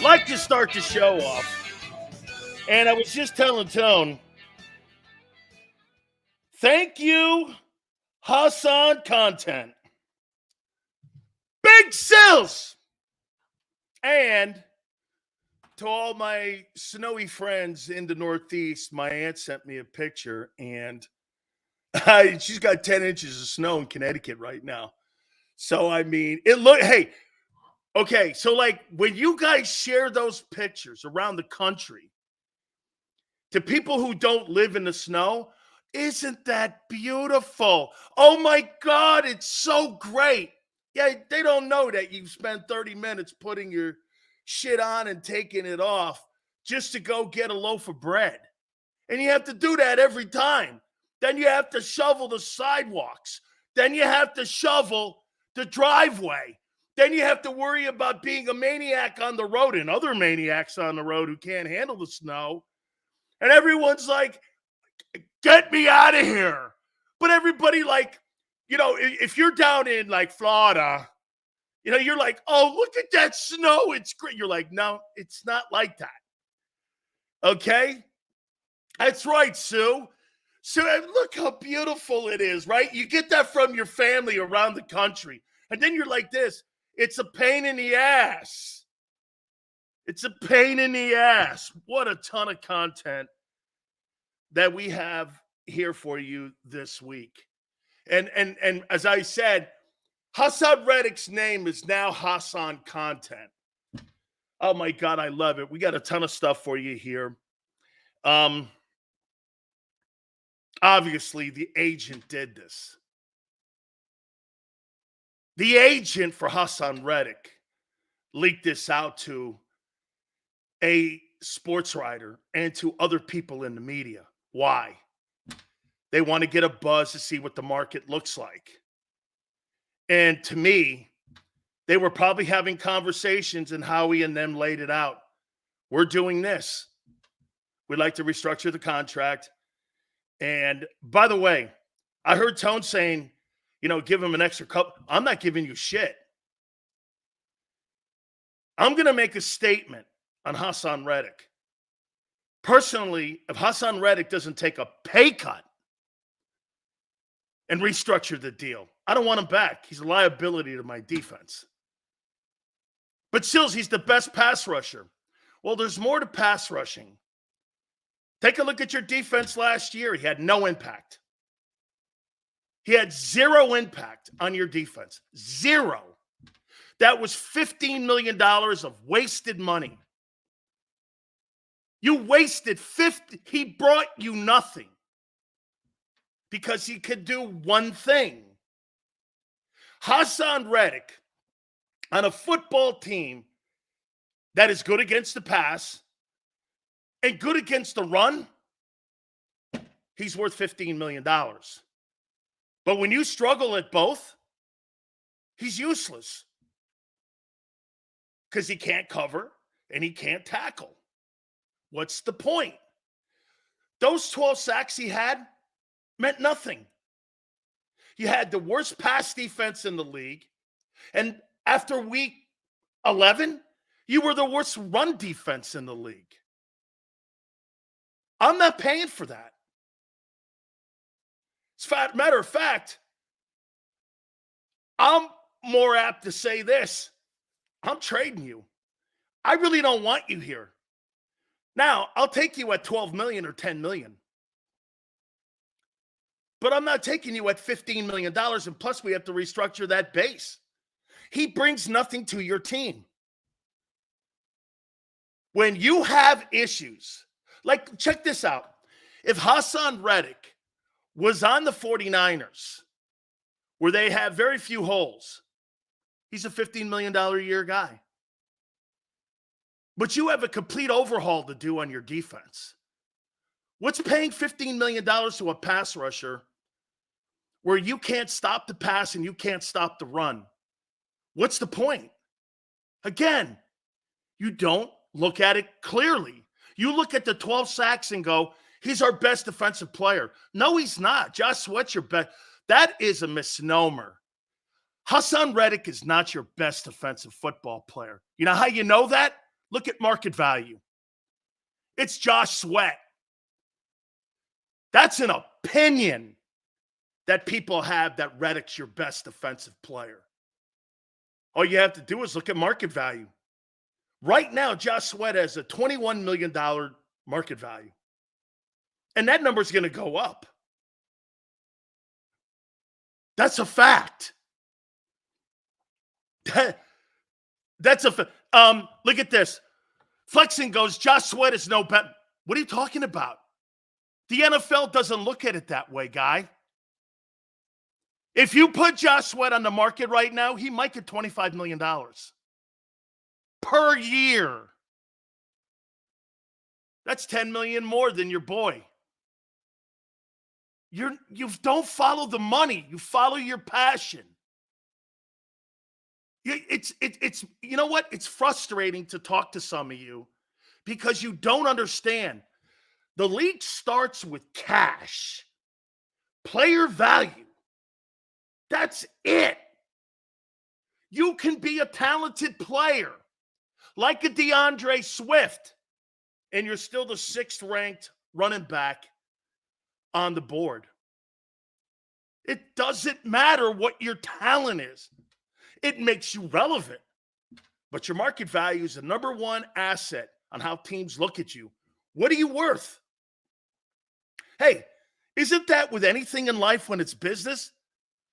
like to start the show off. And I was just telling Tone, thank you, Hassan Content. Big Sills! And to all my snowy friends in the Northeast, my aunt sent me a picture, and she's got 10 inches of snow in Connecticut right now. So, I mean, hey, okay, so like when you guys share those pictures around the country to people who don't live in the snow, isn't that beautiful? Oh my God, it's so great. Yeah, they don't know that you spent 30 minutes putting your shit on and taking it off just to go get a loaf of bread. And you have to do that every time. Then you have to shovel the sidewalks. Then you have to shovel the driveway. Then you have to worry about being a maniac on the road and other maniacs on the road who can't handle the snow. And everyone's like, get me out of here. But everybody, like, you know, if you're down in like Florida, you know, you're like, oh, look at that snow. It's great. You're like, no, it's not like that. Okay? That's right, Sue. So look how beautiful it is, right? You get that from your family around the country. And then you're like this. It's a pain in the ass. It's a pain in the ass. What a ton of content that we have here for you this week. And as I said, Hassan Reddick's name is now Hassan Content. Oh my God, I love it. We got a ton of stuff for you here. Obviously, the agent did this. The agent for Hassan Reddick leaked this out to a sports writer and to other people in the media. Why? They want to get a buzz to see what the market looks like. And to me, they were probably having conversations, and Howie and them laid it out. We're doing this. We'd like to restructure the contract. And by the way, I heard Tone saying, you know, give him an extra cup. I'm not giving you shit. I'm going to make a statement on Hassan Reddick. Personally, if Hassan Reddick doesn't take a pay cut and restructure the deal, I don't want him back. He's a liability to my defense. But Sills, he's the best pass rusher. Well, there's more to pass rushing. Take a look at your defense last year. He had no impact. He had zero impact on your defense. Zero. That was $15 million of wasted money. You wasted 50. He brought you nothing because he could do one thing. Hassan Reddick on a football team that is good against the pass and good against the run, he's worth $15 million. But when you struggle at both, he's useless because he can't cover and he can't tackle. What's the point? Those 12 sacks he had meant nothing. You had the worst pass defense in the league. And after week 11, you were the worst run defense in the league. I'm not paying for that. As a matter of fact, I'm more apt to say this. I'm trading you. I really don't want you here. Now, I'll take you at $12 million or $10 million. But I'm not taking you at $15 million, and plus we have to restructure that base. He brings nothing to your team. When you have issues, like check this out. If Hassan Reddick was on the 49ers, where they have very few holes, he's a $15 million a year guy. But you have a complete overhaul to do on your defense. What's paying $15 million to a pass rusher where you can't stop the pass and you can't stop the run? What's the point? Again, you don't look at it clearly. You look at the 12 sacks and go, he's our best defensive player. No, he's not. Josh Sweat's your best. That is a misnomer. Hassan Reddick is not your best defensive football player. You know how you know that? Look at market value. It's Josh Sweat. That's an opinion that people have that Reddick's your best defensive player. All you have to do is look at market value. Right now, Josh Sweat has a $21 million market value. And that number is going to go up. That's a fact. That's a fact. Look at this. Flexing goes, Josh Sweat is no bet. What are you talking about? The NFL doesn't look at it that way, guy. If you put Josh Sweat on the market right now, he might get $25 million per year. That's $10 million more than your boy. You don't follow the money. You follow your passion. It's you know what? It's frustrating to talk to some of you because you don't understand. The league starts with cash, player value. That's it. You can be a talented player like a DeAndre Swift, and you're still the 6th ranked running back on the board. It doesn't matter what your talent is. It makes you relevant. But your market value is the number one asset on how teams look at you. What are you worth? Hey, isn't that with anything in life when it's business?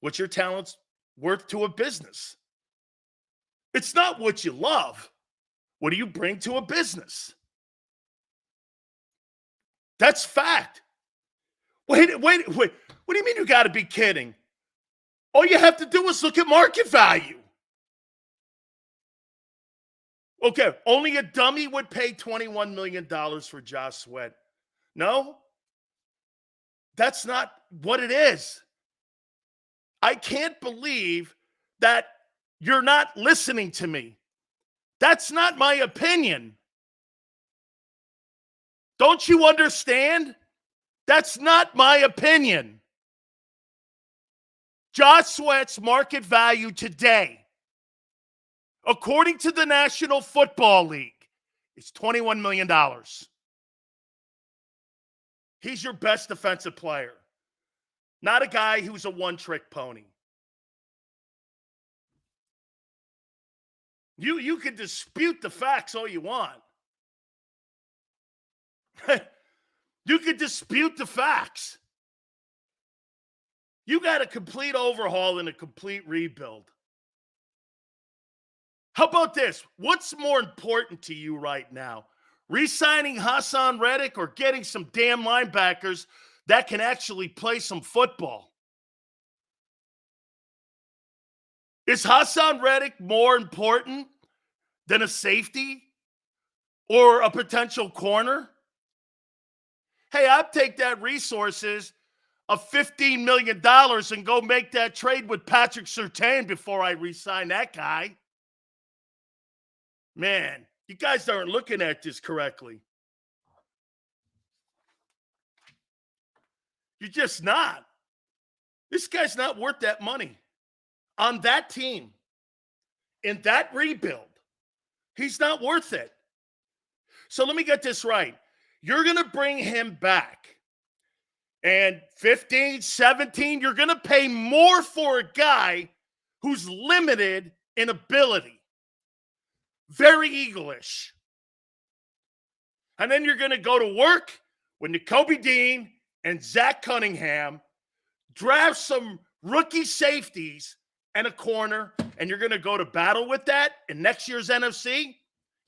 What's your talent's worth to a business? It's not what you love. What do you bring to a business? That's fact. Wait. What do you mean you got to be kidding? All you have to do is look at market value. Okay, only a dummy would pay $21 million for Josh Sweat. No, that's not what it is. I can't believe that you're not listening to me. That's not my opinion. Don't you understand? That's not my opinion. Josh Sweat's market value today, according to the National Football League, is $21 million. He's your best defensive player, not a guy who's a one-trick pony. You can dispute the facts all you want. You can dispute the facts. You got a complete overhaul and a complete rebuild. How about this? What's more important to you right now? Re-signing Hassan Reddick or getting some damn linebackers that can actually play some football? Is Hassan Reddick more important than a safety or a potential corner? Hey, I'd take that resources of $15 million and go make that trade with Patrick Surtain before I re-sign that guy. Man, you guys aren't looking at this correctly. You're just not. This guy's not worth that money. On that team, in that rebuild, he's not worth it. So let me get this right. You're going to bring him back. And 15, 17, you're going to pay more for a guy who's limited in ability. Very eagle-ish. And then you're going to go to work with Nakobe Dean and Zach Cunningham, draft some rookie safeties and a corner, and you're going to go to battle with that in next year's NFC,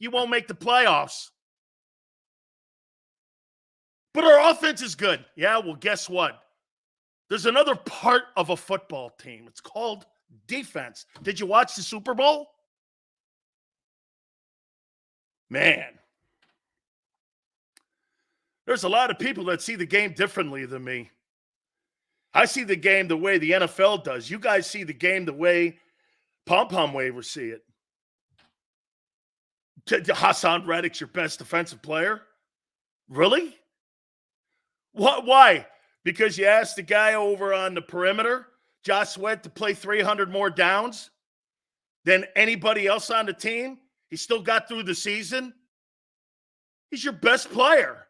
you won't make the playoffs. But our offense is good. Yeah, well, guess what? There's another part of a football team. It's called defense. Did you watch the Super Bowl? Man. There's a lot of people that see the game differently than me. I see the game the way the NFL does. You guys see the game the way Pom-Pom Wavers see it. Hassan Reddick's your best defensive player? Really? What? Why? Because you asked the guy over on the perimeter, Josh Sweat, to play 300 more downs than anybody else on the team? He still got through the season He's your best player.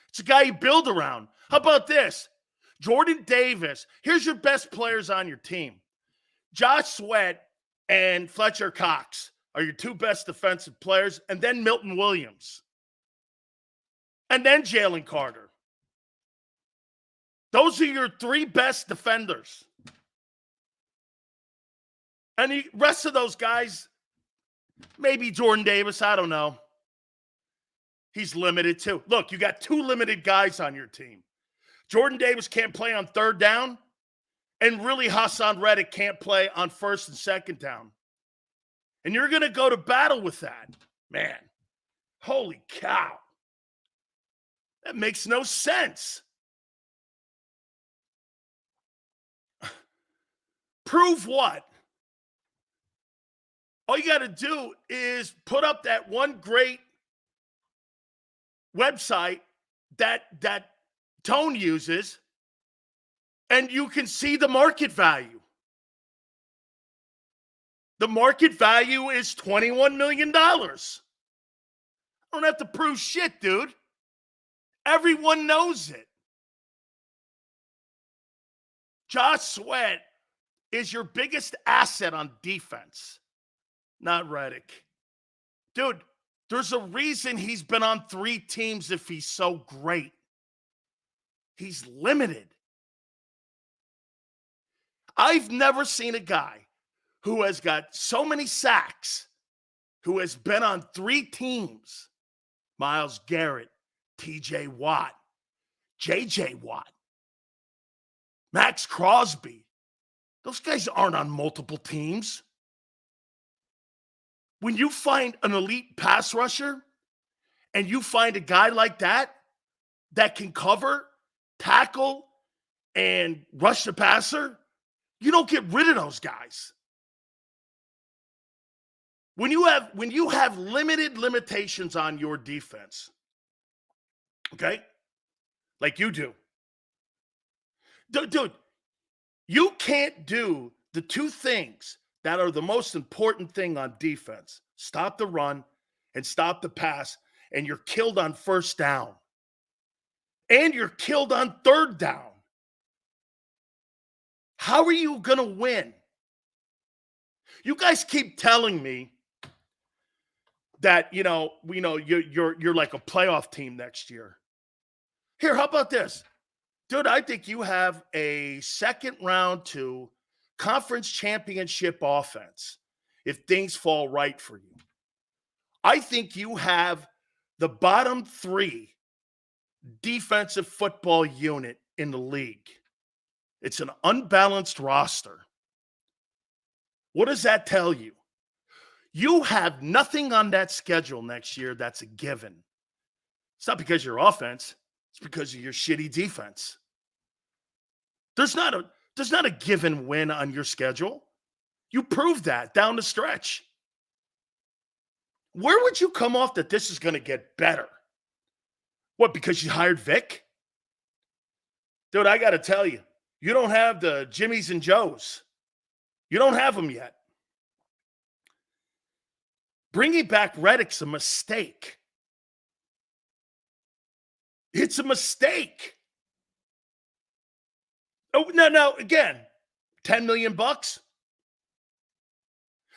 It's a guy you build around. How about this? Jordan Davis. Here's your best players on your team. Josh Sweat and Fletcher Cox are your two best defensive players, and then Milton Williams. And then Jalen Carter. Those are your three best defenders. And the rest of those guys, maybe Jordan Davis, I don't know. He's limited too. Look, you got two limited guys on your team. Jordan Davis can't play on third down, and really Hassan Reddick can't play on first and second down. And you're going to go to battle with that. Man, holy cow. That makes no sense. Prove what? All you got to do is put up that one great website that Tone uses, and you can see the market value. The market value is $21 million. I don't have to prove shit, dude. Everyone knows it. Josh Sweat is your biggest asset on defense, not Reddick. Dude, there's a reason he's been on 3 teams if he's so great. He's limited. I've never seen a guy who has got so many sacks, who has been on 3 teams. Myles Garrett, TJ Watt, JJ Watt, Max Crosby. Those guys aren't on multiple teams. When you find an elite pass rusher and you find a guy like that can cover, tackle, and rush the passer, you don't get rid of those guys. When you have limited limitations on your defense, okay, like you do, dude, you can't do the 2 things that are the most important thing on defense. Stop the run and stop the pass, and you're killed on first down. And you're killed on third down. How are you going to win? You guys keep telling me that, you're like a playoff team next year. Here, how about this? Dude, I think you have a second round to conference championship offense if things fall right for you. I think you have the bottom 3 defensive football unit in the league. It's an unbalanced roster. What does that tell you? You have nothing on that schedule next year that's a given. It's not because of your offense. It's because of your shitty defense. There's not a given win on your schedule. You proved that down the stretch. Where would you come off that this is going to get better? What, because you hired Vic? Dude, I got to tell you, you don't have the Jimmies and Joes. You don't have them yet. Bringing back Reddick's a mistake. It's a mistake. Oh, no, again, $10 million bucks.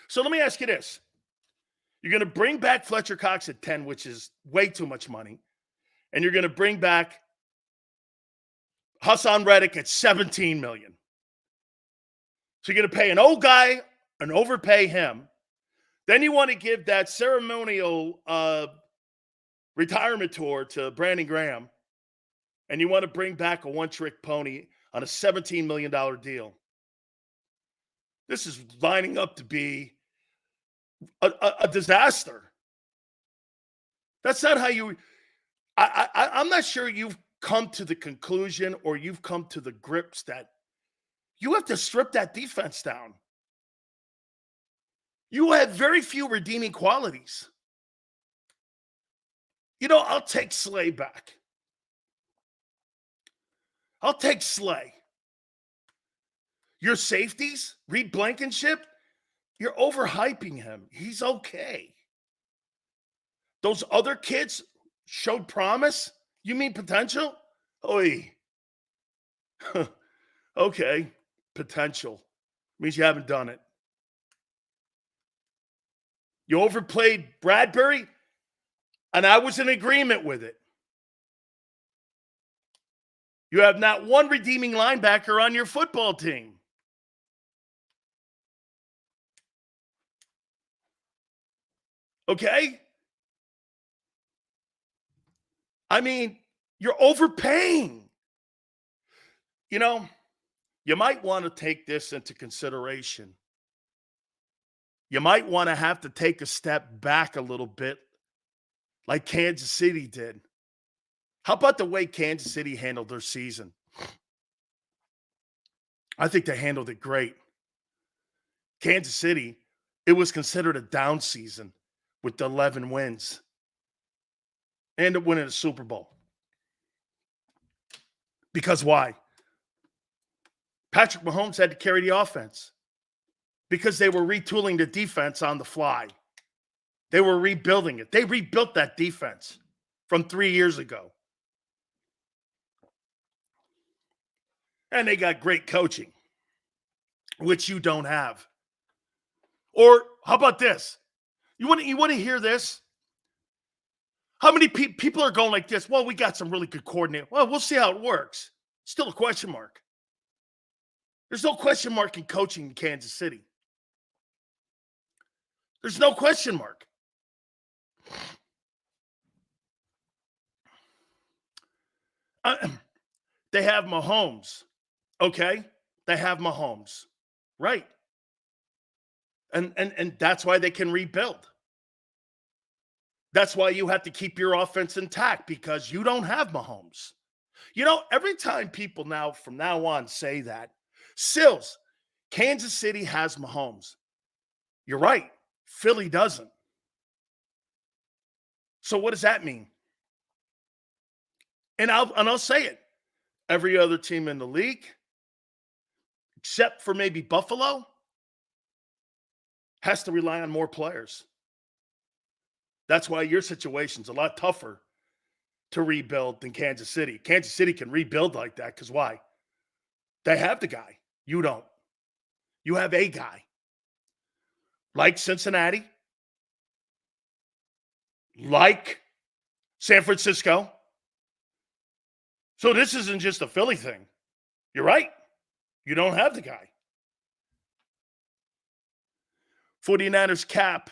So let me ask you this. You're going to bring back Fletcher Cox at 10, which is way too much money. And you're going to bring back Hassan Reddick at 17 million. So you're going to pay an old guy and overpay him. Then you want to give that ceremonial retirement tour to Brandon Graham. And you want to bring back a one-trick pony on a $17 million deal. This is lining up to be a disaster. That's not how you... I'm not sure you've come to the conclusion or you've come to the grips that you have to strip that defense down. You have very few redeeming qualities. I'll take Slay back. I'll take Slay. Your safeties, Reed Blankenship, you're overhyping him. He's okay. Those other kids Showed promise? You mean potential? Oy. Okay. Potential. Means you haven't done it. You overplayed Bradbury, and I was in agreement with it. You have not one redeeming linebacker on your football team. Okay? I mean, you're overpaying. You know, you might want to take this into consideration. You might want to have to take a step back a little bit, like Kansas City did. How about the way Kansas City handled their season? I think they handled it great. Kansas City, it was considered a down season with the 11 wins. They ended up winning a Super Bowl. Because why? Patrick Mahomes had to carry the offense because they were retooling the defense on the fly. They were rebuilding it. They rebuilt that defense from 3 years ago. And they got great coaching, which you don't have. Or how about this? You want to hear this? How many people are going like this? Well, we got some really good coordinators. Well, we'll see how it works. Still a question mark. There's no question mark in coaching in Kansas City. There's no question mark. They have Mahomes. Okay? They have Mahomes. Right. And that's why they can rebuild. That's why you have to keep your offense intact because you don't have Mahomes. You know, every time people now from now on say that, Sills, Kansas City has Mahomes. You're right. Philly doesn't. So what does that mean? And I'll say it. Every other team in the league, except for maybe Buffalo, has to rely on more players. That's why your situation's a lot tougher to rebuild than Kansas City. Kansas City can rebuild like that because why? They have the guy. You don't. You have a guy. Like Cincinnati, like San Francisco. So this isn't just a Philly thing. You're right. You don't have the guy. 49ers cap,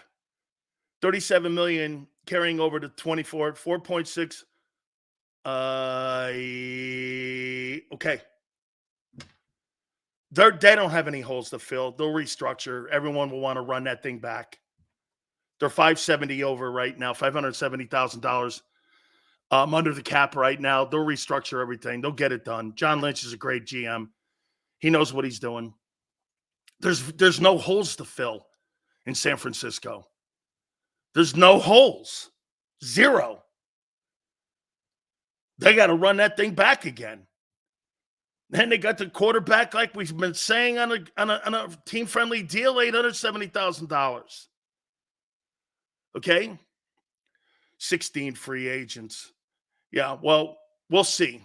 $37 million carrying over to 24, 4.6. Okay. They don't have any holes to fill. They'll restructure. Everyone will want to run that thing back. They're $570 over right now, $570,000 under the cap right now. They'll restructure everything. They'll get it done. John Lynch is a great GM. He knows what he's doing. There's no holes to fill in San Francisco. There's no holes. Zero. They got to run that thing back again. Then they got the quarterback, like we've been saying, on a team-friendly deal, $870,000. Okay? 16 free agents. Yeah, well, we'll see.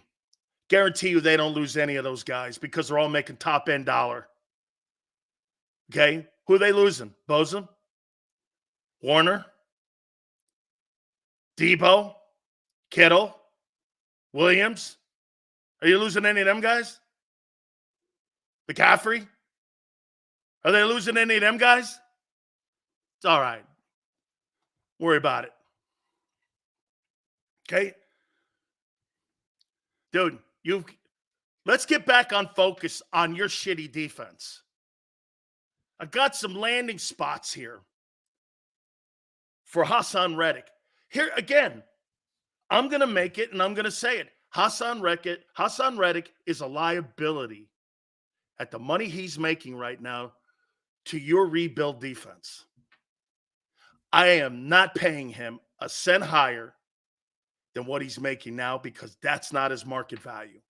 Guarantee you they don't lose any of those guys because they're all making top-end dollar. Okay? Who are they losing? Bosa? Warner? Debo? Kittle? Williams? Are you losing any of them guys? McCaffrey? Are they losing any of them guys? It's all right. Worry about it. Okay? Dude, let's get back on focus on your shitty defense. I got some landing spots here for Hassan Reddick. Here, again, I'm going to make it and I'm going to say it. Hassan Reddick is a liability at the money he's making right now to your rebuild defense. I am not paying him a cent higher than what he's making now because that's not his market value.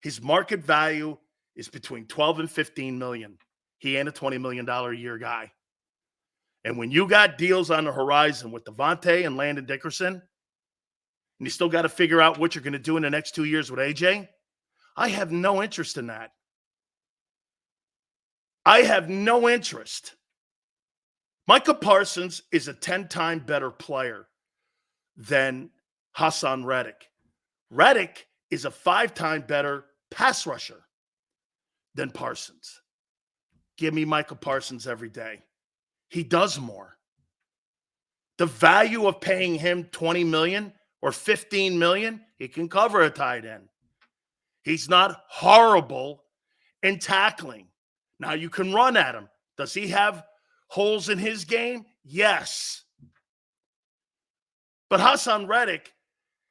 His market value is between 12 and 15 million. He ain't a $20 million a year guy. And when you got deals on the horizon with Devontae and Landon Dickerson, and you still got to figure out what you're going to do in the next 2 years with AJ. I have no interest in that. I have no interest. Micah Parsons is a 10-time better player than Hassan Reddick. Reddick is a 5-time better pass rusher than Parsons. Give me Micah Parsons every day. He does more. The value of paying him $20 million or $15 million, he can cover a tight end. He's not horrible in tackling. Now you can run at him. Does he have holes in his game? Yes. But Hassan Reddick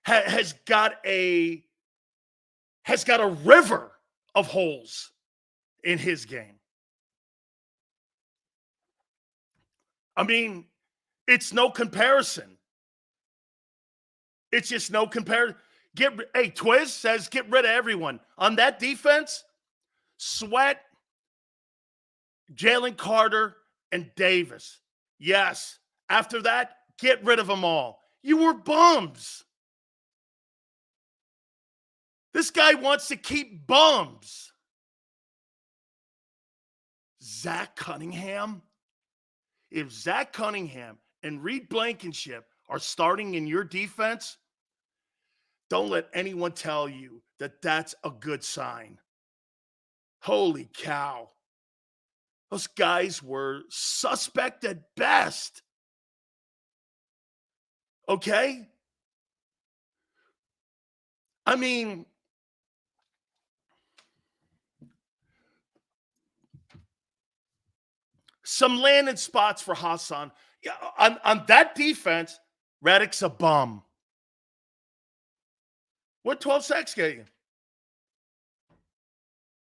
has got a river of holes in his game. I mean, it's no comparison. It's just no comparison. Hey, Twiz says get rid of everyone. On that defense, Sweat, Jalen Carter, and Davis. Yes. After that, get rid of them all. You were bums. This guy wants to keep bums. Zach Cunningham. If Zach Cunningham and Reed Blankenship are starting in your defense, don't let anyone tell you that that's a good sign. Holy cow. Those guys were suspect at best. Okay? I mean, some landing spots for Hassan. Yeah, on that defense, Reddick's a bum. What 12 sacks get you?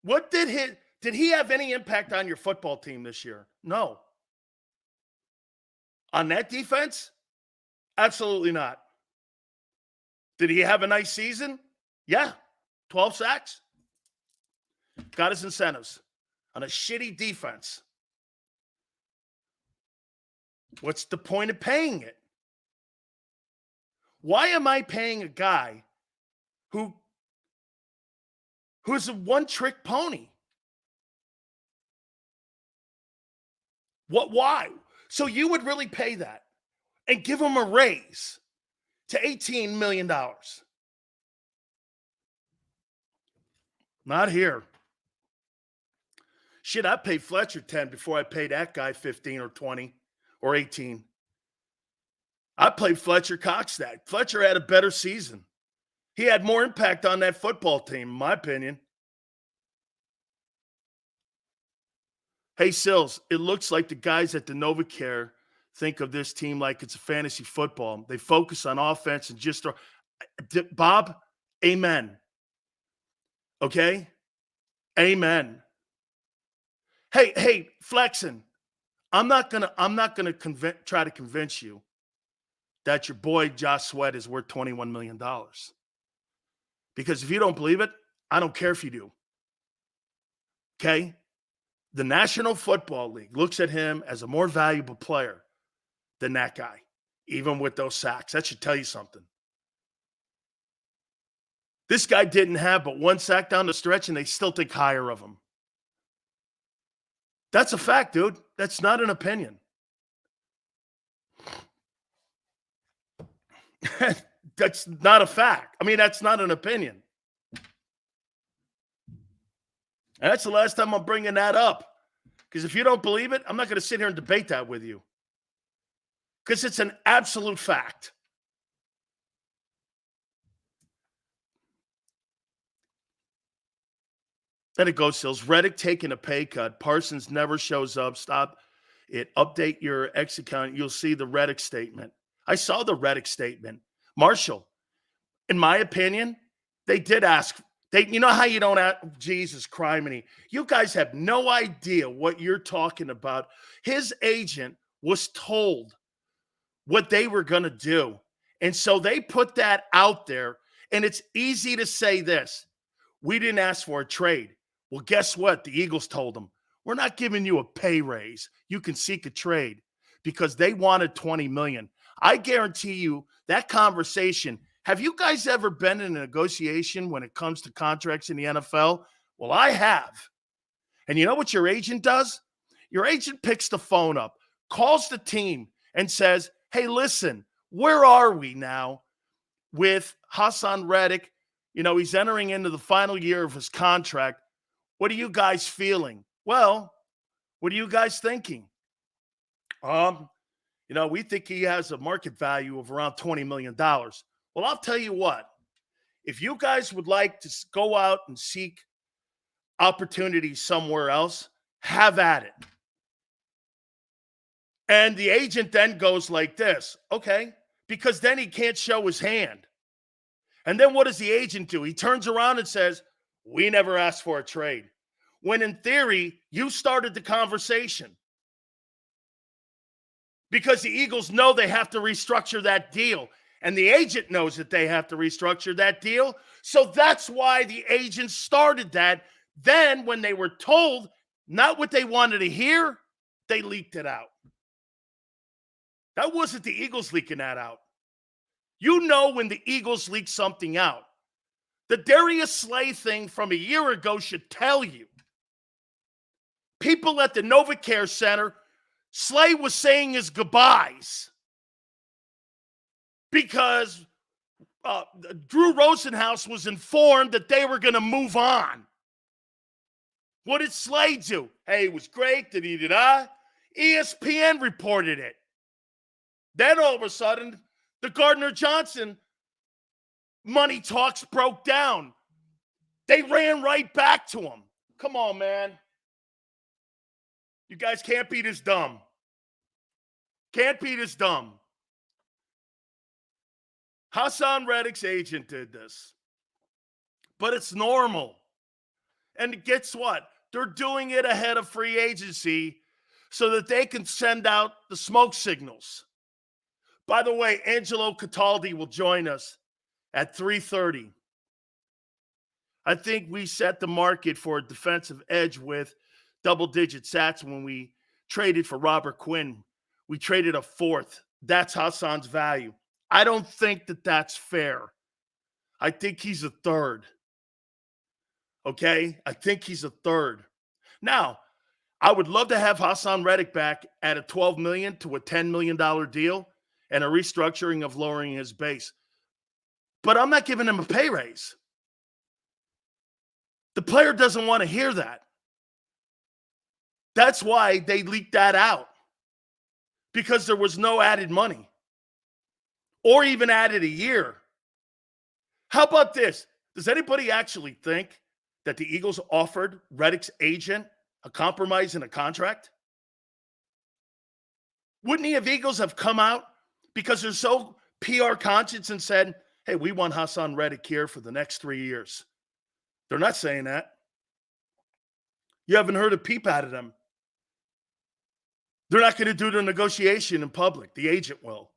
What did he have any impact on your football team this year? No. On that defense? Absolutely not. Did he have a nice season? Yeah. 12 sacks. Got his incentives on a shitty defense. What's the point of paying it? Why am I paying a guy who's a one-trick pony? Why? So you would really pay that and give him a raise to $18 million? Not here. Shit, I paid Fletcher 10 before I paid that guy 15 or 20 or 18. I played Fletcher Coxstack. Fletcher had a better season. He had more impact on that football team, in my opinion. Hey, Sills, it looks like the guys at the NovaCare think of this team like it's a fantasy football. They focus on offense and just – Bob, amen. Okay? Amen. Hey, Flexen, I'm not gonna try to convince you that your boy Josh Sweat is worth $21 million. Because if you don't believe it, I don't care if you do. Okay? The National Football League looks at him as a more valuable player than that guy, even with those sacks. That should tell you something. This guy didn't have but one sack down the stretch, and they still think higher of him. That's a fact, dude. That's not an opinion. That's not a fact. I mean, that's not an opinion. And that's the last time I'm bringing that up. Because if you don't believe it, I'm not going to sit here and debate that with you. Because it's an absolute fact. Then it goes, Sills. Reddick taking a pay cut. Parsons never shows up. Stop it. Update your X account. You'll see the Reddick statement. I saw the Reddick statement. Marshall, in my opinion, they did ask. You know how you don't ask? Jesus criminy. You guys have no idea what you're talking about. His agent was told what they were going to do. And so they put that out there. And it's easy to say this. We didn't ask for a trade. Well, guess what? The Eagles told them, we're not giving you a pay raise. You can seek a trade because they wanted $20 million. I guarantee you that conversation Have you guys ever been in a negotiation when it comes to contracts in the NFL? Well, I have. And you know what your agent does? Your agent picks the phone up, calls the team, and says, hey, listen, where are we now with Hassan Reddick? You know, he's entering into the final year of his contract. What are you guys feeling? Well, what are you guys thinking? You know, we think he has a market value of around $20 million. Well, I'll tell you what. If you guys would like to go out and seek opportunities somewhere else, have at it. And the agent then goes like this, okay, because then he can't show his hand. And then what does the agent do? He turns around and says, we never asked for a trade. When in theory, you started the conversation. Because the Eagles know they have to restructure that deal. And the agent knows that they have to restructure that deal. So that's why the agent started that. Then when they were told not what they wanted to hear, they leaked it out. That wasn't the Eagles leaking that out. You know when the Eagles leak something out. The Darius Slay thing from a year ago should tell you. People at the NovaCare Center, Slay was saying his goodbyes because Drew Rosenhaus was informed that they were going to move on. What did Slay do? Hey, it was great. Da-da-da-da. ESPN reported it. Then all of a sudden, the Gardner Johnson money talks broke down. They ran right back to him. Come on, man. You guys can't be this dumb. Can't be this dumb. Hassan Reddick's agent did this. But it's normal. And guess what? They're doing it ahead of free agency so that they can send out the smoke signals. By the way, Angelo Cataldi will join us at 3:30. I think we set the market for a defensive edge with double-digit sats when we traded for Robert Quinn. We traded a fourth. That's Hassan's value. I don't think that that's fair. I think he's a third. Okay? I think he's a third. Now, I would love to have Hassan Reddick back at a $12 million to a $10 million deal and a restructuring of lowering his base. But I'm not giving him a pay raise. The player doesn't want to hear that. That's why they leaked that out. Because there was no added money. Or even added a year. How about this? Does anybody actually think that the Eagles offered Reddick's agent a compromise in a contract? Wouldn't he have Eagles have come out because they're so PR conscious and said, hey, we want Hassan Reddick here for the next 3 years? They're not saying that. You haven't heard a peep out of them. They're not going to do the negotiation in public. The agent will.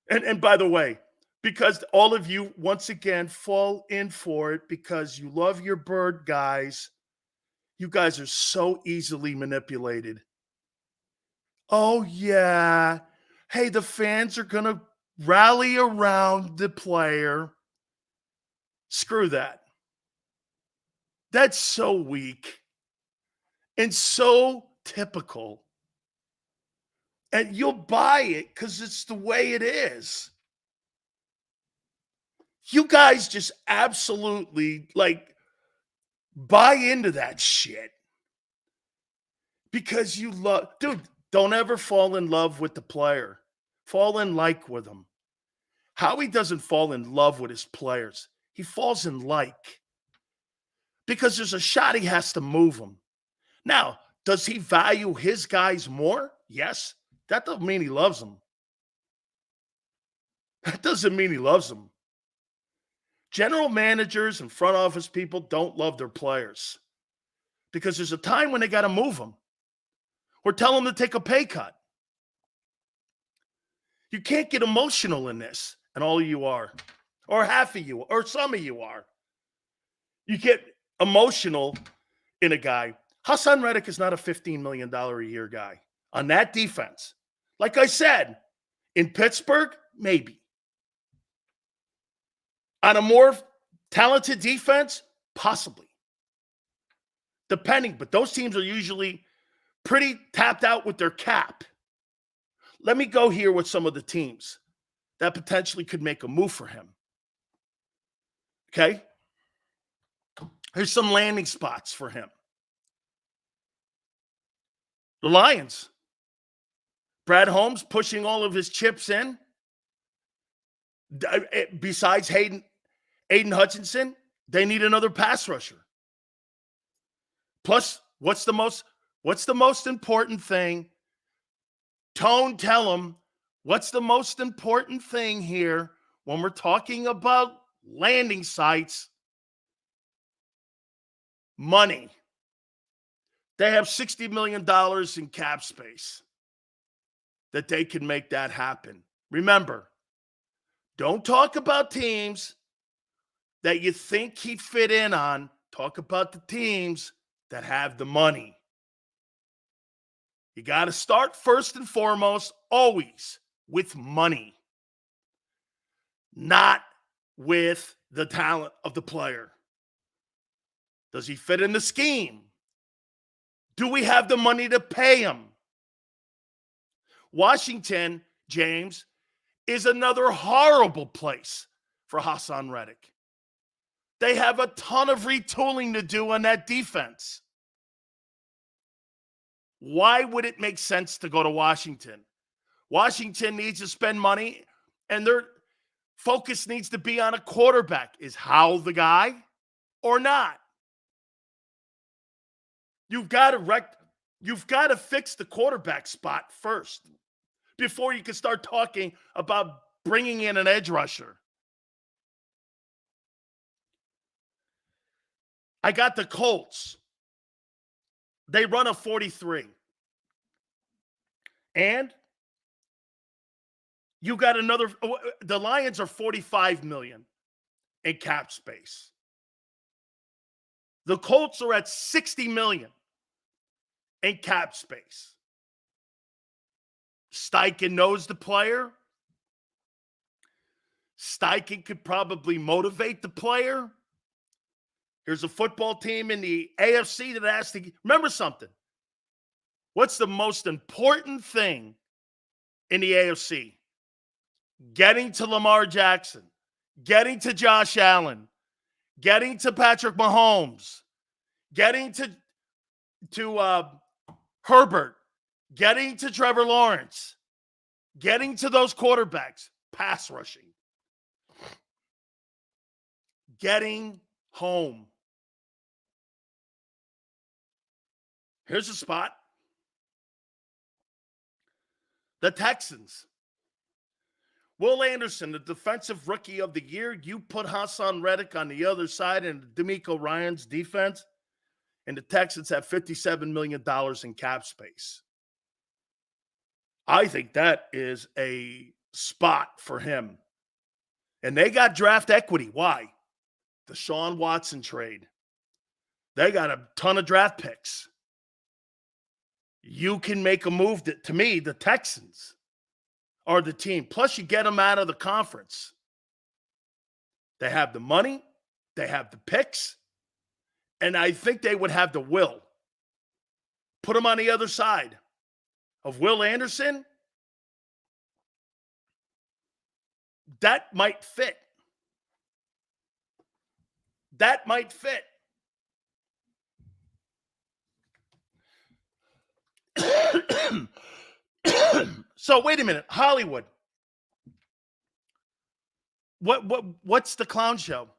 And by the way, because all of you, once again, fall in for it because you love your bird guys, you guys are so easily manipulated. Oh, yeah. Hey, the fans are going to rally around the player. Screw that. That's so weak and so typical. And you'll buy it because it's the way it is. You guys just absolutely, buy into that shit. Because you love... Dude, don't ever fall in love with the player. Fall in like with him. Howie doesn't fall in love with his players. He falls in like. Because there's a shot he has to move them. Now, does he value his guys more? Yes. That doesn't mean he loves them. That doesn't mean he loves them. General managers and front office people don't love their players. Because there's a time when they got to move them. Or tell them to take a pay cut. You can't get emotional in this. And all of you are. Or half of you. Or some of you are. You get emotional in a guy. Hassan Reddick is not a $15 million a year guy. On that defense. Like I said, in Pittsburgh, maybe. On a more talented defense, possibly. Depending, but those teams are usually pretty tapped out with their cap. Let me go here with some of the teams that potentially could make a move for him. Okay? Here's some landing spots for him. The Lions. Brad Holmes pushing all of his chips in. Besides Aiden Hutchinson, they need another pass rusher. Plus, what's the most important thing? Tone, tell them what's the most important thing here when we're talking about landing sites? Money. They have $60 million in cap space that they can make that happen. Remember, don't talk about teams that you think he'd fit in on. Talk about the teams that have the money. You got to start first and foremost, always with money, not with the talent of the player. Does he fit in the scheme? Do we have the money to pay him? Washington, James, is another horrible place for Hassan Reddick. They have a ton of retooling to do on that defense. Why would it make sense to go to Washington? Washington needs to spend money, and their focus needs to be on a quarterback. Is Howell the guy or not? You've got to fix the quarterback spot first before you can start talking about bringing in an edge rusher. I got the Colts. They run a 43. And you got the Lions are $45 million in cap space. The Colts are at $60 million in cap space. Steichen knows the player. Steichen could probably motivate the player. Here's a football team in the AFC that has to remember something. What's the most important thing in the AFC? Getting to Lamar Jackson, getting to Josh Allen, getting to Patrick Mahomes, getting to Herbert, getting to Trevor Lawrence, getting to those quarterbacks, pass rushing, getting home. Here's a spot. The Texans. Will Anderson, the defensive rookie of the year. You put Hassan Reddick on the other side and D'Amico Ryans defense, and the Texans have $57 million in cap space. I think that is a spot for him. And they got draft equity. Why? The Deshaun Watson trade. They got a ton of draft picks. You can make a move that, to me, the Texans are the team. Plus, you get them out of the conference. They have the money. They have the picks. And I think they would have the will. Put them on the other side of Will Anderson. That might fit. That might fit. So wait a minute, Hollywood. What's the clown show?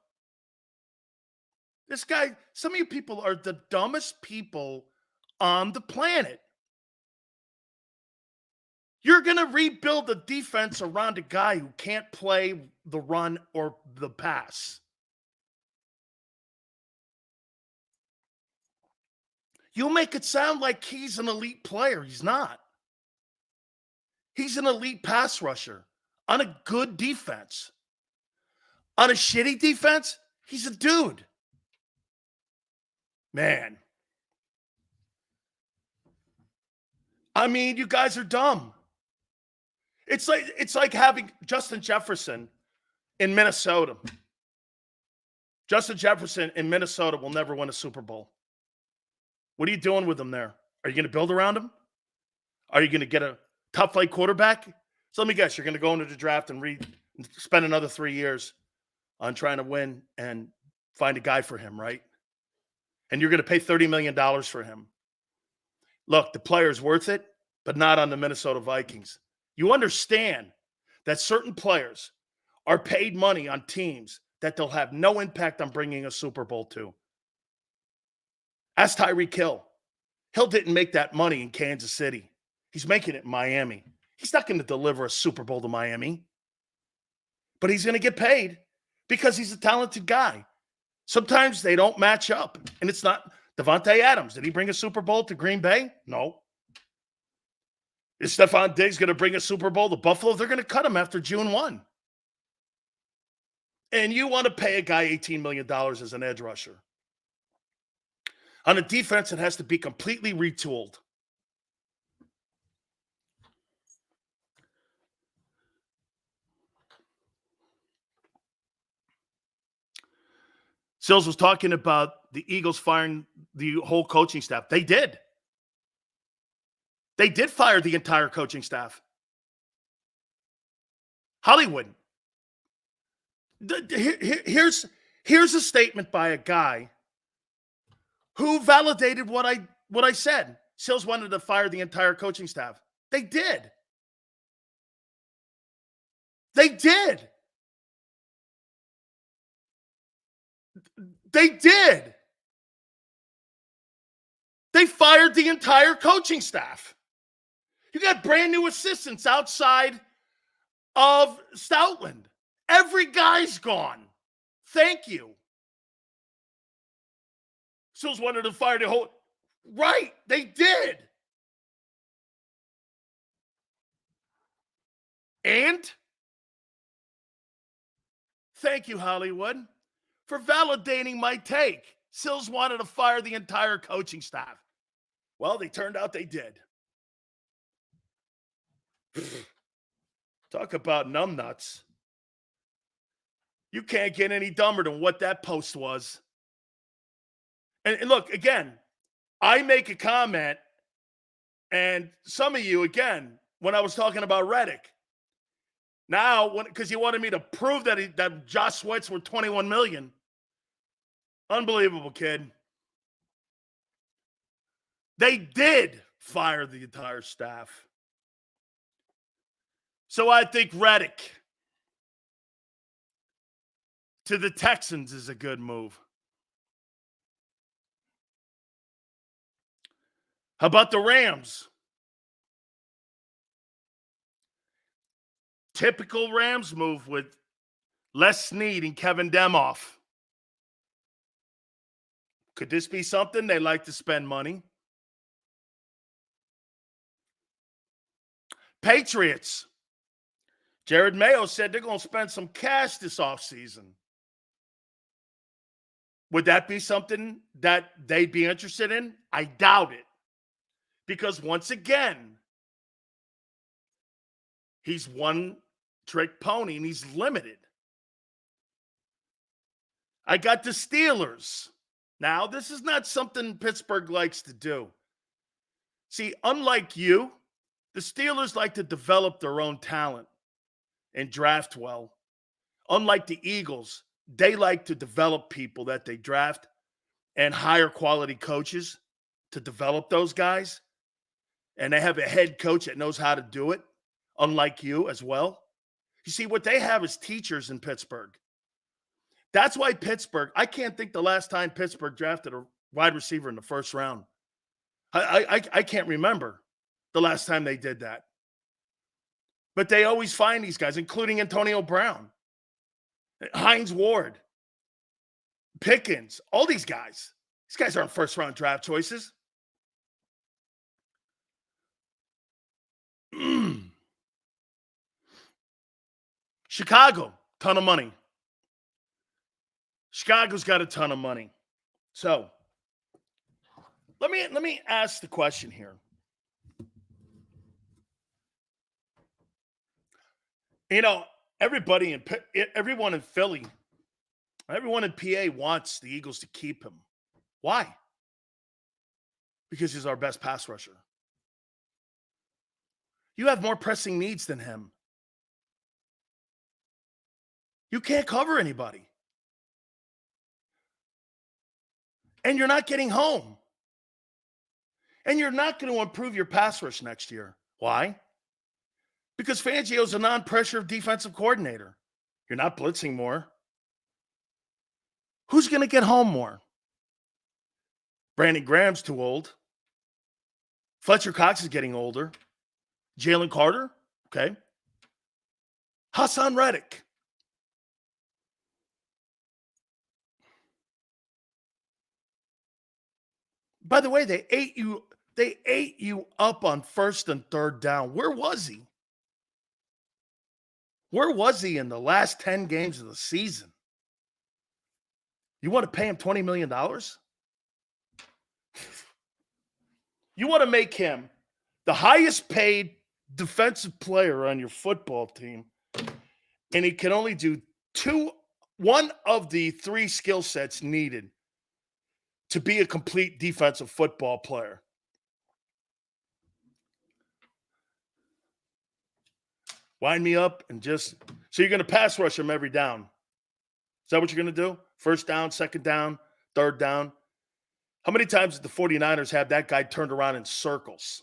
This guy, some of you people are the dumbest people on the planet. You're going to rebuild the defense around a guy who can't play the run or the pass. You'll make it sound like he's an elite player. He's not. He's an elite pass rusher on a good defense. On a shitty defense, he's a dude. Man. I mean, you guys are dumb. It's like having Justin Jefferson in Minnesota. Justin Jefferson in Minnesota will never win a Super Bowl. What are you doing with him there? Are you going to build around him? Are you going to get a top-flight quarterback? So let me guess, you're going to go into the draft and spend another 3 years on trying to win and find a guy for him, right? And you're going to pay $30 million for him. Look, the player's worth it, but not on the Minnesota Vikings. You understand that certain players are paid money on teams that they'll have no impact on bringing a Super Bowl to. Ask Tyreek Hill. Hill didn't make that money in Kansas City. He's making it in Miami. He's not going to deliver a Super Bowl to Miami. But he's going to get paid because he's a talented guy. Sometimes they don't match up. And it's not Devontae Adams. Did he bring a Super Bowl to Green Bay? No. Is Stephon Diggs going to bring a Super Bowl to Buffalo? They're going to cut him after June 1. And you want to pay a guy $18 million as an edge rusher. On a defense, it has to be completely retooled. Sills was talking about the Eagles firing the whole coaching staff. They did. They did fire the entire coaching staff. Hollywood. Here's a statement by a guy who validated what I said. Sills wanted to fire the entire coaching staff. They did. They did. They did. They fired the entire coaching staff. You got brand new assistants outside of Stoutland. Every guy's gone. Thank you. Sills wanted to fire the whole. Right, they did. And thank you, Hollywood, for validating my take. Sills wanted to fire the entire coaching staff. Well, they turned out they did. Talk about numbnuts. You can't get any dumber than what that post was. And look, again, I make a comment, and some of you, again, when I was talking about Reddick, now, because you wanted me to prove that Josh Sweat's worth $21 million. Unbelievable, kid. They did fire the entire staff. So I think Reddick to the Texans is a good move. How about the Rams? Typical Rams move with Les Snead and Kevin Demoff. Could this be something? They like to spend money. Patriots. Jared Mayo said they're going to spend some cash this offseason. Would that be something that they'd be interested in? I doubt it. Because once again, he's one trick pony and he's limited. I got the Steelers. Now, this is not something Pittsburgh likes to do. See, unlike you, the Steelers like to develop their own talent and draft well. Unlike the Eagles, they like to develop people that they draft and hire quality coaches to develop those guys. And they have a head coach that knows how to do it, unlike you as well. You see, what they have is teachers in Pittsburgh. That's why Pittsburgh, I can't think the last time Pittsburgh drafted a wide receiver in the first round. I can't remember the last time they did that. But they always find these guys, including Antonio Brown, Hines Ward, Pickens, all these guys. These guys aren't first-round draft choices. Chicago, ton of money. Chicago's got a ton of money. So let me ask the question here. You know, everyone in Philly Everyone in PA wants the Eagles to keep him. Why? Because he's our best pass rusher. You have more pressing needs than him. You can't cover anybody. And you're not getting home. And you're not going to improve your pass rush next year. Why? Because Fangio's a non-pressure defensive coordinator. You're not blitzing more. Who's going to get home more? Brandon Graham's too old. Fletcher Cox is getting older. Jalen Carter, okay. Hassan Reddick. By the way, they ate you up on first and third down. Where was he? Where was he in the last 10 games of the season? You want to pay him $20 million? You want to make him the highest paid defensive player on your football team, and he can only do one of the three skill sets needed to be a complete defensive football player. Wind me up and so you're going to pass rush him every down. Is that what you're going to do? First down, second down, third down. How many times did the 49ers have that guy turned around in circles?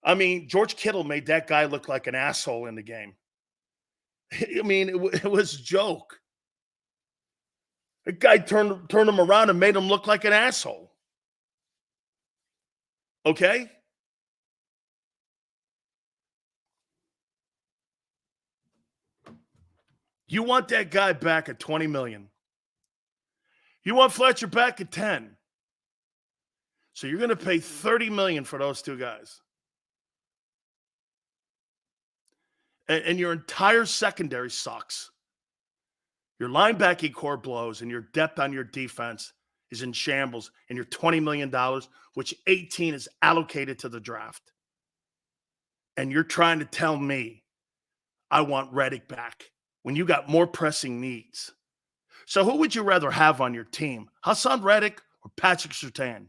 I mean, George Kittle made that guy look like an asshole in the game. I mean, it was a joke. The guy turned him around and made him look like an asshole. Okay? You want that guy back at $20 million. You want Fletcher back at 10. So you're going to pay $30 million for those two guys. And your entire secondary sucks. Your linebacking core blows, and your depth on your defense is in shambles, and your $20 million, which 18 is allocated to the draft. And you're trying to tell me I want Reddick back when you got more pressing needs. So who would you rather have on your team, Hassan Reddick or Patrick Surtain?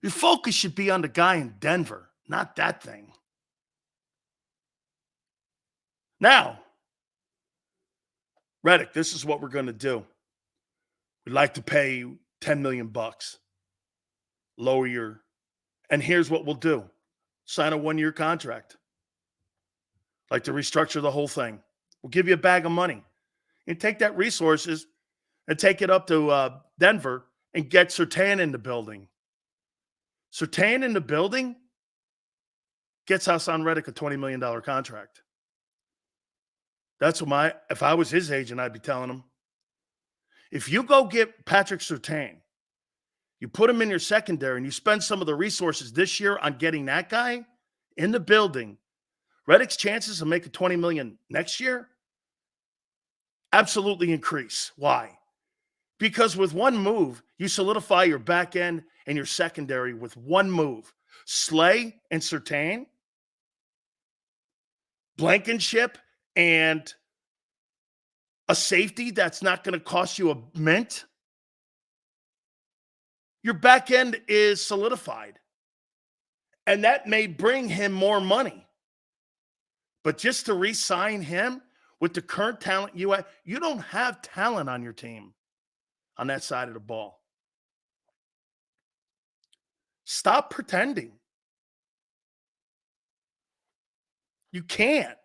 Your focus should be on the guy in Denver, not that thing. Now, Reddick, this is what we're going to do. We'd like to pay you $10 million. Lower your, and here's what we'll do. Sign a 1-year contract. Like to restructure the whole thing. We'll give you a bag of money. And take that resources and take it up to Denver and get Surtain in the building. Surtain in the building gets Hassan Reddick a $20 million contract. That's what if I was his agent, I'd be telling him. If you go get Patrick Surtain, you put him in your secondary and you spend some of the resources this year on getting that guy in the building, Reddick's chances of making $20 million next year absolutely increase. Why? Because with one move, you solidify your back end and your secondary with one move. Slay and Surtain, Blankenship, and a safety that's not going to cost you a mint. Your back end is solidified. And that may bring him more money. But just to re-sign him with the current talent you have, you don't have talent on your team on that side of the ball. Stop pretending. You can't.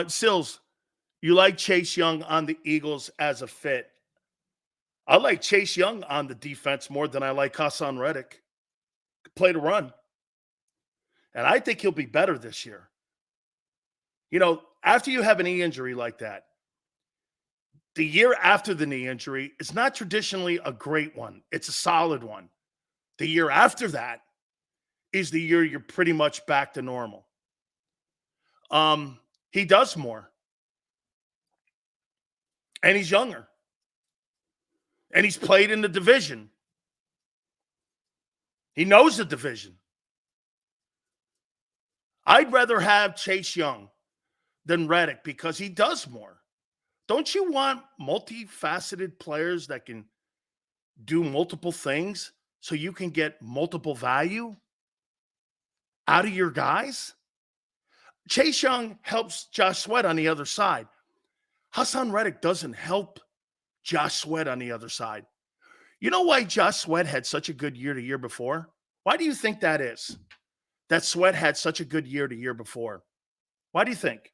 Sills, you like Chase Young on the Eagles as a fit. I like Chase Young on the defense more than I like Hassan Reddick. Play to run. And I think he'll be better this year. You know, after you have a knee injury like that, the year after the knee injury is not traditionally a great one. It's a solid one. The year after that is the year you're pretty much back to normal. He does more. And he's younger. And he's played in the division. He knows the division. I'd rather have Chase Young than Reddick because he does more. Don't you want multifaceted players that can do multiple things so you can get multiple value out of your guys? Chase Young helps Josh Sweat on the other side. Hassan Reddick doesn't help Josh Sweat on the other side. You know why Josh Sweat had such a good year the year before? Why do you think that is? That Sweat had such a good year the year before. Why do you think?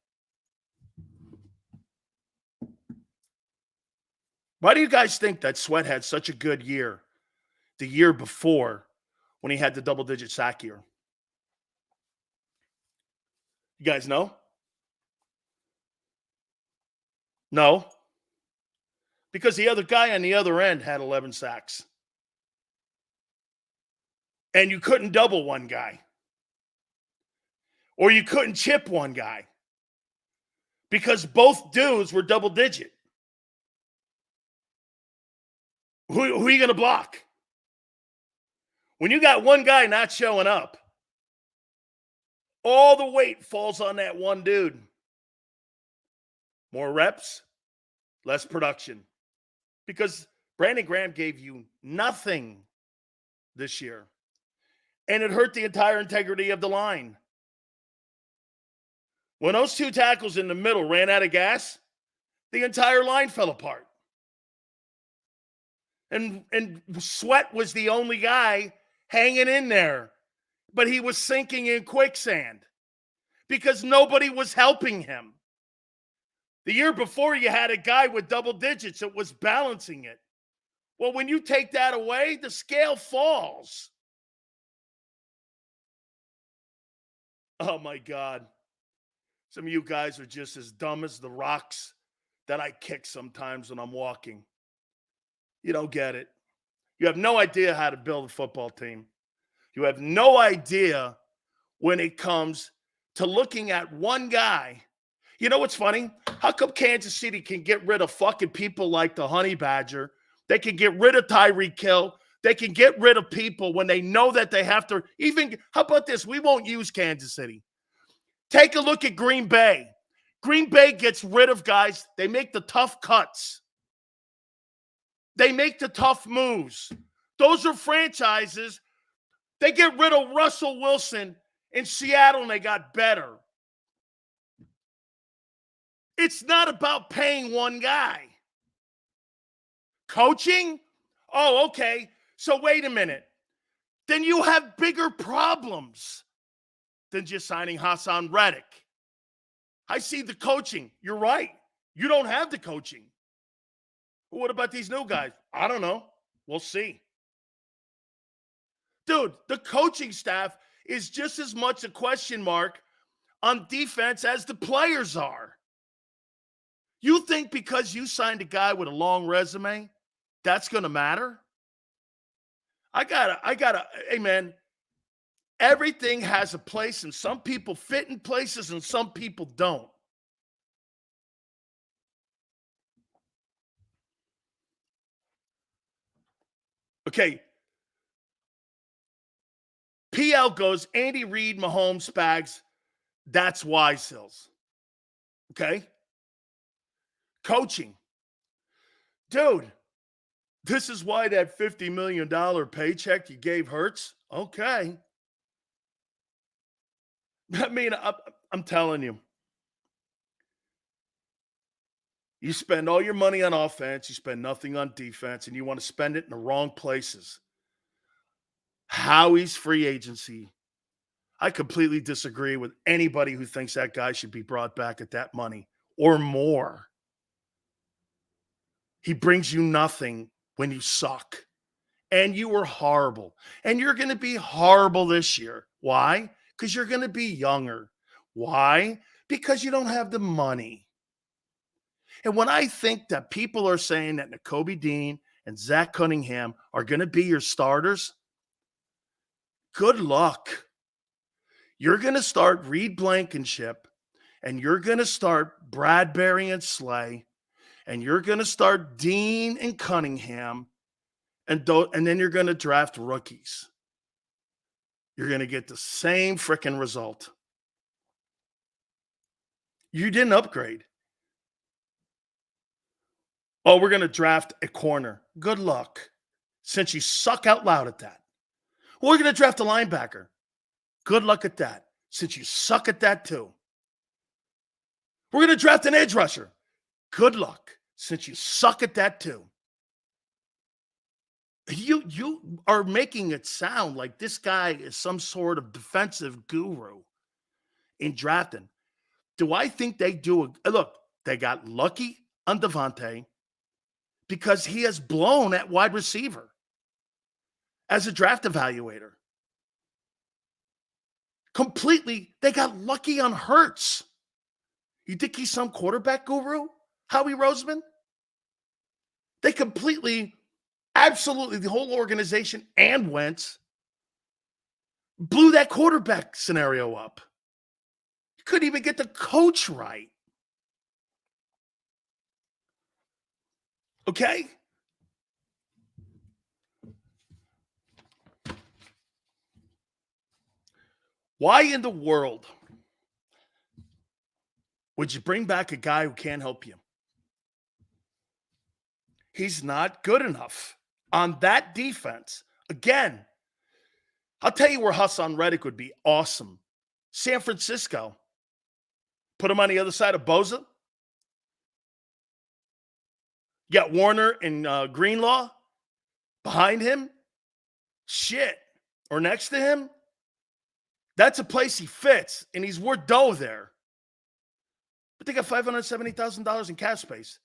Why do you guys think that Sweat had such a good year the year before when he had the double-digit sack year? You guys know? No. Because the other guy on the other end had 11 sacks. And you couldn't double one guy. Or you couldn't chip one guy. Because both dudes were double-digit. Who are you going to block? When you got one guy not showing up, all the weight falls on that one dude. More reps, less production. Because Brandon Graham gave you nothing this year. And it hurt the entire integrity of the line. When those two tackles in the middle ran out of gas, the entire line fell apart. And Sweat was the only guy hanging in there. But he was sinking in quicksand because nobody was helping him. The year before, you had a guy with double digits that was balancing it. Well, when you take that away, the scale falls. Oh, my God. Some of you guys are just as dumb as the rocks that I kick sometimes when I'm walking. You don't get it. You have no idea how to build a football team. You have no idea when it comes to looking at one guy. You know what's funny? How come Kansas City can get rid of fucking people like the Honey Badger? They can get rid of Tyreek Hill. They can get rid of people when they know that they have to. Even, how about this? We won't use Kansas City. Take a look at Green Bay. Green Bay gets rid of guys. They make the tough cuts. They make the tough moves. Those are franchises. They get rid of Russell Wilson in Seattle and they got better. It's not about paying one guy. Coaching? Oh, okay. So wait a minute. Then you have bigger problems than just signing Hassan Reddick. I see the coaching. You're right. You don't have the coaching. What about these new guys? I don't know. We'll see. Dude, the coaching staff is just as much a question mark on defense as the players are. You think because you signed a guy with a long resume, that's going to matter? I gotta, hey man, everything has a place and some people fit in places and some people don't. Okay. PL goes, Andy Reid, Mahomes, Spags. That's wise, Sills. Okay? Coaching. Dude, this is why that $50 million paycheck you gave Hurts. Okay. I mean, I'm telling you. You spend all your money on offense, you spend nothing on defense, and you want to spend it in the wrong places. Howie's free agency. I completely disagree with anybody who thinks that guy should be brought back at that money or more. He brings you nothing when you suck. And you were horrible. And you're going to be horrible this year. Why? Because you're going to be younger. Why? Because you don't have the money. And when I think that people are saying that Nakobe Dean and Zach Cunningham are going to be your starters, good luck. You're going to start Reed Blankenship, and you're going to start Bradbury and Slay, and you're going to start Dean and Cunningham, and then you're going to draft rookies. You're going to get the same freaking result. You didn't upgrade. Oh, we're going to draft a corner. Good luck, since you suck out loud at that. We're going to draft a linebacker. Good luck at that, since you suck at that too. We're going to draft an edge rusher. Good luck, since you suck at that too. You are making it sound like this guy is some sort of defensive guru in drafting. Do I think they do? Look, they got lucky on Devontae because he has blown at wide receiver as a draft evaluator. Completely, they got lucky on Hurts. You think he's some quarterback guru, Howie Roseman? They completely, absolutely, the whole organization and Wentz blew that quarterback scenario up. You couldn't even get the coach right. Okay? Why in the world would you bring back a guy who can't help you? He's not good enough on that defense. Again, I'll tell you where Hassan Reddick would be awesome. San Francisco. Put him on the other side of Bosa. You got Warner and Greenlaw behind him. Shit. Or next to him. That's a place he fits, and he's worth dough there. But they got $570,000 in cap space.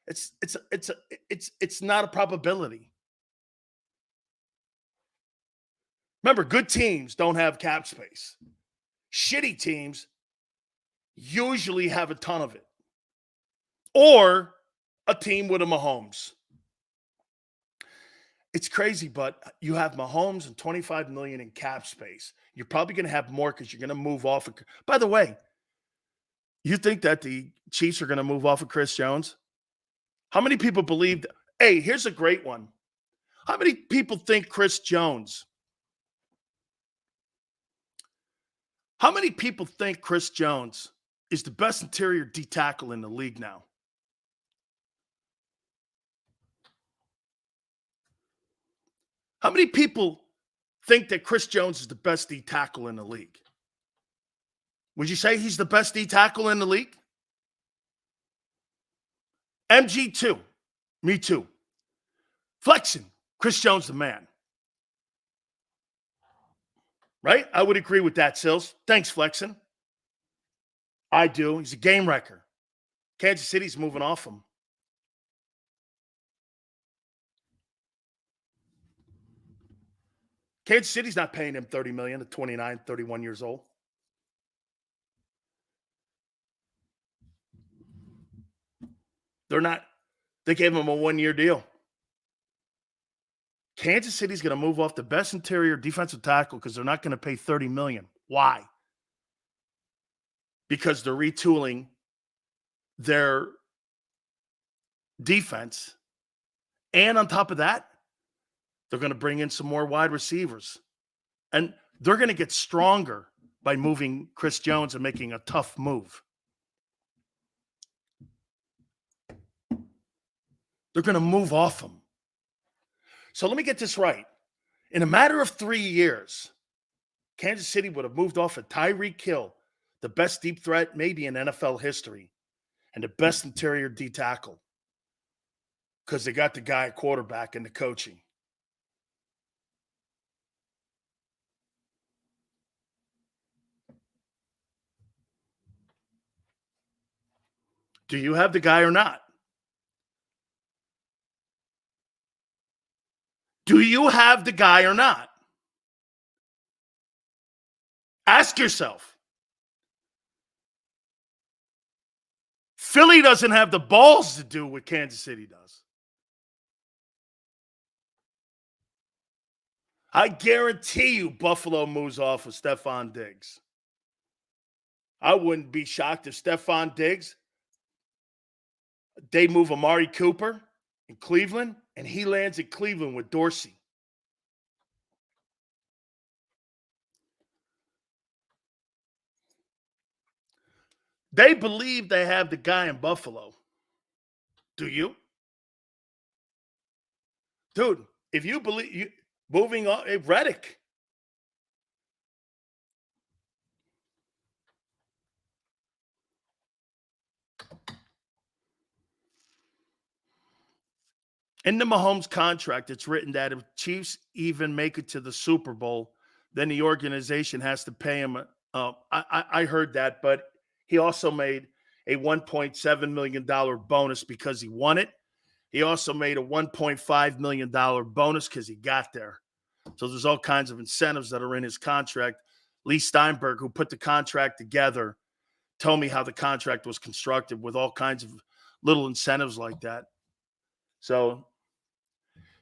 It's not a probability. Remember, good teams don't have cap space. Shitty teams usually have a ton of it. Or a team with a Mahomes. It's crazy, but you have Mahomes and $25 million in cap space. You're probably going to have more because you're going to move off of. By the way, you think that the Chiefs are going to move off of Chris Jones? How many people believe that? Hey, here's a great one. How many people think Chris Jones? How many people think Chris Jones is the best interior D tackle in the league now? How many people think that Chris Jones is the best D tackle in the league? Would you say he's the best D tackle in the league? MG2. Me too. Flexing. Chris Jones the man. Right? I would agree with that, Sills. Thanks, Flexing. I do. He's a game wrecker. Kansas City's moving off him. Kansas City's not paying him $30 million at 29, 31 years old. They're not. They gave him a one-year deal. Kansas City's going to move off the best interior defensive tackle because they're not going to pay $30 million. Why? Because they're retooling their defense. And on top of that, they're going to bring in some more wide receivers. And they're going to get stronger by moving Chris Jones and making a tough move. They're going to move off him. So let me get this right. In a matter of 3 years, Kansas City would have moved off of Tyreek Hill, the best deep threat maybe in NFL history, and the best interior D tackle, because they got the guy at quarterback and the coaching. Do you have the guy or not? Do you have the guy or not? Ask yourself. Philly doesn't have the balls to do what Kansas City does. I guarantee you Buffalo moves off of Stephon Diggs. I wouldn't be shocked if Stephon Diggs, they move Amari Cooper in Cleveland, and he lands in Cleveland with Dorsey. They believe they have the guy in Buffalo. Do you? Dude, if you believe you moving on, Reddick. In the Mahomes contract, it's written that if Chiefs even make it to the Super Bowl, then the organization has to pay him. I heard that, but he also made a $1.7 million bonus because he won it. He also made a $1.5 million bonus because he got there. So there's all kinds of incentives that are in his contract. Lee Steinberg, who put the contract together, told me how the contract was constructed with all kinds of little incentives like that. So,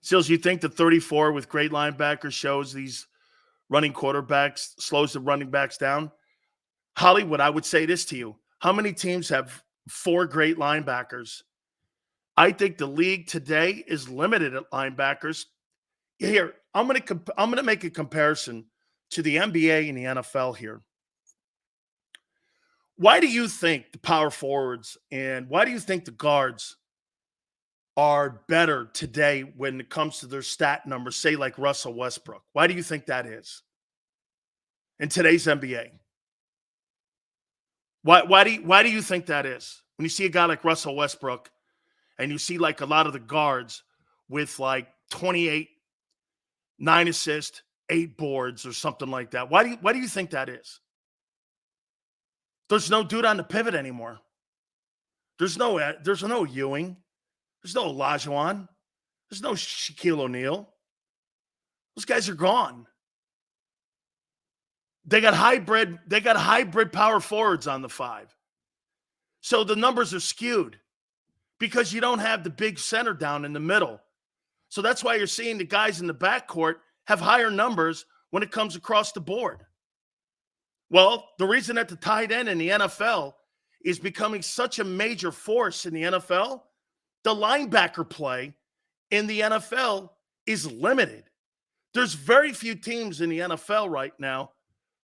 Seals, you think the 34 with great linebackers shows these running quarterbacks, slows the running backs down? Hollywood, I would say this to you. How many teams have 4 great linebackers? I think the league today is limited at linebackers. Here, I'm gonna make a comparison to the NBA and the NFL here. Why do you think the power forwards and why do you think the guards are better today when it comes to their stat numbers, say like Russell Westbrook? Why do you think that is in today's NBA? Why do you think that is? When you see a guy like Russell Westbrook and you see like a lot of the guards with like 28, 9 assists, 8 boards or something like that. Why do you think that is? There's no dude on the pivot anymore. There's no Ewing. There's no Olajuwon. There's no Shaquille O'Neal. Those guys are gone. They got hybrid power forwards on the 5. So the numbers are skewed because you don't have the big center down in the middle. So that's why you're seeing the guys in the backcourt have higher numbers when it comes across the board. Well, the reason that the tight end in the NFL is becoming such a major force in the NFL, the linebacker play in the NFL is limited. There's very few teams in the NFL right now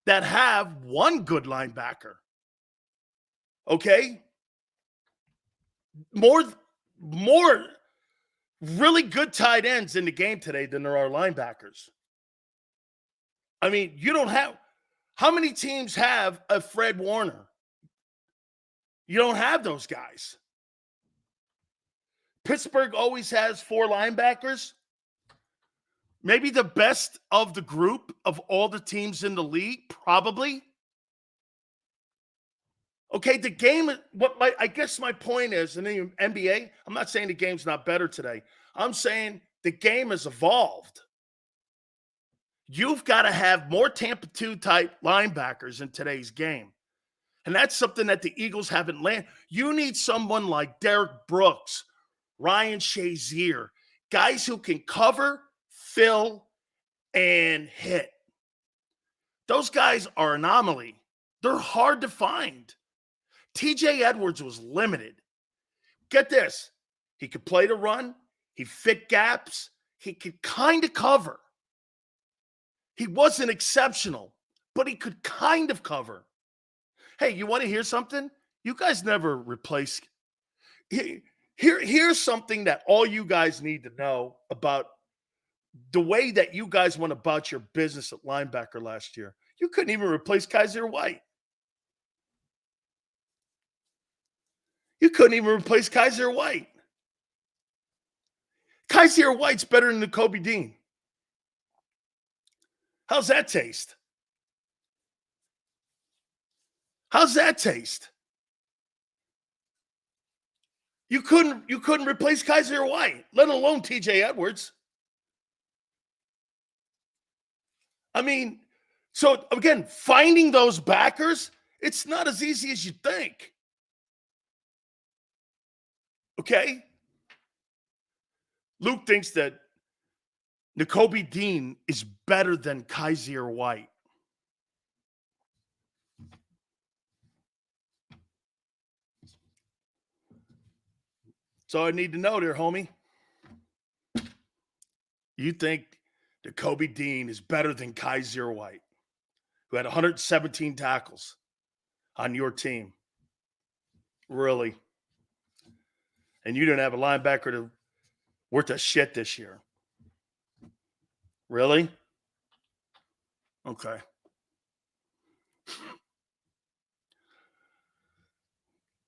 that have one good linebacker. Okay? More really good tight ends in the game today than there are linebackers. I mean, you don't have how many teams have a Fred Warner? You don't have those guys. Pittsburgh always has 4 linebackers. Maybe the best of the group of all the teams in the league, probably. Okay, the game, I guess my point is, in the NBA, I'm not saying the game's not better today. I'm saying the game has evolved. You've got to have more Tampa 2 type linebackers in today's game. And that's something that the Eagles haven't landed. You need someone like Derek Brooks, Ryan Shazier, guys who can cover, fill, and hit. Those guys are an anomaly. They're hard to find. TJ Edwards was limited. Get this. He could play the run. He fit gaps. He could kind of cover. He wasn't exceptional, but he could kind of cover. Hey, you want to hear something? You guys never replace. Here's something that all you guys need to know about the way that you guys went about your business at linebacker last year. You couldn't even replace Kaiser White. You couldn't even replace Kaiser White. Kaiser White's better than Kobe Dean. How's that taste? How's that taste? You couldn't replace Kaiser White, let alone TJ Edwards. I mean, so again, finding those backers, it's not as easy as you think. Okay? Luke thinks that Nakobe Dean is better than Kaiser White. So I need to know there, homie. You think Nakobe Dean is better than Kaiser White, who had 117 tackles on your team? Really? And you didn't have a linebacker worth a shit this year. Really? Okay.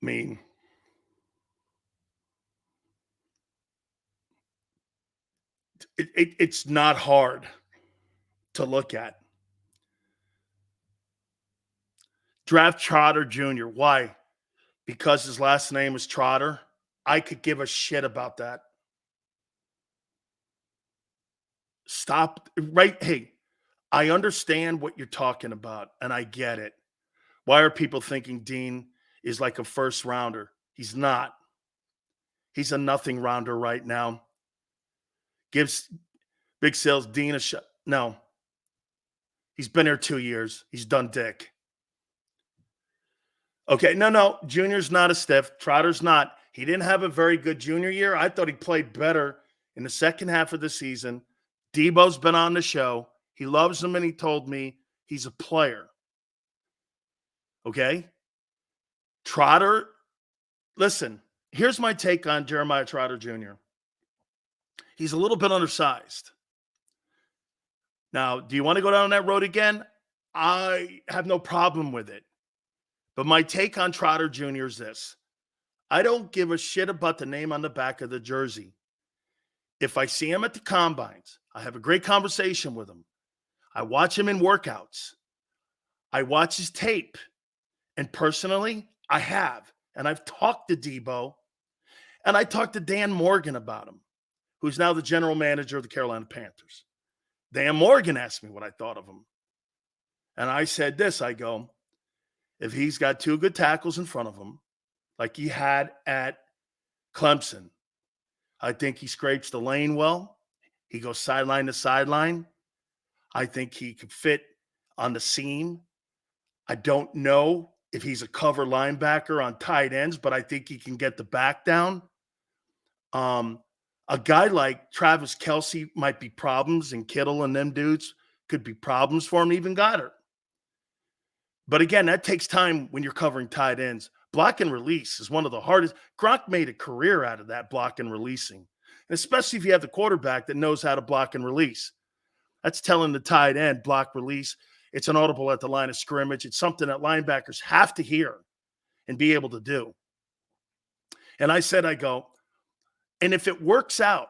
I mean, it's not hard to look at. Draft Trotter Jr. Why? Because his last name is Trotter? I could give a shit about that. Stop. Right. Hey, I understand what you're talking about, and I get it. Why are people thinking Dean is like a first rounder? He's not. He's a nothing rounder right now. Gives Big Sales Dean a shot. No. He's been here 2 years. He's done dick. Okay, no. Junior's not a stiff. Trotter's not. He didn't have a very good junior year. I thought he played better in the second half of the season. Debo's been on the show. He loves him, and he told me he's a player. Okay? Trotter, listen, here's my take on Jeremiah Trotter Jr. He's a little bit undersized. Now, do you want to go down that road again? I have no problem with it. But my take on Trotter Jr. is this. I don't give a shit about the name on the back of the jersey. If I see him at the combines, I have a great conversation with him. I watch him in workouts. I watch his tape. And personally, I have. And I've talked to Debo. And I talked to Dan Morgan about him, who's now the general manager of the Carolina Panthers. Dan Morgan asked me what I thought of him. And I said this, I go, if he's got two good tackles in front of him, like he had at Clemson, I think he scrapes the lane well. He goes sideline to sideline. I think he could fit on the seam. I don't know if he's a cover linebacker on tight ends, but I think he can get the back down. A guy like Travis Kelce might be problems, and Kittle and them dudes could be problems for him, even Goddard. But again, that takes time when you're covering tight ends. Block and release is one of the hardest. Gronk made a career out of that, block and releasing, and especially if you have the quarterback that knows how to block and release. That's telling the tight end, block, release. It's an audible at the line of scrimmage. It's something that linebackers have to hear and be able to do. And I said, I go, and if it works out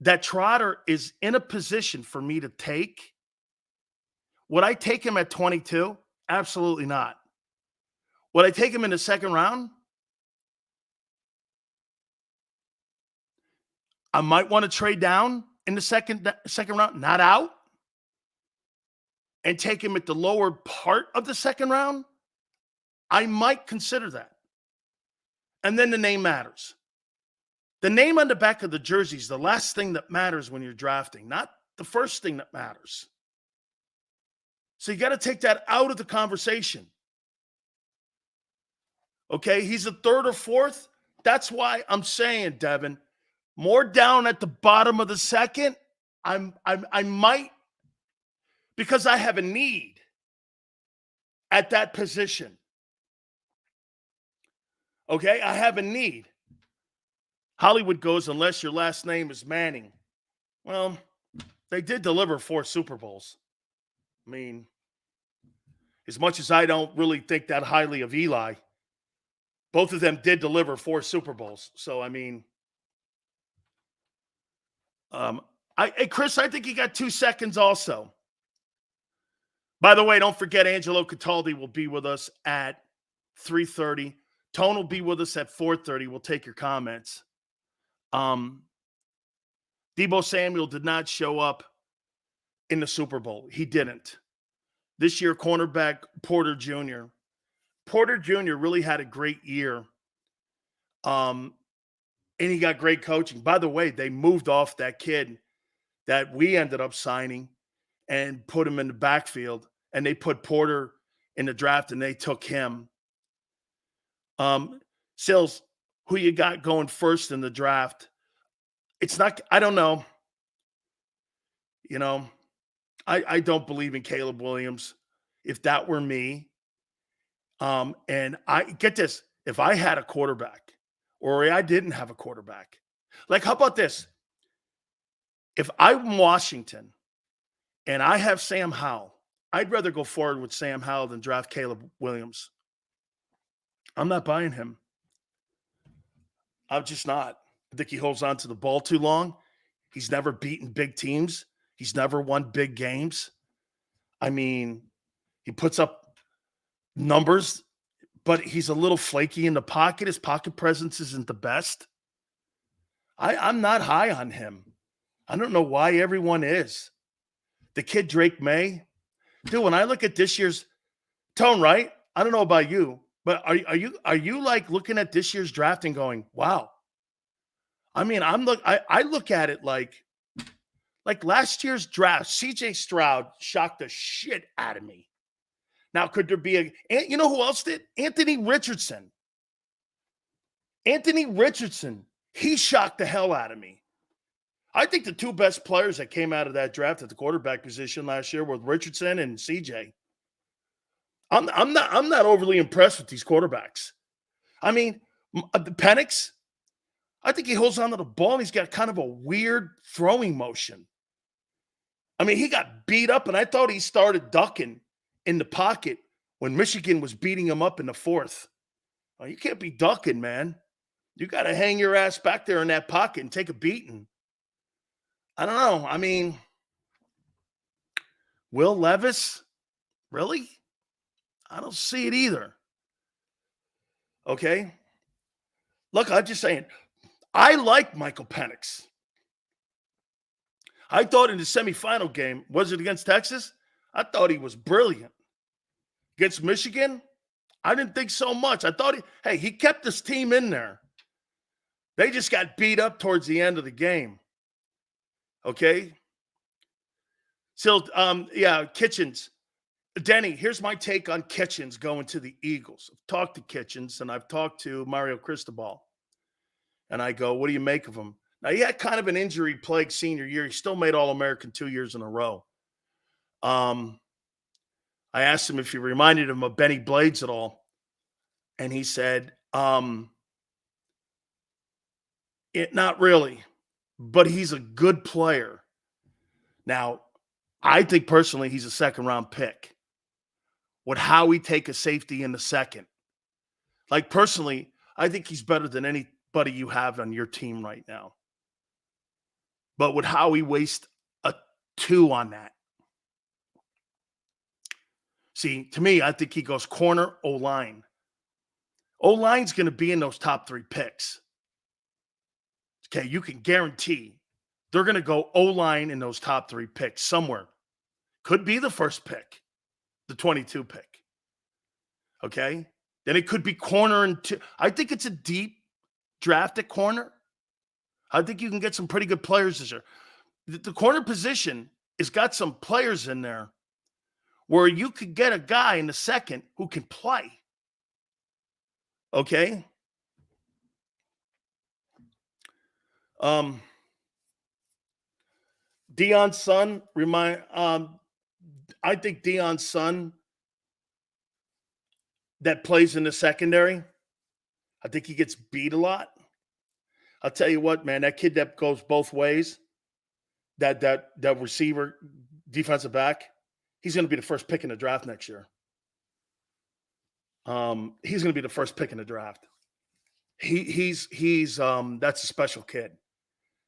that Trotter is in a position for me to take, would I take him at 22? Absolutely not. Would I take him in the second round? I might want to trade down in the second round, not out, and take him at the lower part of the second round. I might consider that. And then the name matters. The name on the back of the jersey is the last thing that matters when you're drafting, not the first thing that matters. So you got to take that out of the conversation. Okay, he's a third or fourth. That's why I'm saying, Devin, more down at the bottom of the second. I might, because I have a need at that position. Okay, I have a need. Hollywood goes, unless your last name is Manning. Well, they did deliver 4 Super Bowls. I mean, as much as I don't really think that highly of Eli, both of them did deliver 4 Super Bowls. So, I mean, hey, Chris, I think he got 2 seconds also. By the way, don't forget Angelo Cataldi will be with us at 3:30. Tone will be with us at 4:30. We'll take your comments. Debo Samuel did not show up in the Super Bowl. He didn't. This year, cornerback Porter Jr. Porter Jr. really had a great year. And he got great coaching. By the way, they moved off that kid that we ended up signing and put him in the backfield. And they put Porter in the draft and they took him. Sills, who you got going first in the draft? It's not, I don't know. You know, I don't believe in Caleb Williams. If that were me, and I get this, if I had a quarterback or I didn't have a quarterback. Like, how about this? If I'm Washington and I have Sam Howell, I'd rather go forward with Sam Howell than draft Caleb Williams. I'm not buying him. I'm just not. I think he holds on to the ball too long. He's never beaten big teams. He's never won big games. I mean, he puts up numbers, but he's a little flaky in the pocket. His pocket presence isn't the best. I'm not high on him. I don't know why everyone is. The kid Drake May, dude, when I look at this year's Tone, right? I don't know about you, but are you like looking at this year's draft and going, wow? I mean, I look at it like last year's draft, CJ Stroud shocked the shit out of me. Now, could there be you know who else did? Anthony Richardson. Anthony Richardson, he shocked the hell out of me. I think the two best players that came out of that draft at the quarterback position last year were Richardson and CJ. I'm not overly impressed with these quarterbacks. I mean, Penix, I think he holds on to the ball and he's got kind of a weird throwing motion. I mean, he got beat up and I thought he started ducking in the pocket when Michigan was beating him up in the fourth. Well, you can't be ducking, man. You got to hang your ass back there in that pocket and take a beating. I don't know. I mean, Will Levis? Really? I don't see it either. Okay? Look, I'm just saying, I like Michael Penix. I thought in the semifinal game, was it against Texas? I thought he was brilliant. Against Michigan, I didn't think so much. I thought he kept his team in there. They just got beat up towards the end of the game. Okay? So, Kitchens. Denny, here's my take on Kitchens going to the Eagles. I've talked to Kitchens, and I've talked to Mario Cristobal. And I go, what do you make of him? Now, he had kind of an injury-plagued senior year. He still made All-American 2 years in a row. I asked him if he reminded him of Benny Blades at all. And he said, not really. But he's a good player. Now, I think personally he's a second-round pick. Would Howie take a safety in the second? Like, personally, I think he's better than anybody you have on your team right now. But would Howie waste a 2 on that? See, to me, I think he goes corner, O-line. O-line's going to be in those top 3 picks. Okay, you can guarantee they're going to go O-line in those top 3 picks somewhere. Could be the first pick, the 22 pick. Okay? Then it could be corner and 2. I think it's a deep draft at corner. I think you can get some pretty good players this year. The corner position has got some players in there where you could get a guy in the second who can play. Okay? Deion's son I think Deion's son that plays in the secondary, I think he gets beat a lot. I'll tell you what, man, that kid that goes both ways, that receiver, defensive back, he's going to be the first pick in the draft next year. He's going to be the first pick in the draft. He's that's a special kid.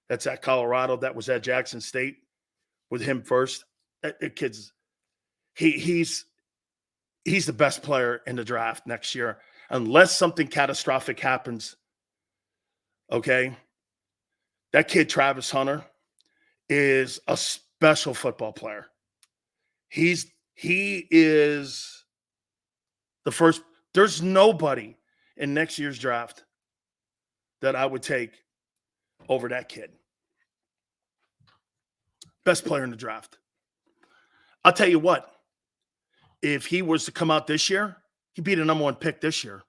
That's at Colorado. That was at Jackson State with him first. That kid's he's the best player in the draft next year, unless something catastrophic happens. Okay, that kid Travis Hunter is a special football player. He is the first. There's nobody in next year's draft that I would take over that kid. Best player in the draft. I'll tell you what, if he was to come out this year, he'd be the number 1 pick this year.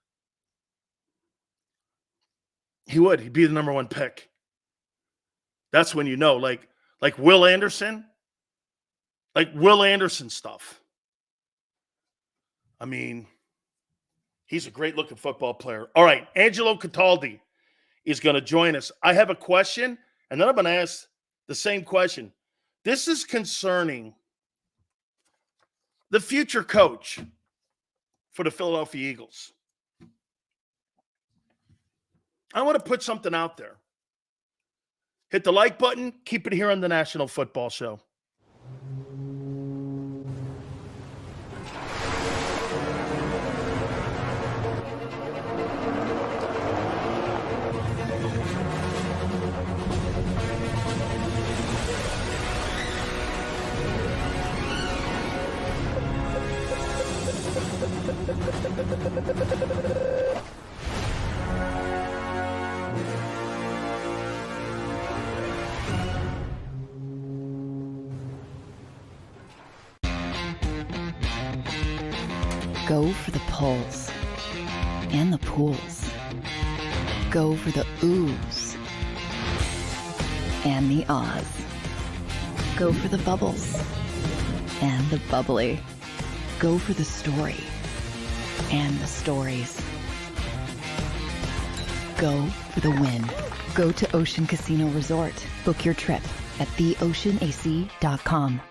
He would. He'd be the number 1 pick. That's when you know, like Will Anderson, stuff. I mean, He's a great-looking football player. All right, Angelo Cataldi is going to join us. I have a question, and then I'm going to ask the same question. This is concerning the future coach for the Philadelphia Eagles. I want to put something out there. Hit the like button. Keep it here on the National Football Show. Go for the pulls and the pools. Go for the oohs and the ahs. Go for the bubbles and the bubbly. Go for the story and the stories. Go for the win. Go to Ocean Casino Resort. Book your trip at theoceanac.com.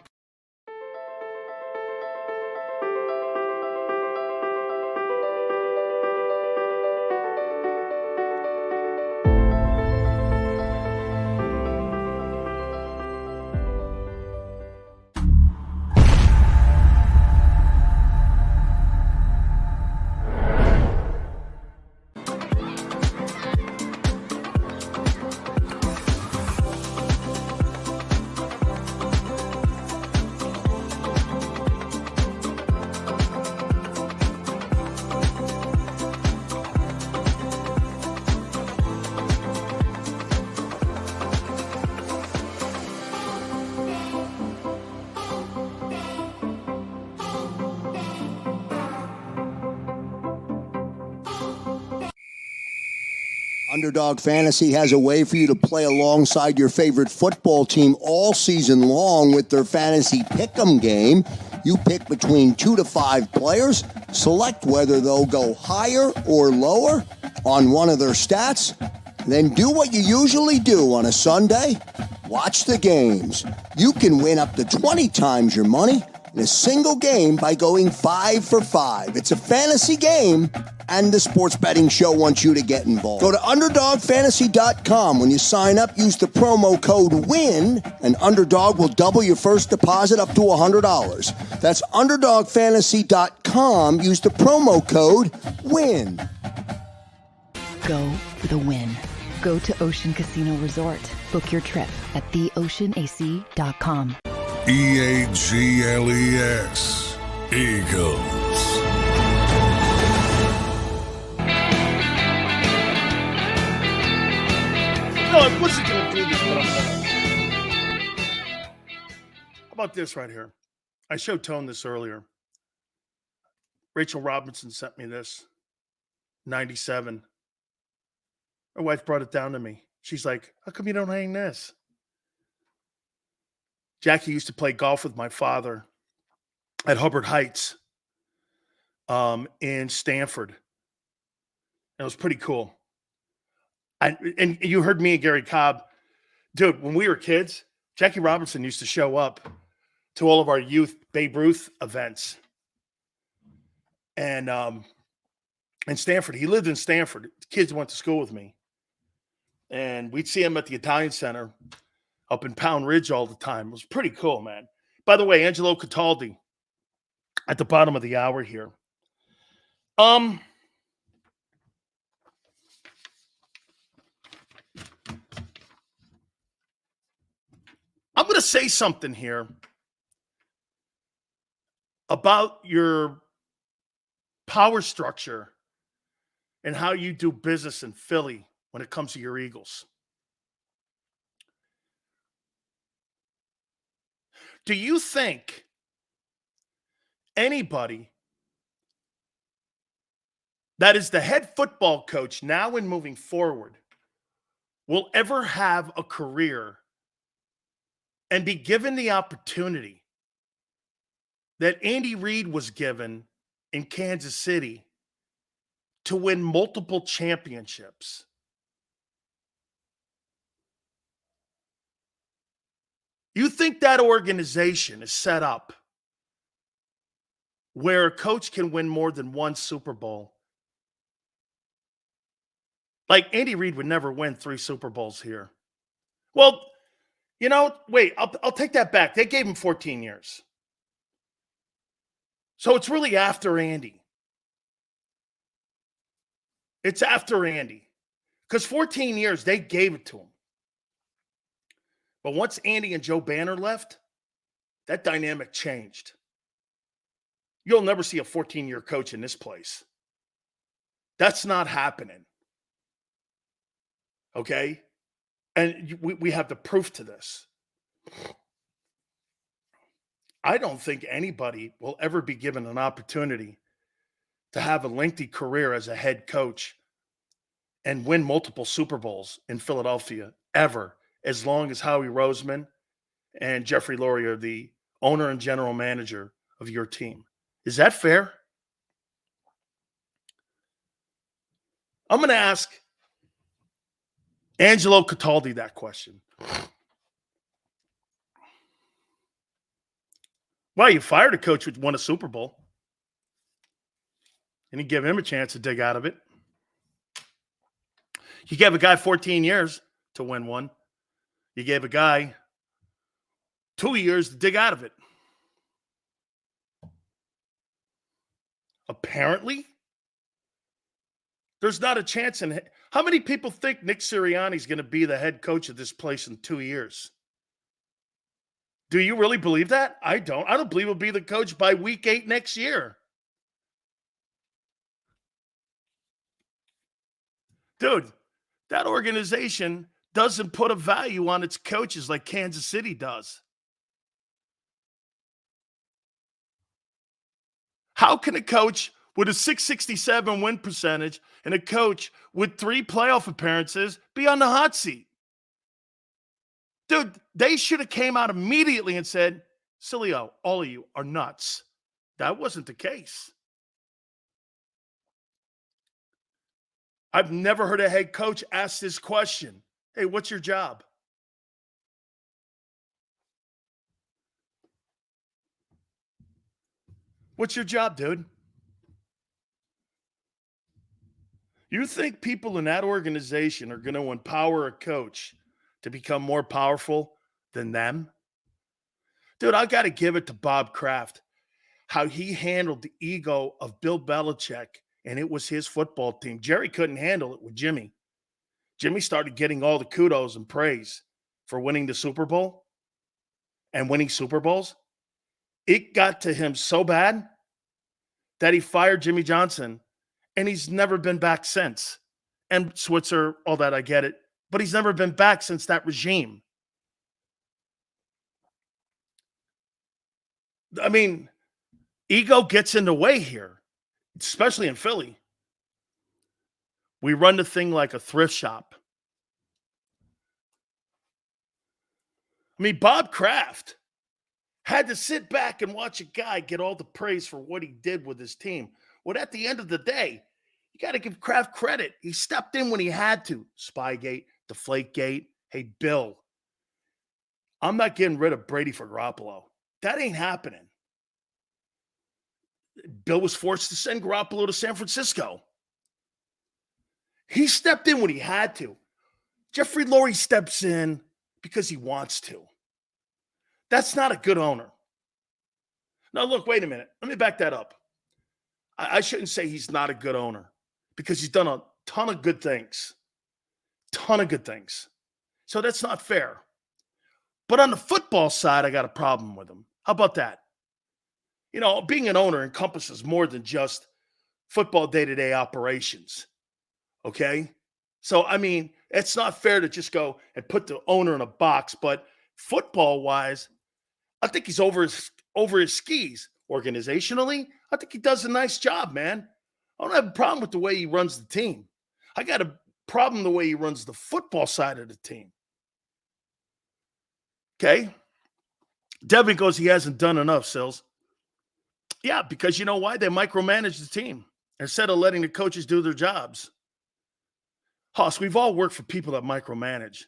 Underdog Fantasy has a way for you to play alongside your favorite football team all season long with their Fantasy Pick'em game. You pick between 2 to 5 players, select whether they'll go higher or lower on one of their stats, then do what you usually do on a Sunday, watch the games. You can win up to 20 times your money in a single game by going 5 for 5. It's a fantasy game, and the Sports Betting Show wants you to get involved. Go to UnderdogFantasy.com. When you sign up, use the promo code WIN, and Underdog will double your first deposit up to $100. That's UnderdogFantasy.com. Use the promo code WIN. Go for the win. Go to Ocean Casino Resort. Book your trip at theoceanac.com. EAGLES, Eagles. No, I wasn't going to do this, but I'm going to. How about this right here? I showed Tone this earlier. Rachel Robinson sent me this. 97. My wife brought it down to me. She's like, how come you don't hang this? Jackie used to play golf with my father at Hubbard Heights in Stanford. It was pretty cool. And you heard me and Gary Cobb. Dude, when we were kids, Jackie Robinson used to show up to all of our youth Babe Ruth events. And in Stanford, he lived in Stanford. Kids went to school with me. And we'd see him at the Italian Center up in Pound Ridge all the time. It was pretty cool, man. By the way, Angelo Cataldi at the bottom of the hour here. I'm going to say something here about your power structure and how you do business in Philly when it comes to your Eagles. Do you think anybody that is the head football coach now and moving forward will ever have a career and be given the opportunity that Andy Reid was given in Kansas City to win multiple championships. You think that organization is set up where a coach can win more than one Super Bowl? Like Andy Reid would never win 3 Super Bowls here. Well, wait, I'll take that back. They gave him 14 years. So it's really after Andy. It's after Andy. Because 14 years, they gave it to him. But once Andy and Joe Banner left, that dynamic changed. You'll never see a 14-year coach in this place. That's not happening. Okay? And we have the proof to this. I don't think anybody will ever be given an opportunity to have a lengthy career as a head coach and win multiple Super Bowls in Philadelphia ever, as long as Howie Roseman and Jeffrey Lurie are the owner and general manager of your team. Is that fair? I'm going to ask Angelo Cataldi that question. Well, you fired a coach who won a Super Bowl. And you give him a chance to dig out of it. You gave a guy 14 years to win one. You gave a guy 2 years to dig out of it. Apparently, there's not a chance in it. How many people think Nick Sirianni is going to be the head coach of this place in 2 years? Do you really believe that? I don't. I don't believe he'll be the coach by week 8 next year. Dude, that organization doesn't put a value on its coaches like Kansas City does. How can a coach with a 667 win percentage and a coach with 3 playoff appearances be on the hot seat? Dude, they should have came out immediately and said, Sileo, all of you are nuts. That wasn't the case. I've never heard a head coach ask this question. Hey, what's your job? What's your job, dude? You think people in that organization are going to empower a coach to become more powerful than them? Dude, I got to give it to Bob Kraft, how he handled the ego of Bill Belichick, and it was his football team. Jerry couldn't handle it with Jimmy. Jimmy started getting all the kudos and praise for winning the Super Bowl and winning Super Bowls. It got to him so bad that he fired Jimmy Johnson, and he's never been back since. And Switzer, all that, I get it. But he's never been back since that regime. I mean, ego gets in the way here, especially in Philly. We run the thing like a thrift shop. I mean, Bob Kraft had to sit back and watch a guy get all the praise for what he did with his team. Well, at the end of the day, you got to give Kraft credit. He stepped in when he had to. Spygate, Deflategate. Hey, Bill, I'm not getting rid of Brady for Garoppolo. That ain't happening. Bill was forced to send Garoppolo to San Francisco. He stepped in when he had to. Jeffrey Lurie steps in because he wants to. That's not a good owner. Now, look, wait a minute. Let me back that up. I shouldn't say he's not a good owner because he's done a ton of good things. Ton of good things. So that's not fair. But on the football side, I got a problem with him. How about that? You know, being an owner encompasses more than just football day-to-day operations. Okay? So, I mean, it's not fair to just go and put the owner in a box, but football-wise, I think he's over his skis. Organizationally, I think he does a nice job, man. I don't have a problem with the way he runs the team. I got a problem the way he runs the football side of the team. Okay? Devin goes, he hasn't done enough, Sills. Yeah, because you know why? They micromanage the team. instead of letting the coaches do their jobs. Hoss, we've all worked for people that micromanage.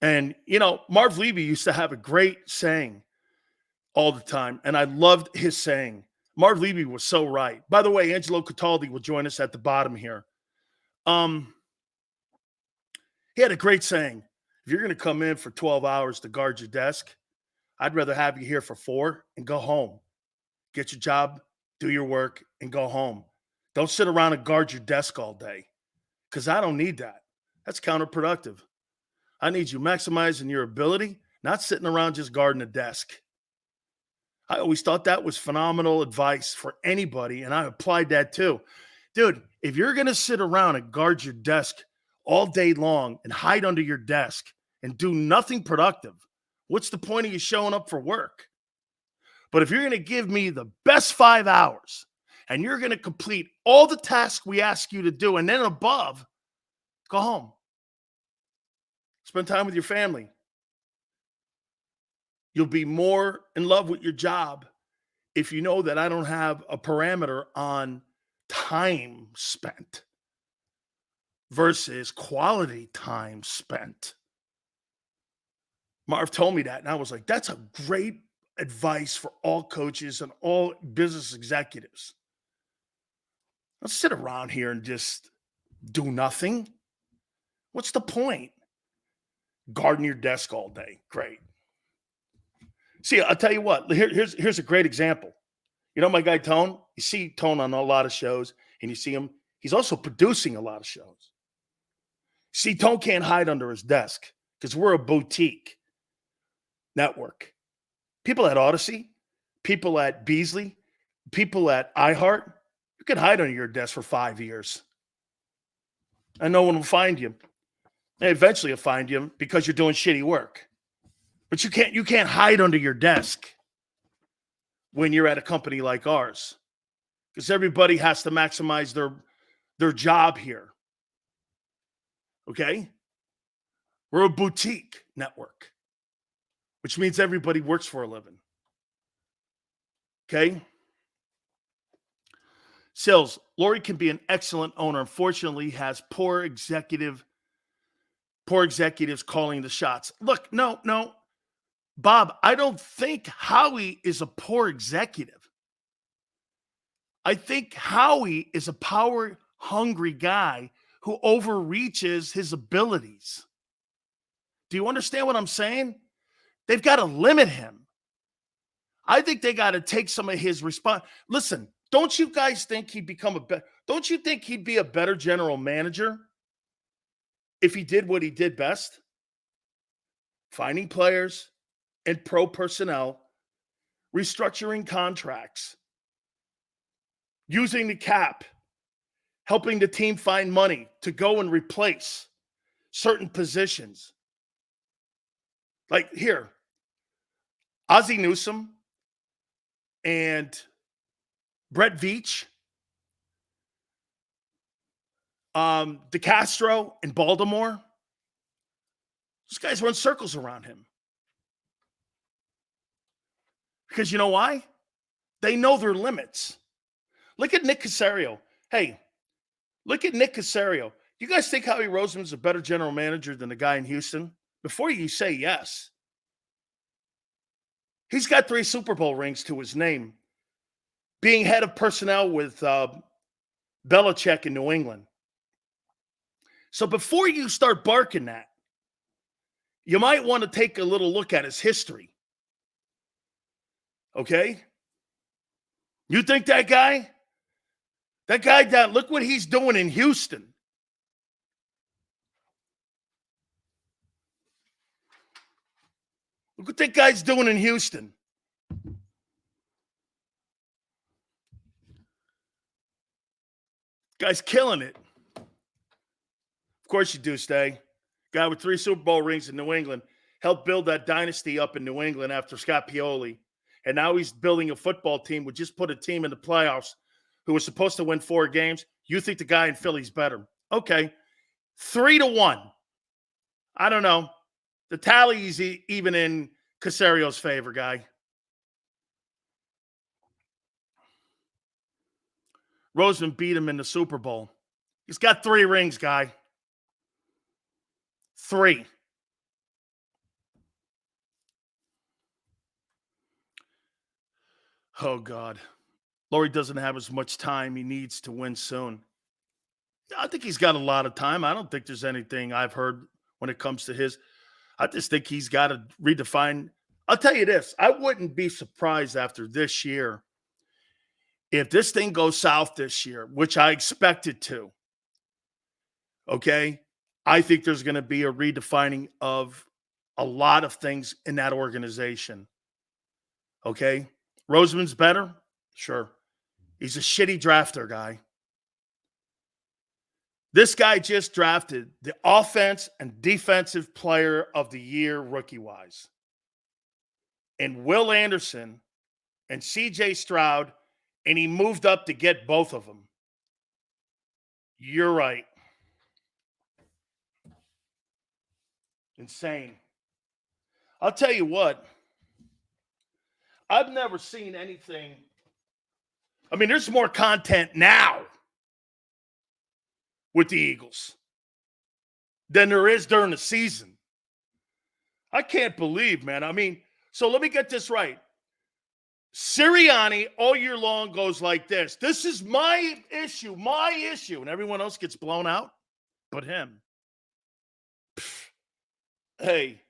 And, Marv Levy used to have a great saying all the time, and I loved his saying. Marv Levy was so right. By the way, Angelo Cataldi will join us at the bottom here. He had a great saying. If you're going to come in for 12 hours to guard your desk, I'd rather have you here for 4 and go home. Get your job, do your work, and go home. Don't sit around and guard your desk all day, because I don't need that. That's counterproductive. I need you maximizing your ability, not sitting around just guarding a desk. I always thought that was phenomenal advice for anybody, and I applied that too. Dude, if you're going to sit around and guard your desk all day long and hide under your desk and do nothing productive, what's the point of you showing up for work? But if you're going to give me the best 5 hours and you're going to complete all the tasks we ask you to do and then above, go home. Spend time with your family. You'll be more in love with your job if you know that I don't have a parameter on time spent versus quality time spent. Marv told me that, and I was like, that's a great advice for all coaches and all business executives. Don't sit around here and just do nothing. What's the point? Guarding your desk all day. Great. See, I'll tell you what. Here's a great example. You know my guy Tone? You see Tone on a lot of shows, and you see him. He's also producing a lot of shows. See, Tone can't hide under his desk because we're a boutique network. People at Odyssey, people at Beasley, people at iHeart, you can hide under your desk for 5 years. And no one will find you. And eventually, you'll find you because you're doing shitty work. But you can't hide under your desk when you're at a company like ours, because everybody has to maximize their job here. Okay? We're a boutique network, which means everybody works for a living. Okay? Sills, Lori can be an excellent owner. Unfortunately, he has poor executives calling the shots. Look, no. Bob, I don't think Howie is a poor executive. I think Howie is a power-hungry guy who overreaches his abilities. Do you understand what I'm saying? They've got to limit him. I think they got to take some of his response. Listen, don't you guys think don't you think he'd be a better general manager if he did what he did best? Finding players and pro personnel, restructuring contracts, using the cap, helping the team find money to go and replace certain positions. Like here, Ozzie Newsome and Brett Veach, DeCastro in Baltimore, those guys run circles around him. Because you know why? They know their limits. Look at Nick Caserio. Hey, look at Nick Caserio. You guys think Howie Roseman's a better general manager than the guy in Houston? Before you say yes. He's got 3 Super Bowl rings to his name. Being head of personnel with Belichick in New England. So before you start barking that, you might want to take a little look at his history. Okay? You think that guy down, look what he's doing in Houston. Look what that guy's doing in Houston. Guy's killing it. Of course you do, Stay. Guy with 3 Super Bowl rings in New England helped build that dynasty up in New England after Scott Pioli. And now he's building a football team. We just put a team in the playoffs who was supposed to win 4 games. You think the guy in Philly's better. Okay. 3-1. I don't know. The tally is even in Caserio's favor, guy. Roseman beat him in the Super Bowl. He's got 3 rings, guy. 3. Oh, God. Laurie doesn't have as much time. He needs to win soon. I think he's got a lot of time. I don't think there's anything I've heard when it comes to his. I just think he's got to redefine. I'll tell you this. I wouldn't be surprised after this year if this thing goes south this year, which I expect it to. Okay? I think there's going to be a redefining of a lot of things in that organization. Okay? Roseman's better? Sure. He's a shitty drafter, guy. This guy just drafted the offense and defensive player of the year rookie-wise. And Will Anderson and C.J. Stroud, and he moved up to get both of them. You're right. Insane. I'll tell you what. I've never seen anything. I mean, there's more content now with the Eagles than there is during the season. I can't believe, man. I mean, so let me get this right. Sirianni all year long goes like this. This is my issue. And everyone else gets blown out but him. Hey,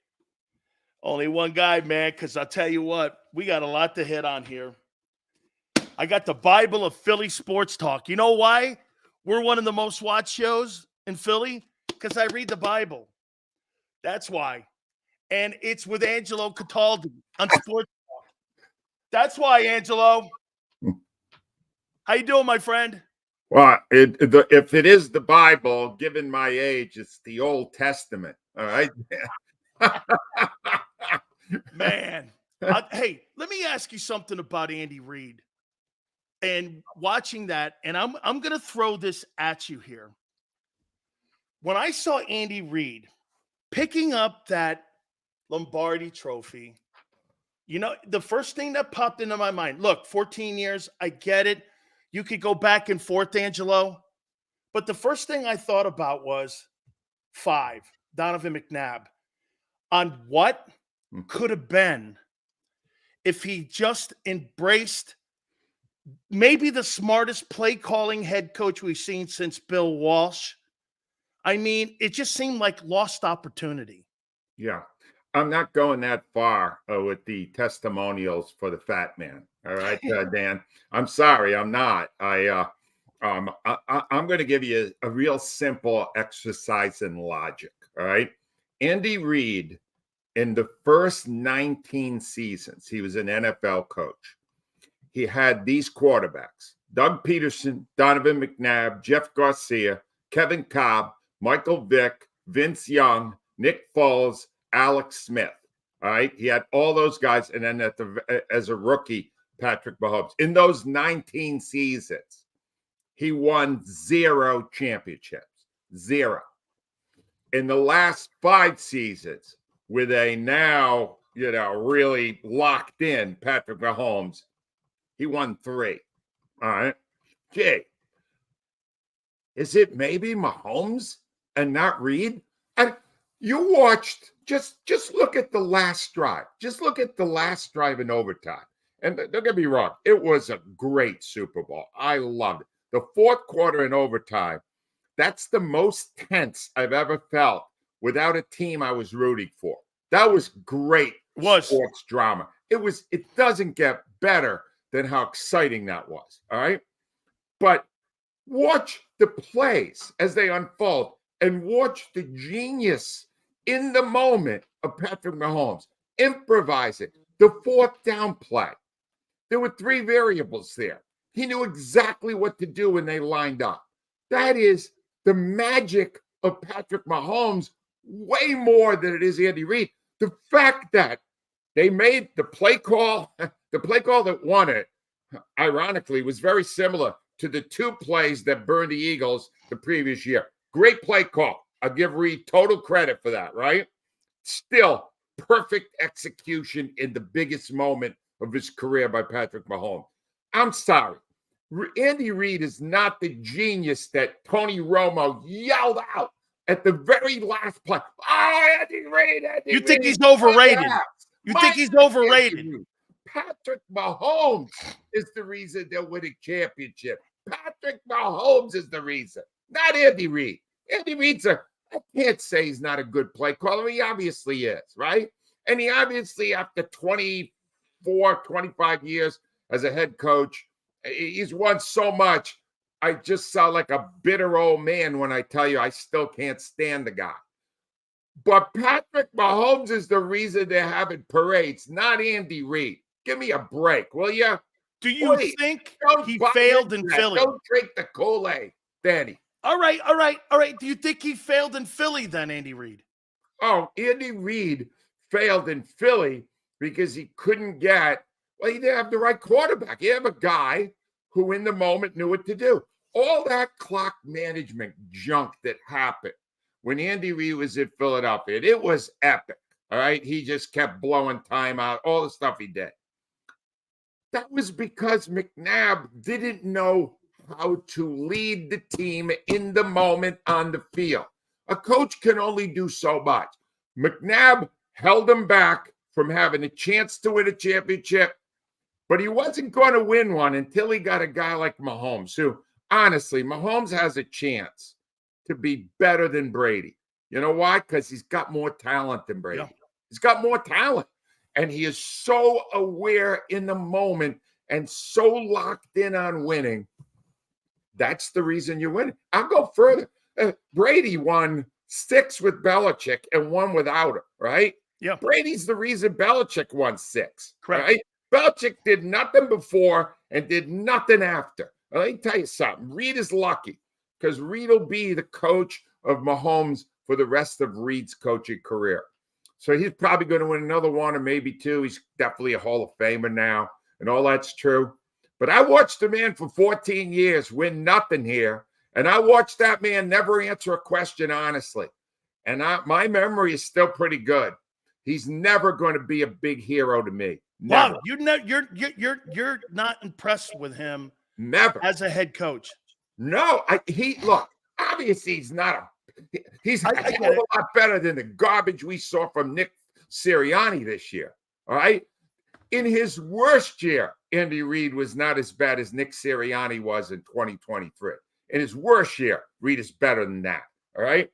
only one guy, man, because I'll tell you what, we got a lot to hit on here. I got the Bible of Philly sports talk. You know why we're one of the most watched shows in Philly? Because I read the Bible. That's why. And it's with Angelo Cataldi on Sports Talk. That's why, Angelo. How you doing, my friend? Well, if it is the Bible, given my age, it's the Old Testament. All right. Man. Hey, let me ask you something about Andy Reid. And watching that, and I'm going to throw this at you here. When I saw Andy Reid picking up that Lombardi trophy, you know, the first thing that popped into my mind, look, 14 years, I get it. You could go back and forth, Angelo. But the first thing I thought about was 5, Donovan McNabb, on what could have been if he just embraced maybe the smartest play calling head coach we've seen since Bill Walsh. I mean, it just seemed like lost opportunity. Yeah. I'm not going that far with the testimonials for the fat man. All right, Dan. I'm sorry, I'm not. I'm going to give you a real simple exercise in logic. All right. Andy Reid, in the first 19 seasons, he was an NFL coach. He had these quarterbacks: Doug Peterson, Donovan McNabb, Jeff Garcia, Kevin Cobb, Michael Vick, Vince Young, Nick Foles, Alex Smith. All right. He had all those guys. And then as a rookie, Patrick Mahomes. In those 19 seasons, he won 0 championships. 0. In the last 5 seasons, with a now, really locked in Patrick Mahomes, he won 3. All right. Gee, is it maybe Mahomes and not Reid? And you watched, just look at the last drive. Just look at the last drive in overtime. And don't get me wrong, it was a great Super Bowl. I loved it. The fourth quarter in overtime, that's the most tense I've ever felt without a team I was rooting for. That was great sports drama. It doesn't get better than how exciting that was. All right. But watch the plays as they unfold and watch the genius in the moment of Patrick Mahomes improvising the 4th down play. There were 3 variables there. He knew exactly what to do when they lined up. That is the magic of Patrick Mahomes, way more than it is Andy Reid. The fact that they made the play call that won it, ironically, was very similar to the 2 plays that burned the Eagles the previous year. Great play call. I'll give Reid total credit for that, right? Still, perfect execution in the biggest moment of his career by Patrick Mahomes. I'm sorry. Andy Reid is not the genius that Tony Romo yelled out at the very last play. Oh, Andy Reid, Andy You think Reid, he's overrated? my ass, You my think he's ass, overrated? Andy Reid. Patrick Mahomes is the reason they're winning championship. Patrick Mahomes is the reason, not Andy Reid. Andy Reid's I can't say he's not a good play caller. He obviously is, right? And he obviously, after 24, 25 years as a head coach, he's won so much. I just sound like a bitter old man when I tell you I still can't stand the guy. But Patrick Mahomes is the reason they're having parades, not Andy Reid. Give me a break, will you? Do you think he failed in Philly? Don't drink the Kool-Aid, Danny. All right. Do you think he failed in Philly then, Andy Reid? Oh, Andy Reid failed in Philly because he couldn't get, well, he didn't have the right quarterback. He had a guy who in the moment knew what to do. All that clock management junk that happened when Andy Reid was in Philadelphia, it was epic. All right. He just kept blowing time out, all the stuff he did. That was because McNabb didn't know how to lead the team in the moment on the field. A coach can only do so much. McNabb held him back from having a chance to win a championship, but he wasn't going to win one until he got a guy like Mahomes, who, honestly, Mahomes has a chance to be better than Brady. You know why? Because he's got more talent than Brady. Yeah. He's got more talent. And he is so aware in the moment and so locked in on winning. That's the reason you win. I'll go further. Brady won 6 with Belichick and 1 without him, right? Yeah. Brady's the reason Belichick won 6. Correct. Right? Belichick did nothing before and did nothing after. Let me tell you something. Reid is lucky because Reid will be the coach of Mahomes for the rest of Reid's coaching career. So he's probably going to win another 1 or maybe 2. He's definitely a Hall of Famer now, and all that's true. But I watched the man for 14 years win nothing here, and I watched that man never answer a question honestly. And my memory is still pretty good. He's never going to be a big hero to me. Never. Wow, you're not impressed with him. Never as a head coach. No, look. Obviously, he's not He's a hell of a lot better than the garbage we saw from Nick Sirianni this year. All right. In his worst year, Andy Reid was not as bad as Nick Sirianni was in 2023. In his worst year, Reid is better than that. All right.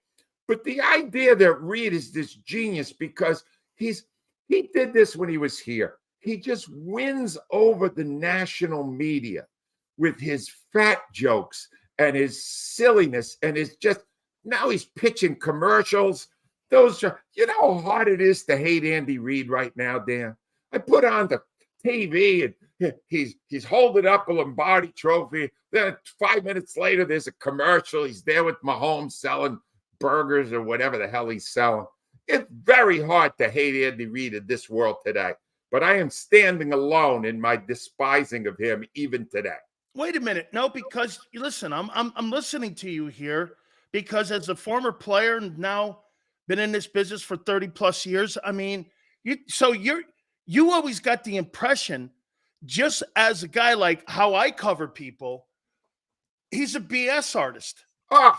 But the idea that Reid is this genius because he did this when he was here. He just wins over the national media with his fat jokes and his silliness and his just. Now he's pitching commercials. You know how hard it is to hate Andy Reid right now, Dan? I put on the TV and he's holding up a Lombardi trophy. Then 5 minutes later, there's a commercial. He's there with Mahomes selling burgers or whatever the hell he's selling. It's very hard to hate Andy Reid in this world today. But I am standing alone in my despising of him even today. Wait a minute. No, because listen, I'm listening to you here. Because as a former player and now been in this business for 30 plus years, I mean, you always got the impression, just as a guy like how I cover people, he's a BS artist. Oh,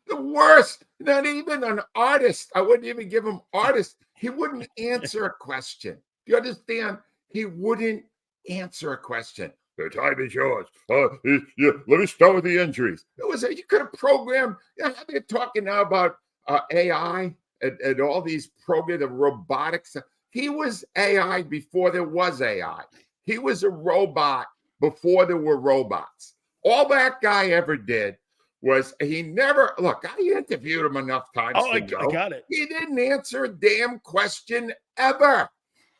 the worst. Not even an artist. I wouldn't even give him artist. He wouldn't answer a question. Do you understand? He wouldn't answer a question. The time is yours. Let me start with the injuries. You could have programmed. They're talking now about AI and all these programs, the robotics. He was AI before there was AI. He was a robot before there were robots. All that guy ever did was I interviewed him enough times. I got it. He didn't answer a damn question ever.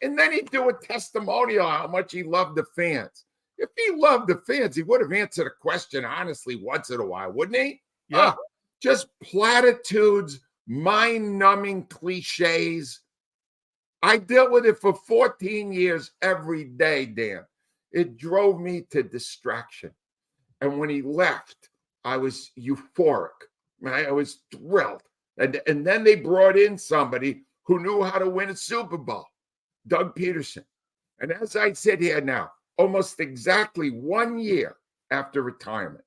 And then he'd do a testimonial how much he loved the fans. If he loved the fans, he would have answered a question honestly once in a while, wouldn't he? Yeah. Just platitudes, mind-numbing cliches. I dealt with it for 14 years every day, Dan. It drove me to distraction. And when he left, I was euphoric. I was thrilled. And then they brought in somebody who knew how to win a Super Bowl, Doug Peterson. And as I sit here now, almost exactly 1 year after retirement,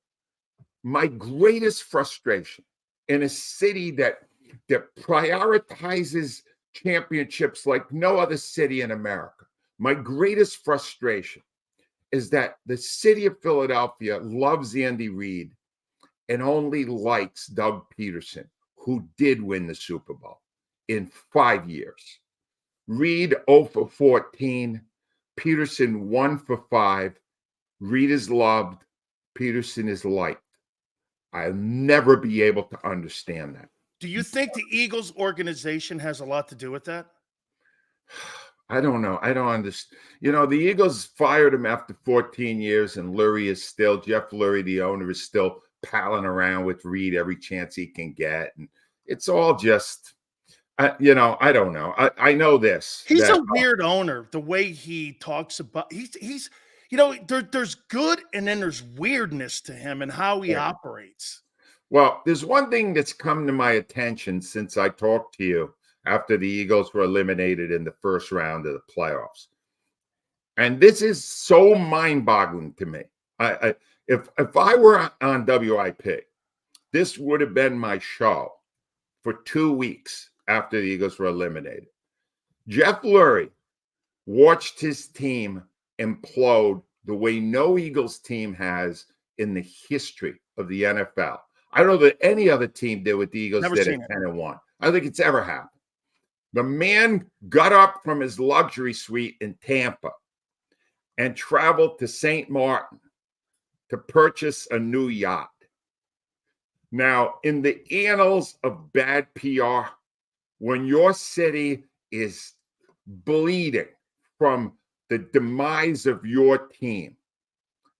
my greatest frustration in a city that prioritizes championships like no other city in America, my greatest frustration is that the city of Philadelphia loves Andy Reid and only likes Doug Peterson, who did win the Super Bowl in 5 years. Reid 0 for 14, Peterson 1 for 5. Reid is loved, Peterson is liked. I'll never be able to understand that. Do you think the Eagles organization has a lot to do with that? I don't know. I don't understand. You know, the Eagles fired him after 14 years, and Jeff Lurie, the owner, is still palling around with Reid every chance he can get. And it's all just, I don't know. I know this. He's a weird owner. The way he talks about, he's there's good and then there's weirdness to him and how he operates. Well, there's one thing that's come to my attention since I talked to you after the Eagles were eliminated in the first round of the playoffs. And this is so mind-boggling to me. If I were on WIP, this would have been my show for 2 weeks after the Eagles were eliminated. Jeff Lurie watched his team implode the way no Eagles team has in the history of the NFL. I don't know that any other team did what the Eagles did at 10-1. I don't think it's ever happened. The man got up from his luxury suite in Tampa and traveled to St. Martin to purchase a new yacht. Now, in the annals of bad PR, when your city is bleeding from the demise of your team,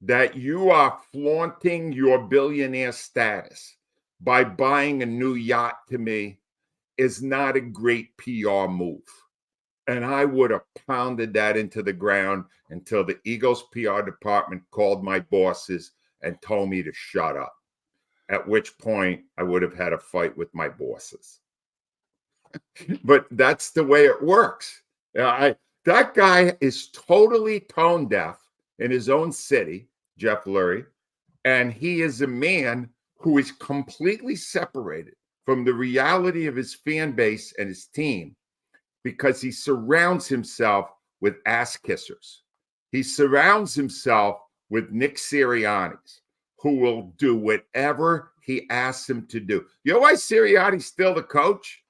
that you are flaunting your billionaire status by buying a new yacht, to me, is not a great PR move. And I would have pounded that into the ground until the Eagles PR department called my bosses and told me to shut up, at which point I would have had a fight with my bosses. But that's the way it works. That guy is totally tone deaf in his own city, Jeff Lurie, and he is a man who is completely separated from the reality of his fan base and his team because he surrounds himself with ass kissers. He surrounds himself with Nick Siriannis, who will do whatever he asks him to do. You know why Sirianni's still the coach?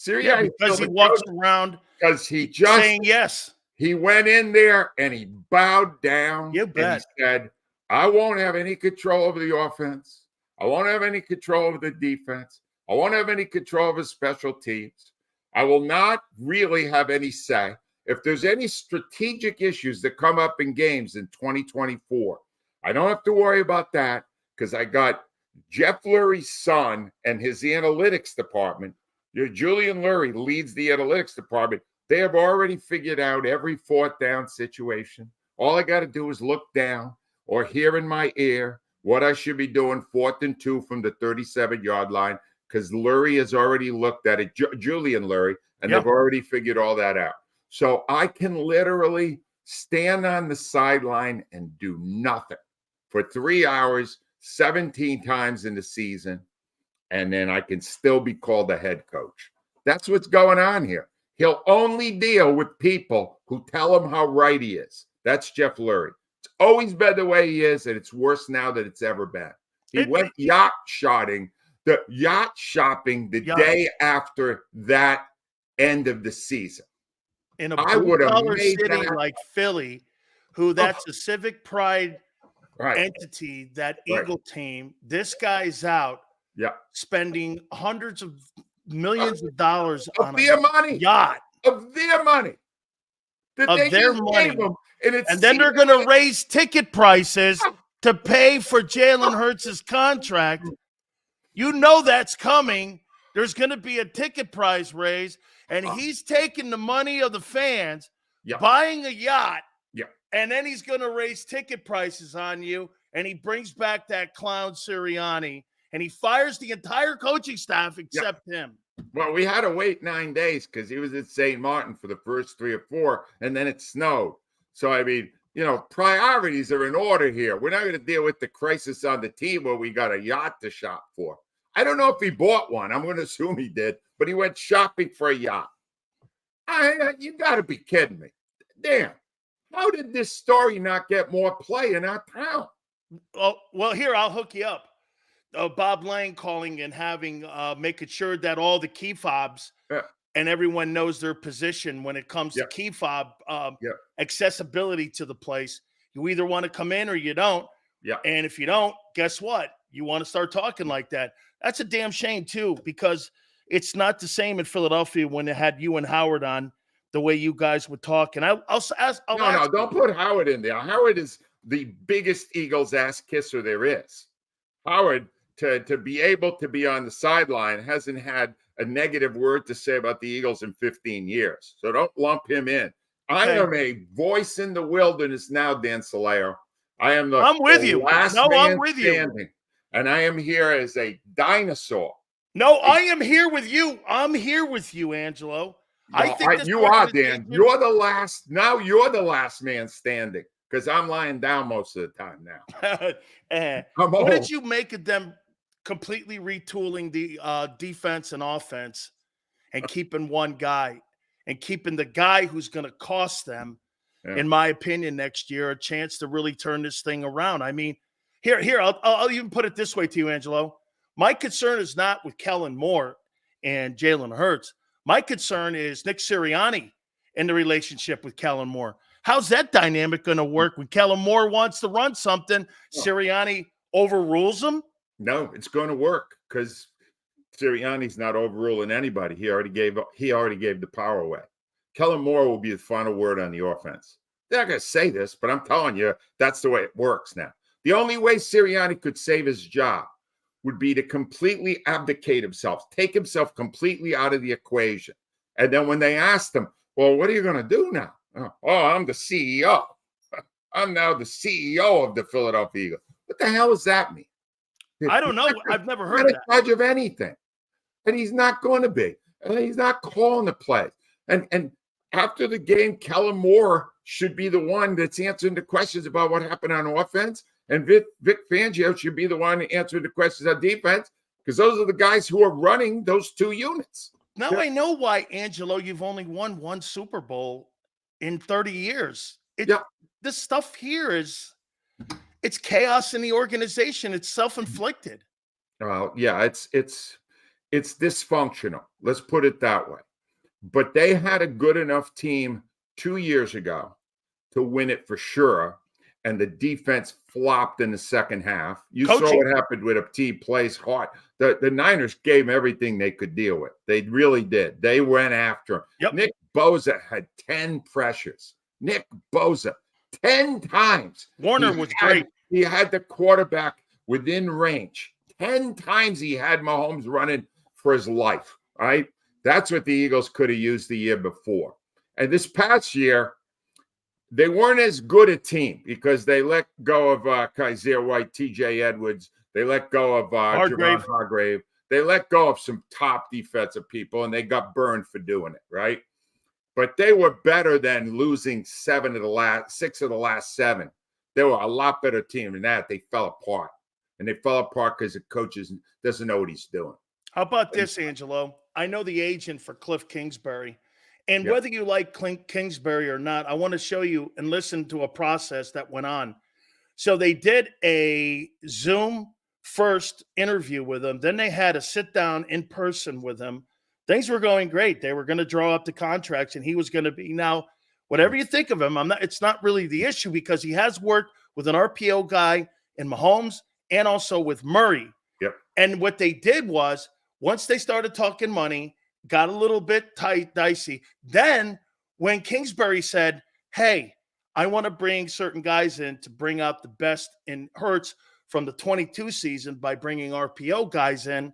Because he walks around because he just saying yes. He went in there and he bowed down. You bet. And he said, I won't have any control over the offense. I won't have any control over the defense. I won't have any control over special teams. I will not really have any say. If there's any strategic issues that come up in games in 2024, I don't have to worry about that because I got Jeff Lurie's son and his analytics department. Julian Lurie leads the analytics department. They have already figured out every fourth down situation. All I got to do is look down or hear in my ear what I should be doing 4th and 2 from the 37-yard line because Lurie has already looked at it, Julian Lurie, and they've already figured all that out. So I can literally stand on the sideline and do nothing for 3 hours, 17 times in the season, and then I can still be called the head coach. That's what's going on here. He'll only deal with people who tell him how right he is. That's Jeff Lurie. It's always been the way he is, and it's worse now than it's ever been. He went yacht shopping the day after that end of the season. In a blue-collar city like Philly, that's a civic pride entity, that Eagle team, this guy's out spending hundreds of millions of dollars on a yacht. Of their money. And then they're going to raise ticket prices to pay for Jalen Hurts' contract. You know that's coming. There's going to be a ticket price raise, and he's taking the money of the fans, buying a yacht, and then he's going to raise ticket prices on you, and he brings back that clown Sirianni, and he fires the entire coaching staff except him. Well, we had to wait 9 days because he was at St. Martin for the first 3 or 4, and then it snowed. So, I mean, priorities are in order here. We're not going to deal with the crisis on the team where we got a yacht to shop for. I don't know if he bought one. I'm going to assume he did, but he went shopping for a yacht. You got to be kidding me. Damn. How did this story not get more play in our town? Oh, well, here, I'll hook you up. Bob Lang calling and having making sure that all the key fobs and everyone knows their position when it comes to key fob accessibility to the place. You either want to come in or you don't. Yeah. And if you don't, guess what? You want to start talking like that. That's a damn shame too, because it's not the same in Philadelphia when they had you and Howard on, the way you guys would talk. And I'll ask. No, don't put Howard in there. Howard is the biggest Eagles ass kisser there is. Howard, to be able to be on the sideline, hasn't had a negative word to say about the Eagles in 15 years. So don't lump him in. I am a voice in the wilderness now, Dan Sileo. I am I'm with you. I'm with you. And I am here as a dinosaur. No, I am here with you. I'm here with you, Angelo. I think you are, Dan. You're the last. Now you're the last man standing because I'm lying down most of the time now. What did you make of them completely retooling the defense and offense and keeping one guy and keeping the guy who's going to cost them, in my opinion, next year, a chance to really turn this thing around? I mean, here, I'll even put it this way to you, Angelo. My concern is not with Kellen Moore and Jalen Hurts. My concern is Nick Sirianni in the relationship with Kellen Moore. How's that dynamic going to work when Kellen Moore wants to run something? Sirianni overrules him? No, it's going to work because Sirianni's not overruling anybody. He already gave the power away. Kellen Moore will be the final word on the offense. They're not going to say this, but I'm telling you, that's the way it works now. The only way Sirianni could save his job would be to completely abdicate himself, take himself completely out of the equation. And then when they asked him, well, what are you going to do now? Oh, I'm the CEO. I'm now the CEO of the Philadelphia Eagles. What the hell does that mean? I don't know. I've never heard of that. Not in charge of anything. And he's not going to be. And he's not calling the plays. And after the game, Kellen Moore should be the one that's answering the questions about what happened on offense. And Vic Fangio should be the one answering the questions on defense, because those are the guys who are running those two units. Now I know why, Angelo, you've only won one Super Bowl in 30 years. This stuff here it's chaos in the organization. It's self-inflicted. It's dysfunctional. Let's put it that way. But they had a good enough team 2 years ago to win it for sure. And the defense flopped in the second half. You saw what happened with a team plays hard. The Niners gave them everything they could deal with. They really did. They went after him. Yep. Nick Bosa had 10 pressures. Nick Bosa, 10 times. Warner was great. He had the quarterback within range. 10 times he had Mahomes running for his life, right? That's what the Eagles could have used the year before. And this past year, they weren't as good a team because they let go of Kaiser White, TJ Edwards. They let go of Javon Hargrave. They let go of some top defensive people, and they got burned for doing it, right? But they were better than losing 6 of the last 7. They were a lot better team than that. They fell apart. And they fell apart because the coach doesn't know what he's doing. How about this, Angelo? I know the agent for Cliff Kingsbury. And whether you like Kingsbury or not, I want to show you and listen to a process that went on. So they did a Zoom first interview with him. Then they had a sit down in person with him. Things were going great. They were going to draw up the contracts, and he was going to be now. Whatever you think of him, it's not really the issue because he has worked with an RPO guy in Mahomes and also with Murray. Yep. And what they did was once they started talking money, got a little bit dicey. Then when Kingsbury said, hey, I want to bring certain guys in to bring out the best in Hurts from the 22 season by bringing RPO guys in,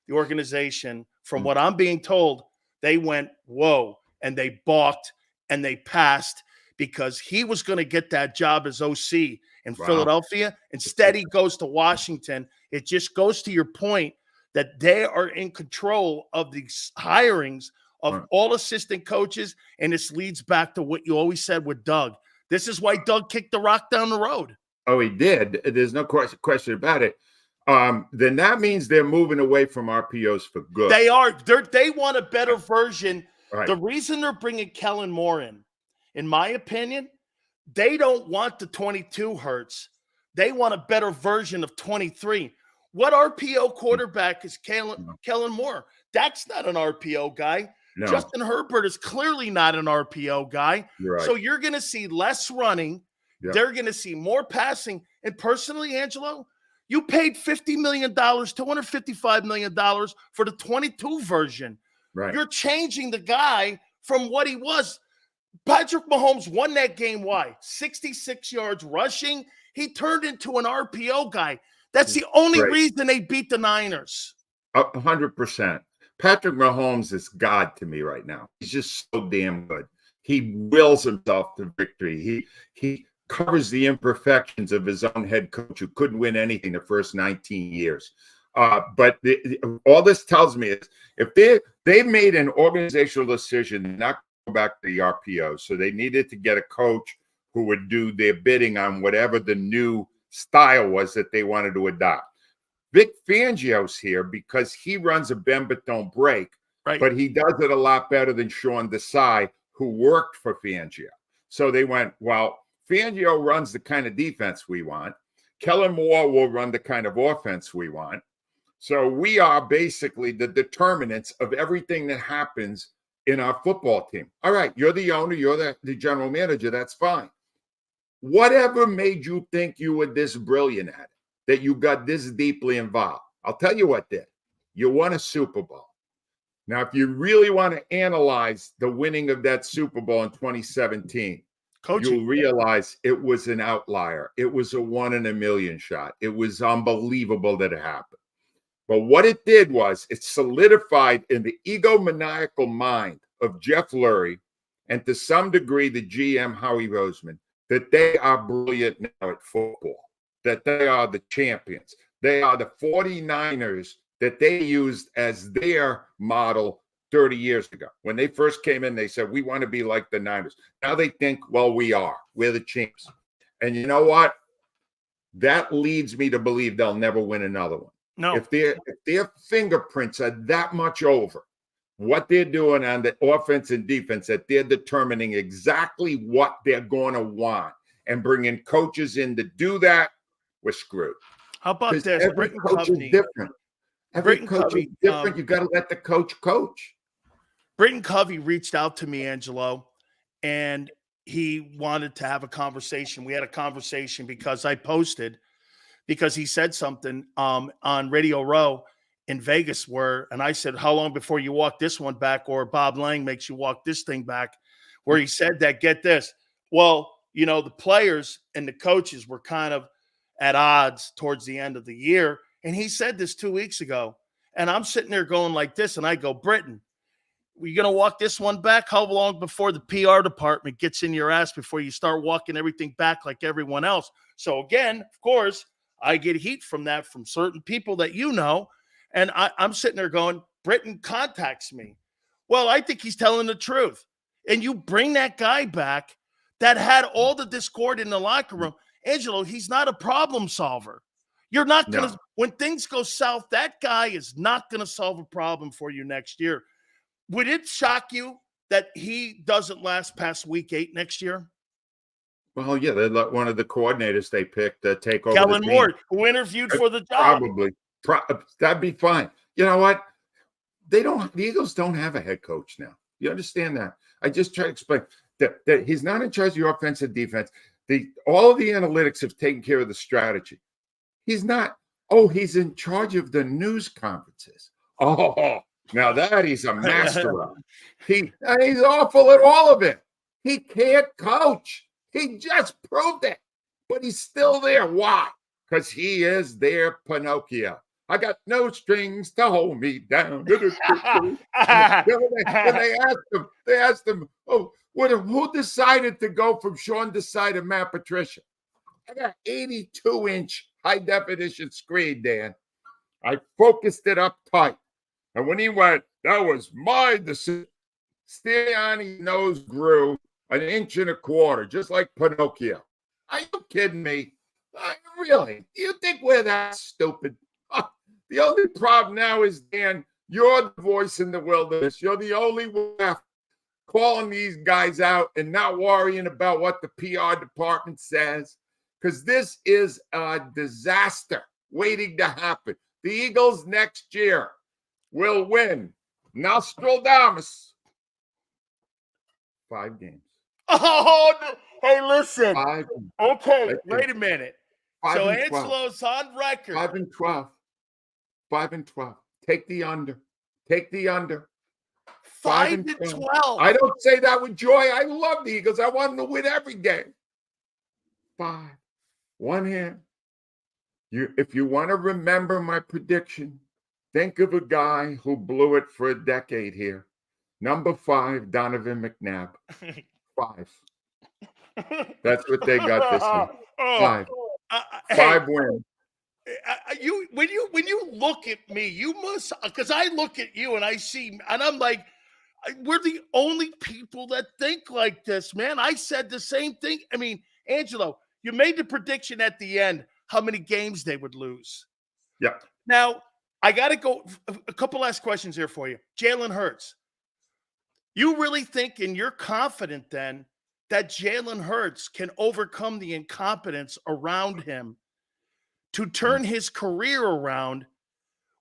the organization, from what I'm being told, they went, whoa, and they balked and they passed because he was going to get that job as OC in Philadelphia. Instead, he goes to Washington. It just goes to your point that they are in control of the hirings of all assistant coaches. And this leads back to what you always said with Doug. This is why Doug kicked the rock down the road. Oh, he did. There's no question about it. Then that means they're moving away from RPOs for good. They are. They want a better version. Right. The reason they're bringing Kellen Moore in my opinion, they don't want the 22 Hurts. They want a better version of 23. What RPO quarterback is Kellen Moore? That's not an RPO guy. No. Justin Herbert is clearly not an RPO guy. Right. So you're going to see less running. Yep. They're going to see more passing. And personally, Angelo, you paid $50 million, $255 million for the 22 version. Right. You're changing the guy from what he was. Patrick Mahomes won that game. Why? 66 yards rushing. He turned into an RPO guy. That's the only reason they beat the Niners. 100%. Patrick Mahomes is God to me right now. He's just so damn good. He wills himself to victory. He covers the imperfections of his own head coach who couldn't win anything the first 19 years. But all this tells me is if they've made an organizational decision not to go back to the RPO, so they needed to get a coach who would do their bidding on whatever the new style was that they wanted to adopt. Vic Fangio's here because he runs a bend but don't break, right? But he does it a lot better than Sean Desai, who worked for Fangio. So they went, well, Fangio runs the kind of defense we want. Kellen Moore will run the kind of offense we want. So we are basically the determinants of everything that happens in our football team. All right, you're the owner, you're the general manager, that's fine. Whatever made you think you were this brilliant at it, that you got this deeply involved? I'll tell you what did. You won a Super Bowl. Now, if you really want to analyze the winning of that Super Bowl in 2017, you'll realize it was an outlier. It was a 1 in a million shot. It was unbelievable that it happened. But what it did was it solidified in the egomaniacal mind of Jeff Lurie and to some degree the GM Howie Roseman that they are brilliant now at football, that they are the champions. They are the 49ers that they used as their model 30 years ago. When they first came in, they said, we want to be like the Niners. Now they think, well, we are. We're the champs. And you know what? That leads me to believe they'll never win another one. No. If their fingerprints are that much over what they're doing on the offense and defense, that they're determining exactly what they're going to want and bringing coaches in to do that, we're screwed. How about this? Every coach is different. Every coach is different. You got to let the coach coach. Britton Covey reached out to me, Angelo, and he wanted to have a conversation. We had a conversation because I posted, because he said something on Radio Row in Vegas and I said, how long before you walk this one back, or Bob Lang makes you walk this thing back, where he said that, get this. Well, the players and the coaches were kind of at odds towards the end of the year. And he said this 2 weeks ago. And I'm sitting there going like this. And I go, Britton, are you going to walk this one back? How long before the PR department gets in your ass before you start walking everything back like everyone else? So again, of course, I get heat from that from certain people that and I'm sitting there going, Britton contacts me. Well, I think he's telling the truth. And you bring that guy back that had all the discord in the locker room. Angelo, he's not a problem solver. You're not going to, when things go south, that guy is not going to solve a problem for you next year. Would it shock you that he doesn't last past week 8 next year? Well, yeah, they're one of the coordinators they picked to take over. Kellen Moore, who interviewed for the job. Probably. That'd be fine. You know what? The Eagles don't have a head coach now. You understand that? I just try to explain that he's not in charge of your offense and defense. All of the analytics have taken care of the strategy. He's not. Oh, he's in charge of the news conferences. Oh, now that he's a master of. He's awful at all of it. He can't coach. He just proved it. But he's still there. Why? Because he is their Pinocchio. I got no strings to hold me down. When they asked him, oh, who decided to go from Sean Desai to Matt Patricia? I got 82-inch high-definition screen, Dan. I focused it up tight. And when he went, that was my decision. Sirianni's nose grew an inch and a quarter, just like Pinocchio. Are you kidding me? Really? You think we're that stupid? The only problem now is, Dan, you're the voice in the wilderness. You're the only one left calling these guys out and not worrying about what the PR department says, because this is a disaster waiting to happen. The Eagles next year will win. Nostradamus. 5 games. Oh, hey, listen. 5. Okay, wait a minute. 5 So and 12. Angelo's on record. 5 and 12. 5 and 12. Take the under. Take the under. 5 and 12. I don't say that with joy. I love the Eagles. I want them to win every game. 5. One hand. If you want to remember my prediction, think of a guy who blew it for a decade here. Number 5, Donovan McNabb. 5. That's what they got this year. 5. 5 wins. When you look at me, you must, because I look at you and I see, and I'm like, we're the only people that think like this, man. I said the same thing. I mean, Angelo, you made the prediction at the end how many games they would lose. Yeah. Now, I got to go a couple last questions here for you. Jalen Hurts. You really think, and you're confident then, that Jalen Hurts can overcome the incompetence around him to turn his career around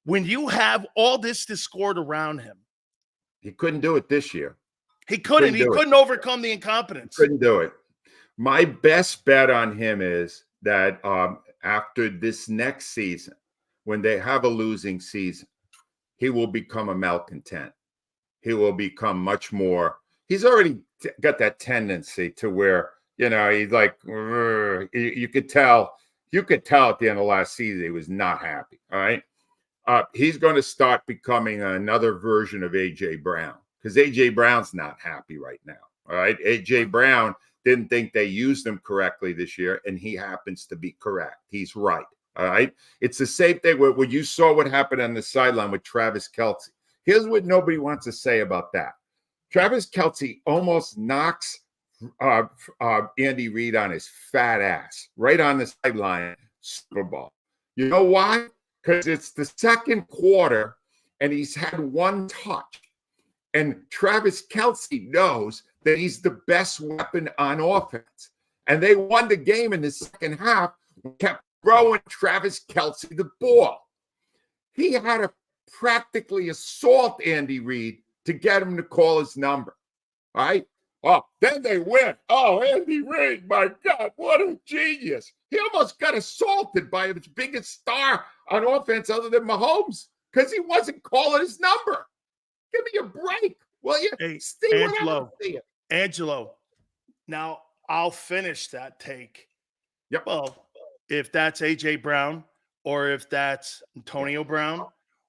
when you have all this discord around him? He couldn't do it this year. He couldn't overcome the incompetence. Couldn't do it. My best bet on him is that after this next season, when they have a losing season, he will become a malcontent. He will become much more. He's already got that tendency to where, he's like, you could tell at the end of last season he was not happy. All right. He's going to start becoming another version of A.J. Brown, because A.J. Brown's not happy right now. All right. A.J. Brown didn't think they used him correctly this year, and he happens to be correct. He's right. All right. It's the same thing when you saw what happened on the sideline with Travis Kelce. Here's what nobody wants to say about that. Travis Kelce almost knocks Andy Reid on his fat ass right on the sideline, Super Bowl. You know why? Because it's the second quarter and he's had one touch. And Travis Kelce knows that he's the best weapon on offense. And they won the game in the second half, kept throwing Travis Kelce the ball. He had to practically assault Andy Reid to get him to call his number. All right? Oh, then they win. Oh, Andy Reid, my God, what a genius. He almost got assaulted by his biggest star on offense other than Mahomes because he wasn't calling his number. Give me a break, will you? Hey, see Angelo, what I'm Angelo, now I'll finish that take. Yep. Well, if that's A.J. Brown, or if that's Antonio Brown,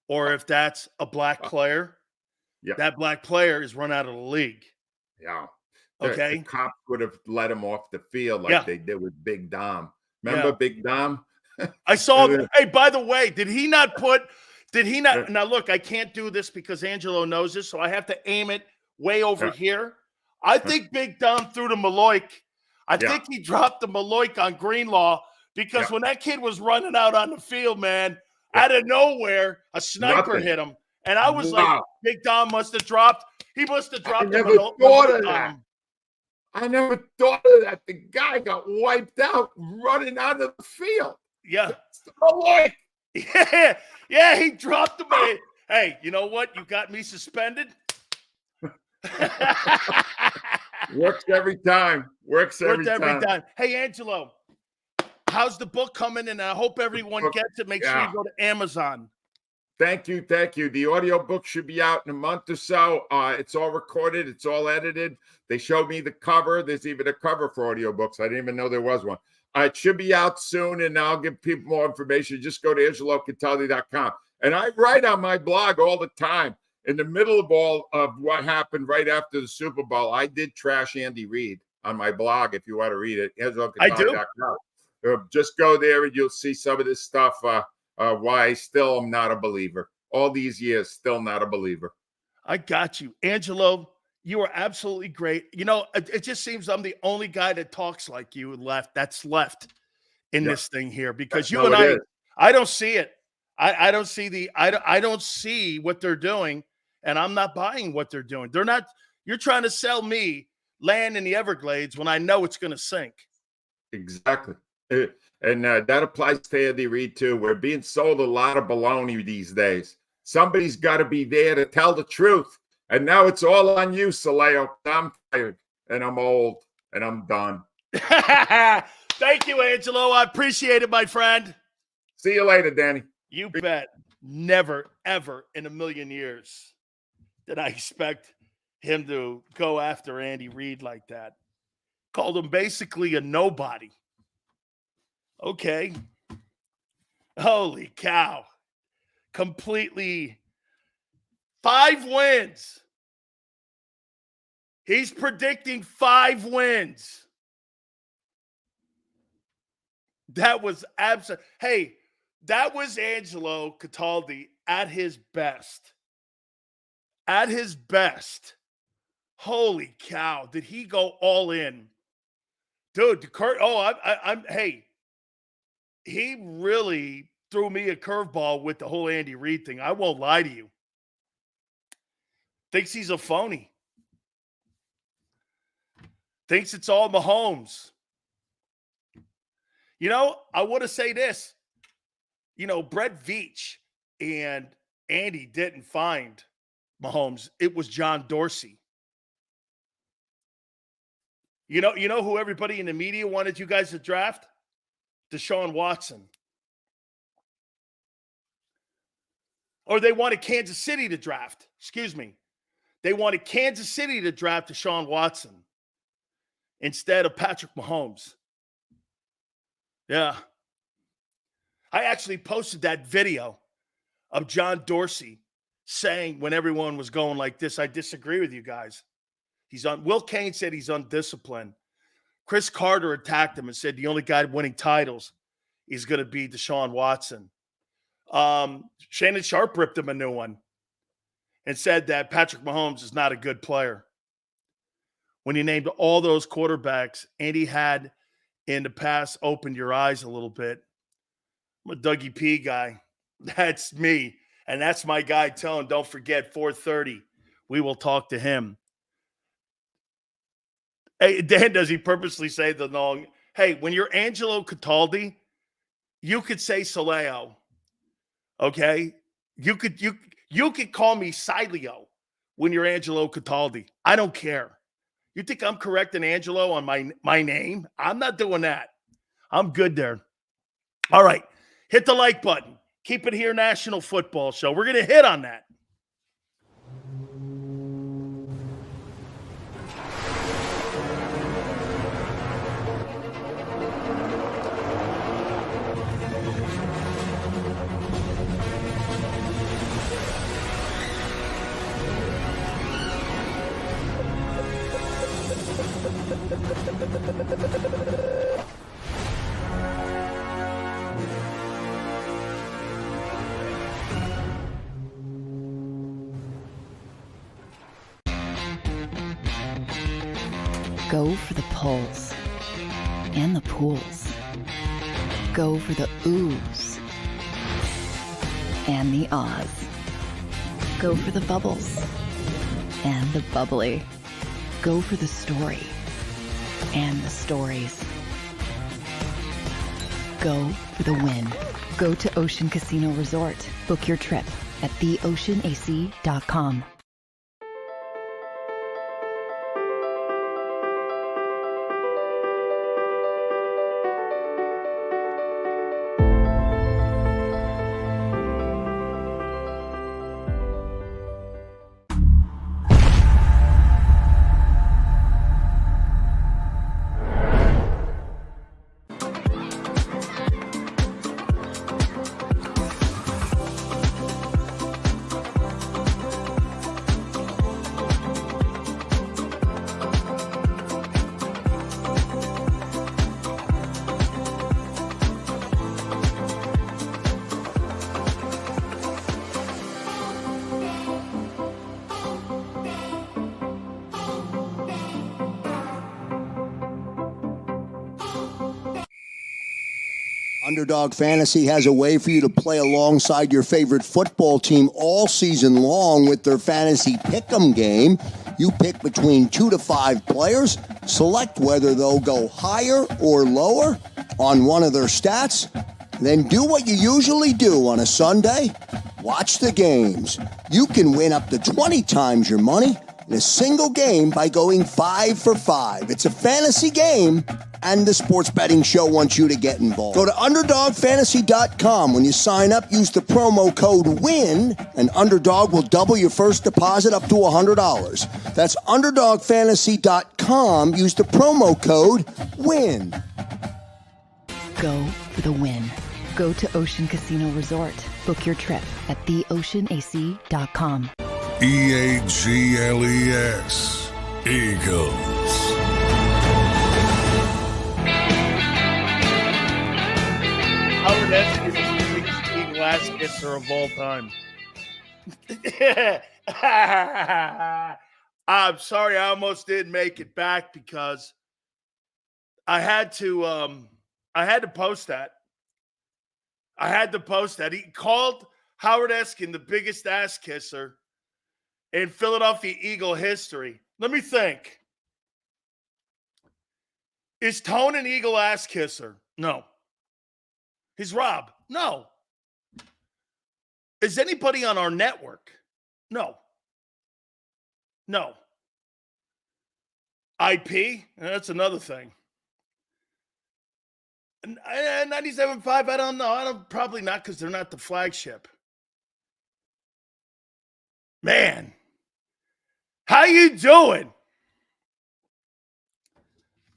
or if that's a black player, that black player is run out of the league. Yeah. Okay. The cops would have let him off the field like they did with Big Dom. Remember Big Dom? I saw him. Hey, by the way, did he not? Now, look, I can't do this because Angelo knows this, so I have to aim it way over here. I think Big Dom threw the Maloik. I think he dropped the Maloik on Greenlaw because when that kid was running out on the field, man, out of nowhere, a sniper hit him. And I was like, Big Dom must have dropped. He must have dropped the Maloik. I never thought of that. The guy got wiped out running out of the field. Yeah. Maloik. Yeah, he dropped him. Hey, you know what? You got me suspended. Works every time. Works every time. Hey, Angelo, how's the book coming? And I hope everyone gets it. Make sure you go to Amazon. Thank you. The audio book should be out in a month or so. It's all recorded. It's all edited. They showed me the cover. There's even a cover for audiobooks. I didn't even know there was one. It should be out soon, and I'll give people more information. Just go to AngeloCantelli.com. And I write on my blog all the time. In the middle of all of what happened right after the Super Bowl, I did trash Andy Reid on my blog, if you want to read it. AngeloCantelli.com. Just go there, and you'll see some of this stuff. Why I still am not a believer. All these years, still not a believer. I got you. Angelo, You are absolutely great. You know, it just seems I'm the only guy that talks like you that's left in this thing here, because you and I don't see it. I don't see I don't see what they're doing, and I'm not buying what they're doing. They're not. You're trying to sell me land in the Everglades when I know it's going to sink. Exactly. And that applies to Andy Reid too. We're being sold a lot of baloney these days. Somebody's got to be there to tell the truth. And now it's all on you, Sileo. I'm tired and I'm old and I'm done. Thank you, Angelo. I appreciate it, my friend. See you later, Danny. You bet. Never, ever in a million years did I expect him to go after Andy Reid like that. Called him basically a nobody. Okay. Holy cow. Completely 5 wins. He's predicting 5 wins. That was absolute. Hey, that was Angelo Cataldi at his best. At his best. Holy cow. Did he go all in? Dude, hey, he really threw me a curveball with the whole Andy Reid thing. I won't lie to you. Thinks he's a phony. Thinks it's all Mahomes. You know, I want to say this. You know, Brett Veach and Andy didn't find Mahomes. It was John Dorsey. You know who everybody in the media wanted you guys to draft? Deshaun Watson. Or they wanted Kansas City to draft. Excuse me. They wanted Kansas City to draft Deshaun Watson instead of Patrick Mahomes. Yeah. I actually posted that video of John Dorsey saying when everyone was going like this, I disagree with you guys. Will Cain said he's undisciplined. Chris Carter attacked him and said the only guy winning titles is going to be Deshaun Watson. Shannon Sharp ripped him a new one and said that Patrick Mahomes is not a good player. When he named all those quarterbacks Andy had in the past, opened your eyes a little bit. I'm a Dougie P guy. That's me. And that's my guy, Tone. Don't forget, 4:30. We will talk to him. Hey, Dan, does he purposely say the long? Hey, when you're Angelo Cataldi, you could say Sileo. Okay? You could call me Sileo when you're Angelo Cataldi. I don't care. You think I'm correcting Angelo on my name? I'm not doing that. I'm good there. All right. Hit the like button. Keep it here, National Football Show. We're going to hit on that. Go for the pulls and the pools. Go for the oohs and the ahs. Go for the bubbles and the bubbly. Go for the story and the stories. Go for the win. Go to Ocean Casino Resort. Book your trip at theoceanac.com. Underdog Fantasy has a way for you to play alongside your favorite football team all season long with their fantasy pick'em game. You pick between 2 to 5 players, select whether they'll go higher or lower on one of their stats, then do what you usually do on a Sunday, watch the games. You can win up to 20 times your money in a single game by going 5 for 5. It's a fantasy game, and the Sports Betting Show wants you to get involved. Go to UnderdogFantasy.com. When you sign up, use the promo code WIN, and Underdog will double your first deposit up to $100. That's UnderdogFantasy.com. Use the promo code WIN. Go for the win. Go to Ocean Casino Resort. Book your trip at theoceanac.com. EAGLES, Eagles. Howard Eskin is the biggest Eagle ass kisser of all time. I'm sorry, I almost didn't make it back because I had to post that. He called Howard Eskin the biggest ass kisser in Philadelphia Eagle history. Let me think. Is Tone an Eagle ass kisser? No. Is Rob? No. Is anybody on our network? No. No. IP? That's another thing. 97.5, I don't know. Probably not because they're not the flagship. Man, how you doing?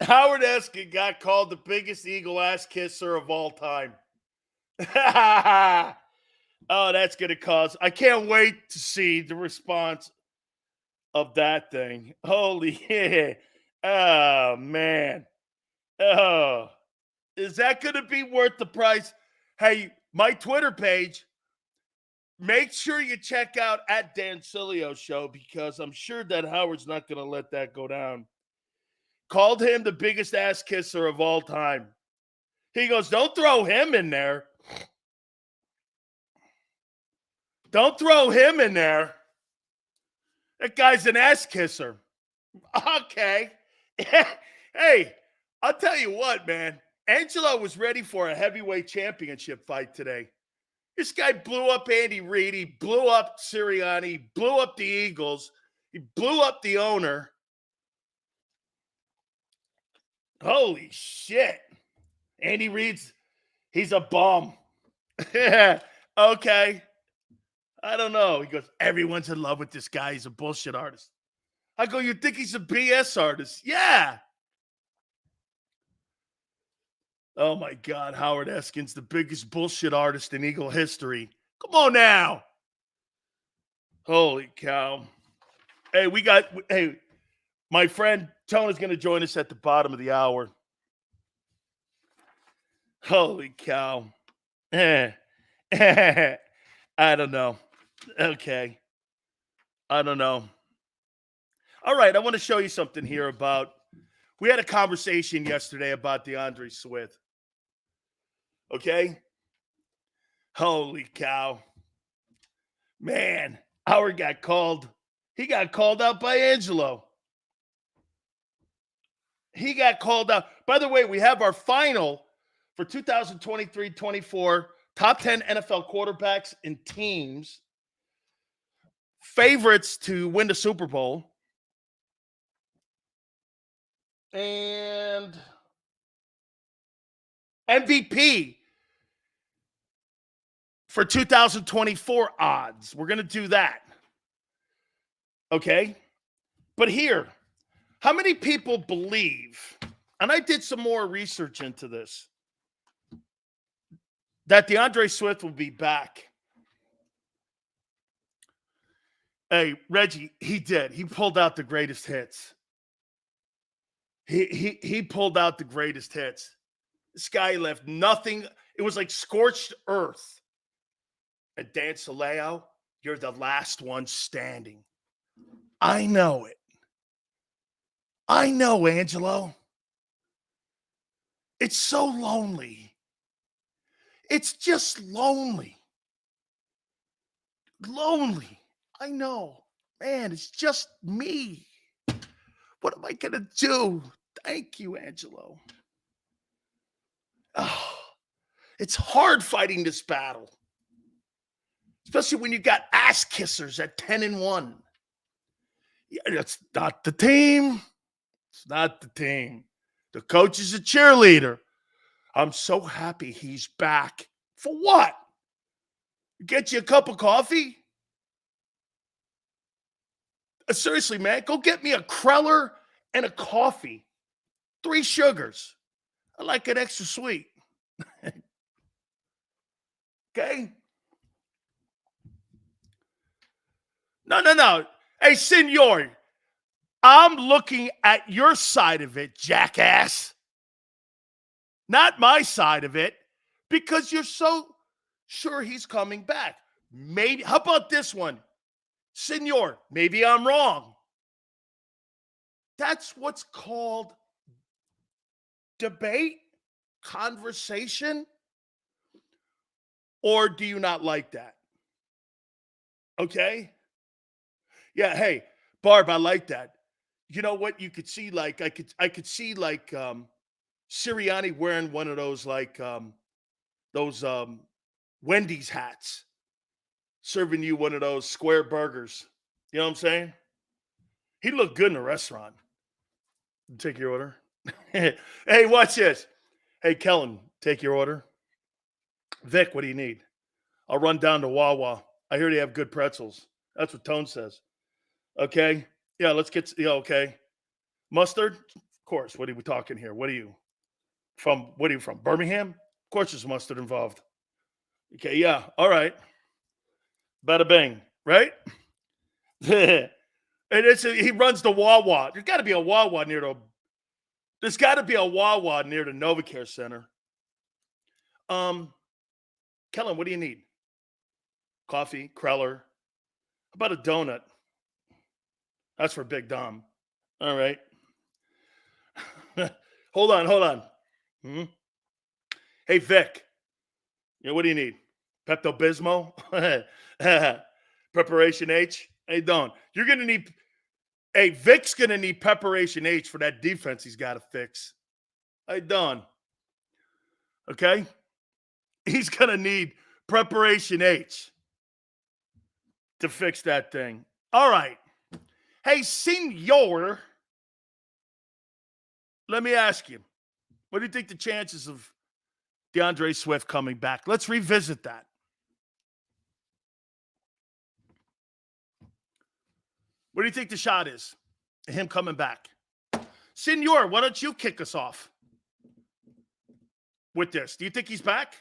Howard Eskin got called the biggest Eagle ass kisser of all time. Oh, that's going to cause. I can't wait to see the response of that thing. Holy yeah. Oh, man. Oh, is that going to be worth the price? Hey, my Twitter page, make sure you check out at Dan Sileo Show because I'm sure that Howard's not going to let that go down. Called him the biggest ass kisser of all time. He goes, don't throw him in there. Don't throw him in there. That guy's an ass kisser. Okay. Hey, I'll tell you what, man. Angelo was ready for a heavyweight championship fight today. This guy blew up Andy Reid. He blew up Sirianni. He blew up the Eagles. He blew up the owner. Holy shit. Andy Reid's, he's a bum. Okay. I don't know. He goes, everyone's in love with this guy. He's a bullshit artist. I go, you think he's a BS artist? Yeah. Oh, my God. Howard Eskin's the biggest bullshit artist in Eagle history. Come on now. Holy cow. Hey, my friend Tone is going to join us at the bottom of the hour. Holy cow. I don't know. Okay. I don't know. All right. I want to show you something here about, we had a conversation yesterday about DeAndre Swift. Okay. Holy cow. Man, Howard got called. He got called out by Angelo. He got called out. By the way, we have our final for 2023-24 top 10 NFL quarterbacks and teams. Favorites to win the Super Bowl. And MVP for 2024 odds. We're going to do that. Okay? But here, how many people believe, and I did some more research into this, that DeAndre Swift will be back? Hey, Reggie, he did. He pulled out the greatest hits. He pulled out the greatest hits. This guy left nothing. It was like scorched earth. And Dan Sileo, you're the last one standing. I know it. I know, Angelo. It's so lonely. It's just lonely. Lonely. I know. Man, it's just me. What am I going to do? Thank you, Angelo. Oh, it's hard fighting this battle, especially when you got ass kissers at 10-1. Yeah, it's not the team. It's not the team. The coach is a cheerleader. I'm so happy he's back. For what? Get you a cup of coffee? Seriously, man, go get me a Kreller and a coffee. 3 sugars. I like it extra sweet. Okay? No. Hey, senor, I'm looking at your side of it, jackass. Not my side of it, because you're so sure he's coming back. Maybe, how about this one? Senor, maybe I'm wrong. That's what's called debate, conversation. Or do you not like that? Okay? Yeah, hey, Barb, I like that. You know what? You could see like I could see like Sirianni wearing one of those like Wendy's hats, serving you one of those square burgers. You know what I'm saying? He looked good in the restaurant. Take your order. Hey, watch this. Hey, Kellen, take your order. Vic, what do you need? I'll run down to Wawa. I hear they have good pretzels. That's what Tone says. Okay. Yeah, let's get, okay. Mustard? Of course. What are we talking here? What are you from? Birmingham? Of course there's mustard involved. Okay, yeah. All right. Bada bing, right? And he runs the Wawa. There's got to be a Wawa near the NovaCare Center. Kellen, what do you need? Coffee, Kreller. How about a donut? That's for Big Dom. All right. Hold on. Hey, Vic. What do you need? Pepto-Bismol? Preparation H? Hey, Don. You're going to need... Hey, Vic's going to need Preparation H for that defense he's got to fix. Hey, Don. Okay? He's going to need Preparation H to fix that thing. All right. Hey, senor, let me ask you, what do you think the chances of DeAndre Swift coming back? Let's revisit that. What do you think the shot is? Him coming back. Senor, why don't you kick us off with this? Do you think he's back?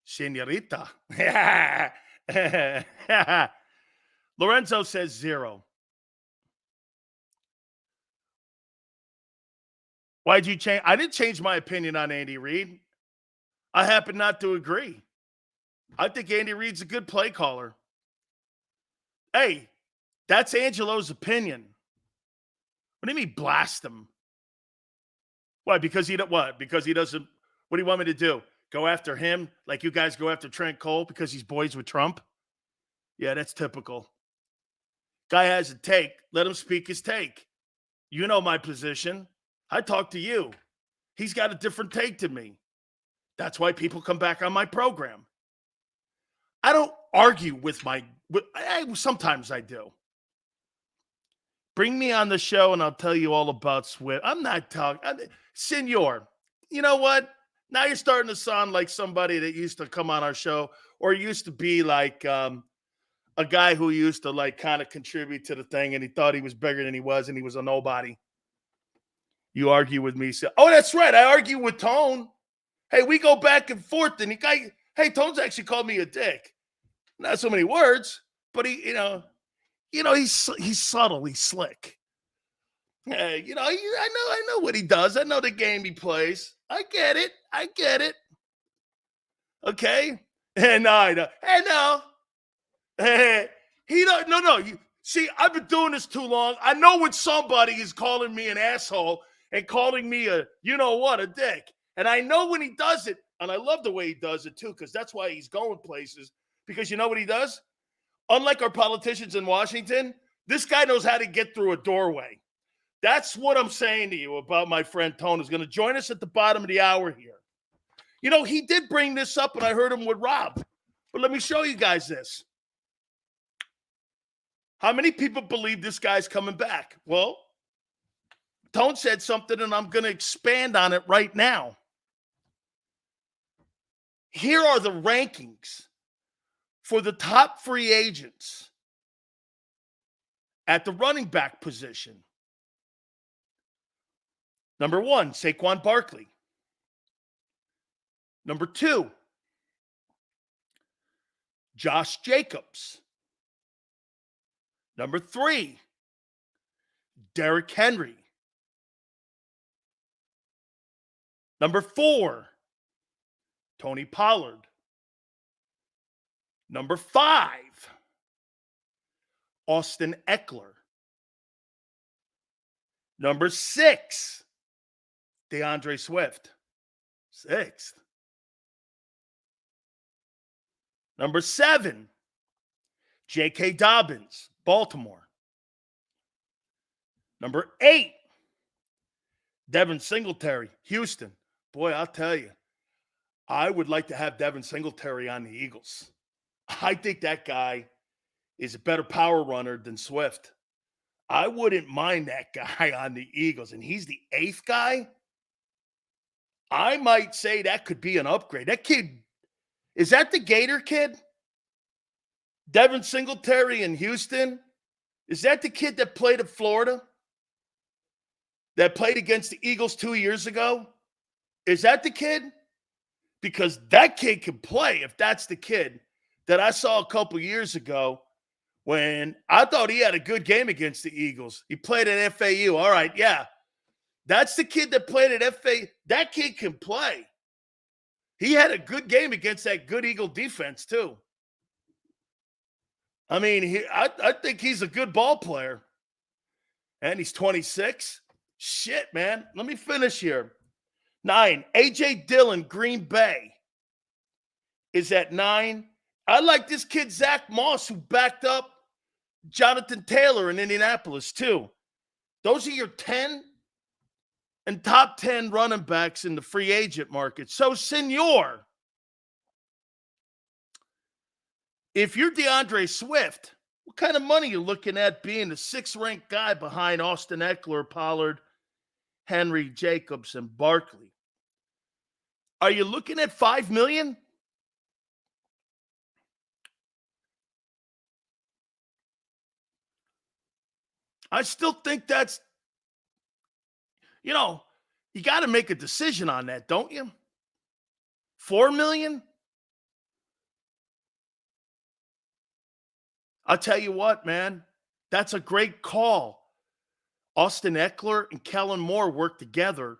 Senorita. Lorenzo says 0. Why'd you change? I didn't change my opinion on Andy Reid. I happen not to agree. I think Andy Reid's a good play caller. Hey, that's Angelo's opinion. What do you mean blast him? Why? Because he doesn't. What do you want me to do? Go after him like you guys go after Trent Cole because he's boys with Trump? Yeah, that's typical. Guy has a take. Let him speak his take. You know my position. I talk to you. He's got a different take to me. That's why people come back on my program. I don't argue sometimes I do. Bring me on the show and I'll tell you all about Swift. I'm not talking. Senor, you know what? Now you're starting to sound like somebody that used to come on our show or used to be like a guy who used to like kind of contribute to the thing and he thought he was bigger than he was and he was a nobody. You argue with me. Oh, that's right. I argue with Tone. Hey, we go back and forth. And Tone's actually called me a dick. Not so many words, but he's subtle. He's slick. I know what he does. I know the game he plays. I get it. Okay. And I know. He don't. No. You see, I've been doing this too long. I know when somebody is calling me an asshole and calling me a dick. And I know when he does it, and I love the way he does it too, because that's why he's going places. Because you know what he does? Unlike our politicians in Washington, this guy knows how to get through a doorway. That's what I'm saying to you about my friend Tone, who's going to join us at the bottom of the hour here. You know, he did bring this up, and I heard him with Rob. But let me show you guys this. How many people believe this guy's coming back? Well, Tone said something, and I'm going to expand on it right now. Here are the rankings for the top free agents at the running back position. Number 1, Saquon Barkley. Number 2, Josh Jacobs. Number 3, Derrick Henry. Number 4, Tony Pollard. Number 5, Austin Eckler. Number 6, DeAndre Swift. 6th. Number 7, J.K. Dobbins, Baltimore. Number 8, Devin Singletary, Houston. Boy, I'll tell you, I would like to have Devin Singletary on the Eagles. I think that guy is a better power runner than Swift. I wouldn't mind that guy on the Eagles, and he's the 8th guy. I might say that could be an upgrade. That kid, is that the Gator kid? Devin Singletary in Houston? Is that the kid that played at Florida? That played against the Eagles 2 years ago? Is that the kid? Because that kid can play if that's the kid that I saw a couple years ago when I thought he had a good game against the Eagles. He played at FAU. All right, yeah. That's the kid that played at FAU. That kid can play. He had a good game against that good Eagle defense, too. I mean, I think he's a good ball player. And he's 26. Shit, man. Let me finish here. 9, A.J. Dillon, Green Bay, is at 9. I like this kid, Zach Moss, who backed up Jonathan Taylor in Indianapolis, too. Those are your 10 and top 10 running backs in the free agent market. So, Senor, if you're DeAndre Swift, what kind of money are you looking at being the 6th-ranked guy behind Austin Eckler, Pollard, Henry, Jacobs, and Barkley? Are you looking at $5 million? I still think that's, you got to make a decision on that, don't you? $4 million? I'll tell you what, man, that's a great call. Austin Eckler and Kellen Moore work together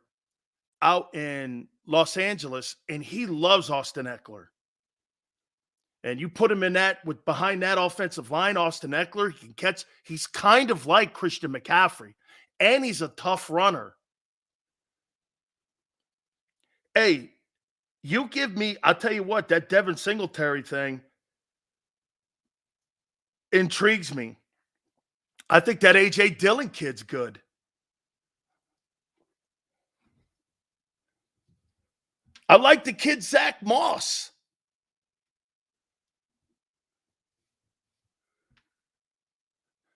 out in Los Angeles, and he loves Austin Eckler. And you put him in that with behind that offensive line, Austin Eckler, he can catch. He's kind of like Christian McCaffrey, and he's a tough runner. Hey, you give me, I'll tell you what, that Devin Singletary thing intrigues me. I think that A.J. Dillon kid's good. I like the kid Zach Moss.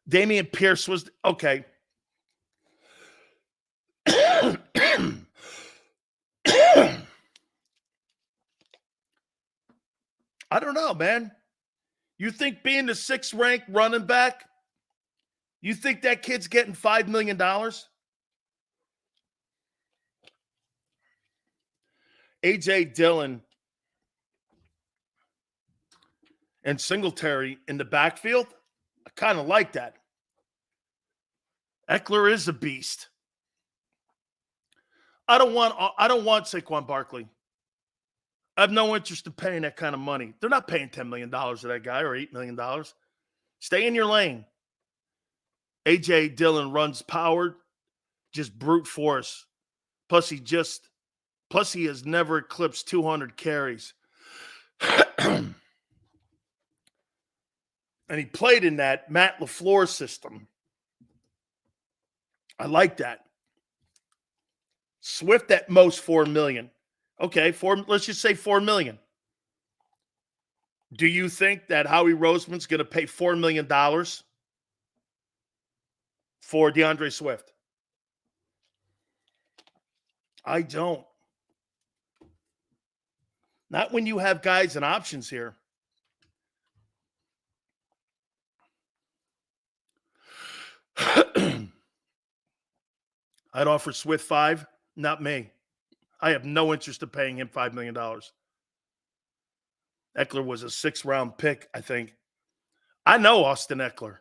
Damian Pierce was okay. I don't know, man. You think being the 6th-ranked running back, you think that kid's getting $5 million? A.J. Dillon and Singletary in the backfield, I kind of like that. Eckler is a beast. I don't want Saquon Barkley. I have no interest in paying that kind of money. They're not paying $10 million to that guy or $8 million. Stay in your lane. A.J. Dillon runs power, just brute force. Plus, he just Plus, he has never eclipsed 200 carries. And he played in that Matt LaFleur system. I like that. Swift at most $4 million. Okay, let's just say $4 million. Do you think that Howie Roseman's going to pay $4 million for DeAndre Swift? I don't. Not when you have guys and options here. I'd offer Swift 5, not me. I have no interest in paying him $5 million. Eckler was a 6th-round pick, I think. I know Austin Eckler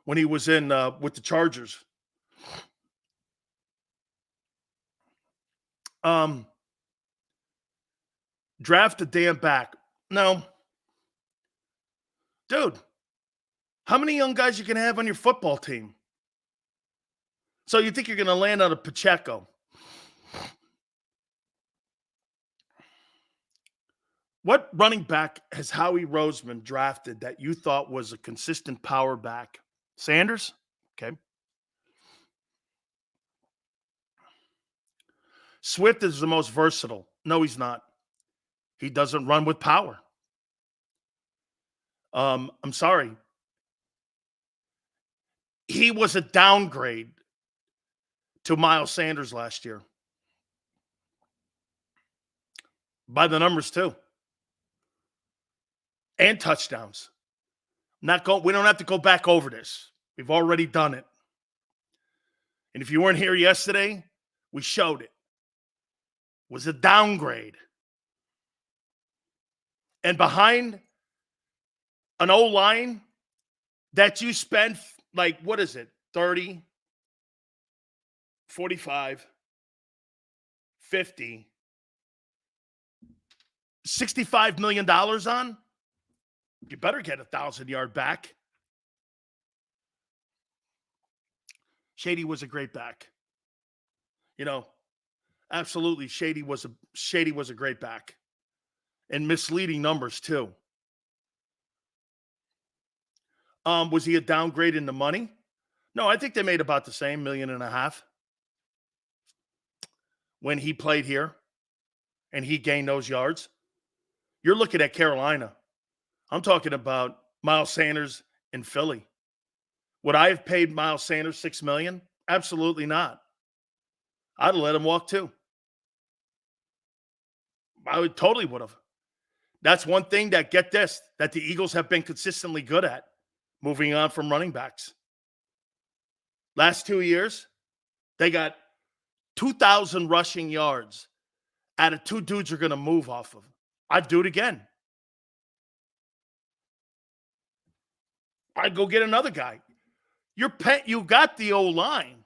when he was in with the Chargers. Draft a damn back. No. Dude, how many young guys you can have on your football team? So you think you're going to land on a Pacheco? What running back has Howie Roseman drafted that you thought was a consistent power back? Sanders? Okay. Swift is the most versatile. No, he's not. He doesn't run with power. I'm sorry. He was a downgrade to Miles Sanders last year. By the numbers, too. And touchdowns. We don't have to go back over this. We've already done it. And if you weren't here yesterday, we showed it. It was a downgrade. And behind an O-line that you spent, like, what is it? 30, 45, 50, $65 million on? You better get a 1,000-yard back. Shady was a great back. You know, absolutely, Shady was a great back. And misleading numbers, too. Was he a downgrade in the money? No, I think they made about the same, $1.5 million. When he played here and he gained those yards. You're looking at Carolina. I'm talking about Miles Sanders in Philly. Would I have paid Miles Sanders $6 million? Absolutely not. I'd have let him walk too. I totally would have. That's one thing that the Eagles have been consistently good at, moving on from running backs. Last 2 years, they got 2,000 rushing yards out of 2 dudes are going to move off of. I'd do it again. I'd go get another guy. You got the O-line.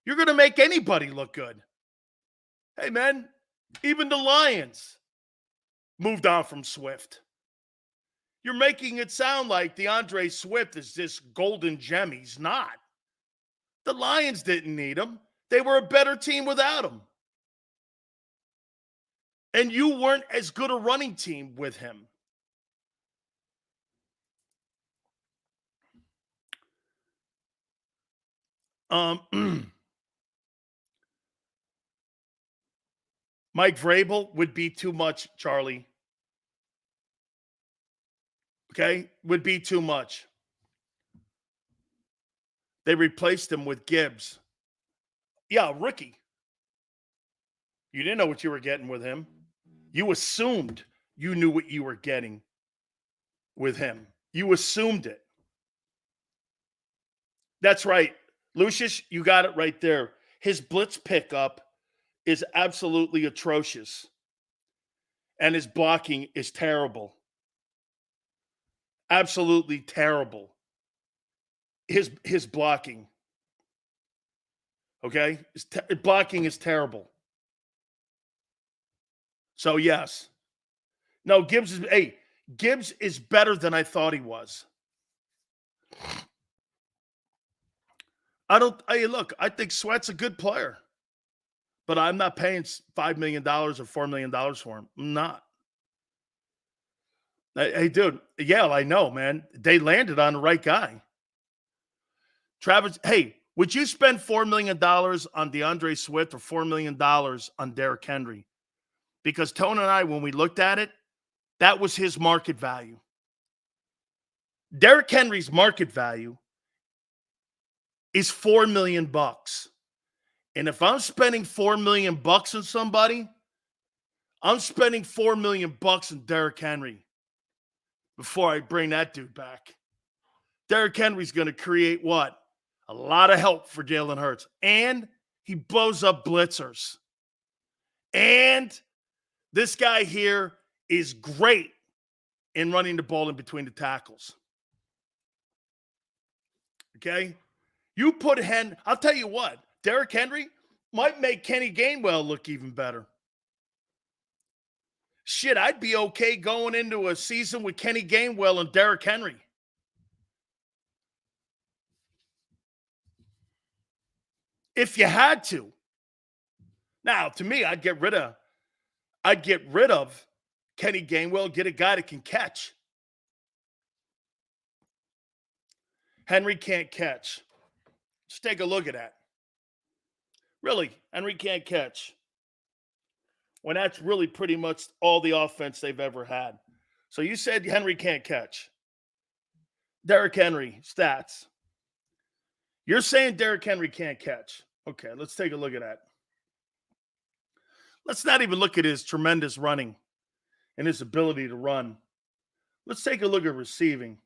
You're going to make anybody look good. Hey, man, even the Lions moved on from Swift. You're making it sound like DeAndre Swift is this golden gem. He's not. The Lions didn't need him. They were a better team without him. And you weren't as good a running team with him. Mike Vrabel would be too much, Charlie. Okay? Would be too much. They replaced him with Gibbs. Yeah, rookie. You didn't know what you were getting with him. You assumed you knew what you were getting with him. You assumed it. That's right. Lucius, you got it right there. His blitz pickup is absolutely atrocious. And his blocking is terrible. Absolutely terrible. His blocking. Okay? Blocking is terrible. So, yes. No, Gibbs is better than I thought he was. I think Sweat's a good player. but I'm not paying $5 million or $4 million for him. I'm not. Hey, dude, yeah, I know, man. They landed on the right guy. Travis, hey, would you spend $4 million on DeAndre Swift or $4 million on Derrick Henry? Because Tone and I, when we looked at it, that was his market value. Derrick Henry's market value is $4 million. And if I'm spending $4 million on somebody, I'm spending $4 million on Derrick Henry before I bring that dude back. Derrick Henry's going to create what? A lot of help for Jalen Hurts. And he blows up blitzers. And this guy here is great in running the ball in between the tackles. Okay? You put I'll tell you what, Derrick Henry might make Kenny Gainwell look even better. Shit, I'd be okay going into a season with Kenny Gainwell and Derrick Henry. If you had to. Now, to me, I'd get rid of Kenny Gainwell, get a guy that can catch. Henry can't catch. Just take a look at that. Really, Henry can't catch. When that's really pretty much all the offense they've ever had. So you said Henry can't catch. Derrick Henry, stats. You're saying Derrick Henry can't catch. Okay, let's take a look at that. Let's not even look at his tremendous running and his ability to run. Let's take a look at receiving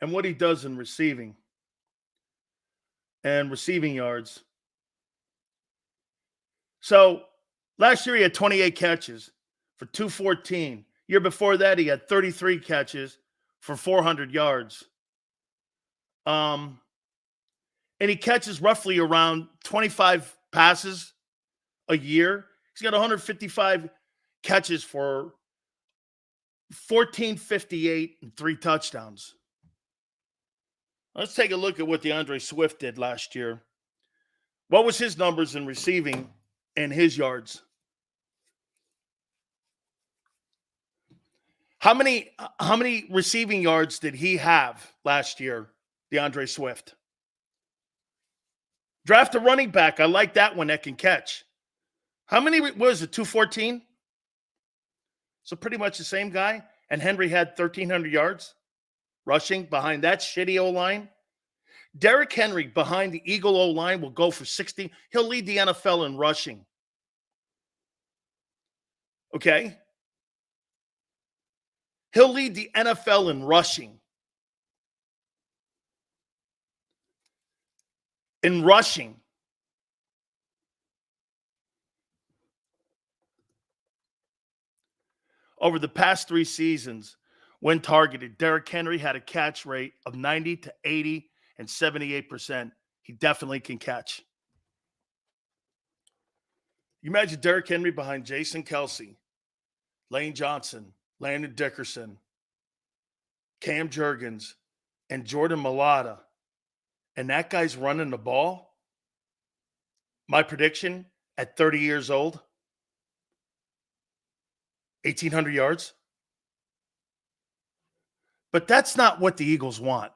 and what he does in receiving and receiving yards. So last year he had 28 catches for 214. Year before that he had 33 catches for 400 yards. And he catches roughly around 25 passes a year. He's got 155 catches for 1,458 and 3 touchdowns. Let's take a look at what DeAndre Swift did last year. What was his numbers in receiving and his yards? How many receiving yards did he have last year, DeAndre Swift? Draft a running back. I like that one that can catch. How many was it? 214? So pretty much the same guy. And Henry had 1,300 yards rushing behind that shitty O-line. Derrick Henry behind the Eagle O-line will go for 60. He'll lead the NFL in rushing. Okay? He'll lead the NFL in rushing. In rushing. Over the past 3 seasons, when targeted, Derrick Henry had a catch rate of 90 to 80 and 78%. He definitely can catch. You imagine Derrick Henry behind Jason Kelsey, Lane Johnson, Landon Dickerson, Cam Jurgens, and Jordan Mailata, and that guy's running the ball. My prediction, at 30 years old, 1,800 yards. But that's not what the Eagles want.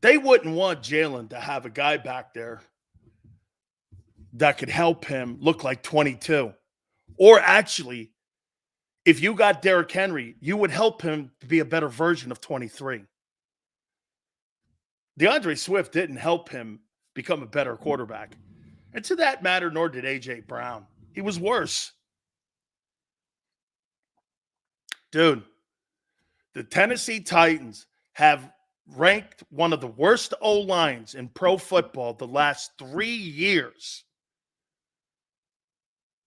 They wouldn't want Jalen to have a guy back there that could help him look like 22. Or actually, if you got Derrick Henry, you would help him to be a better version of 23. DeAndre Swift didn't help him become a better quarterback. And to that matter, nor did A.J. Brown. He was worse. Dude, the Tennessee Titans have ranked one of the worst O-lines in pro football the last 3 years.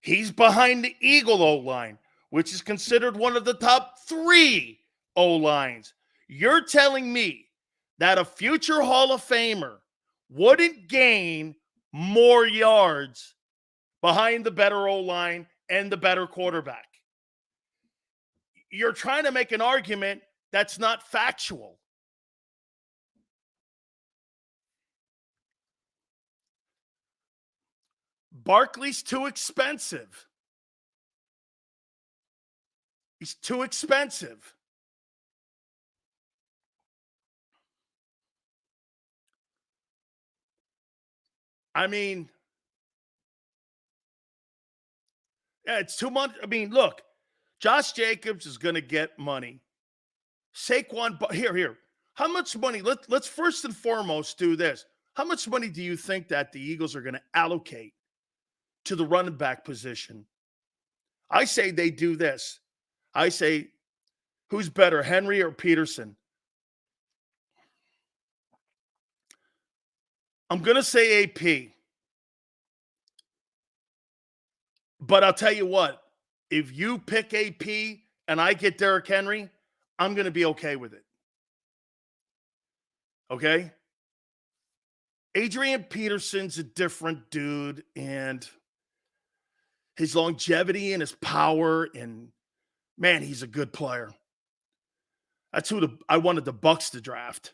He's behind the Eagle O-line, which is considered one of the top 3 O-lines. You're telling me that a future Hall of Famer wouldn't gain more yards behind the better O-line and the better quarterback? You're trying to make an argument that's not factual. Barkley's too expensive. He's too expensive. I mean, yeah, it's too much. I mean, look, Josh Jacobs is going to get money. Saquon, here. How much money? Let's first and foremost do this. How much money do you think that the Eagles are going to allocate to the running back position? I say they do this. I say, who's better, Henry or Peterson? I'm going to say AP. But I'll tell you what, if you pick AP and I get Derrick Henry, I'm going to be okay with it. Okay? Adrian Peterson's a different dude, and his longevity and his power, and man, he's a good player. That's who I wanted the Bucs to draft.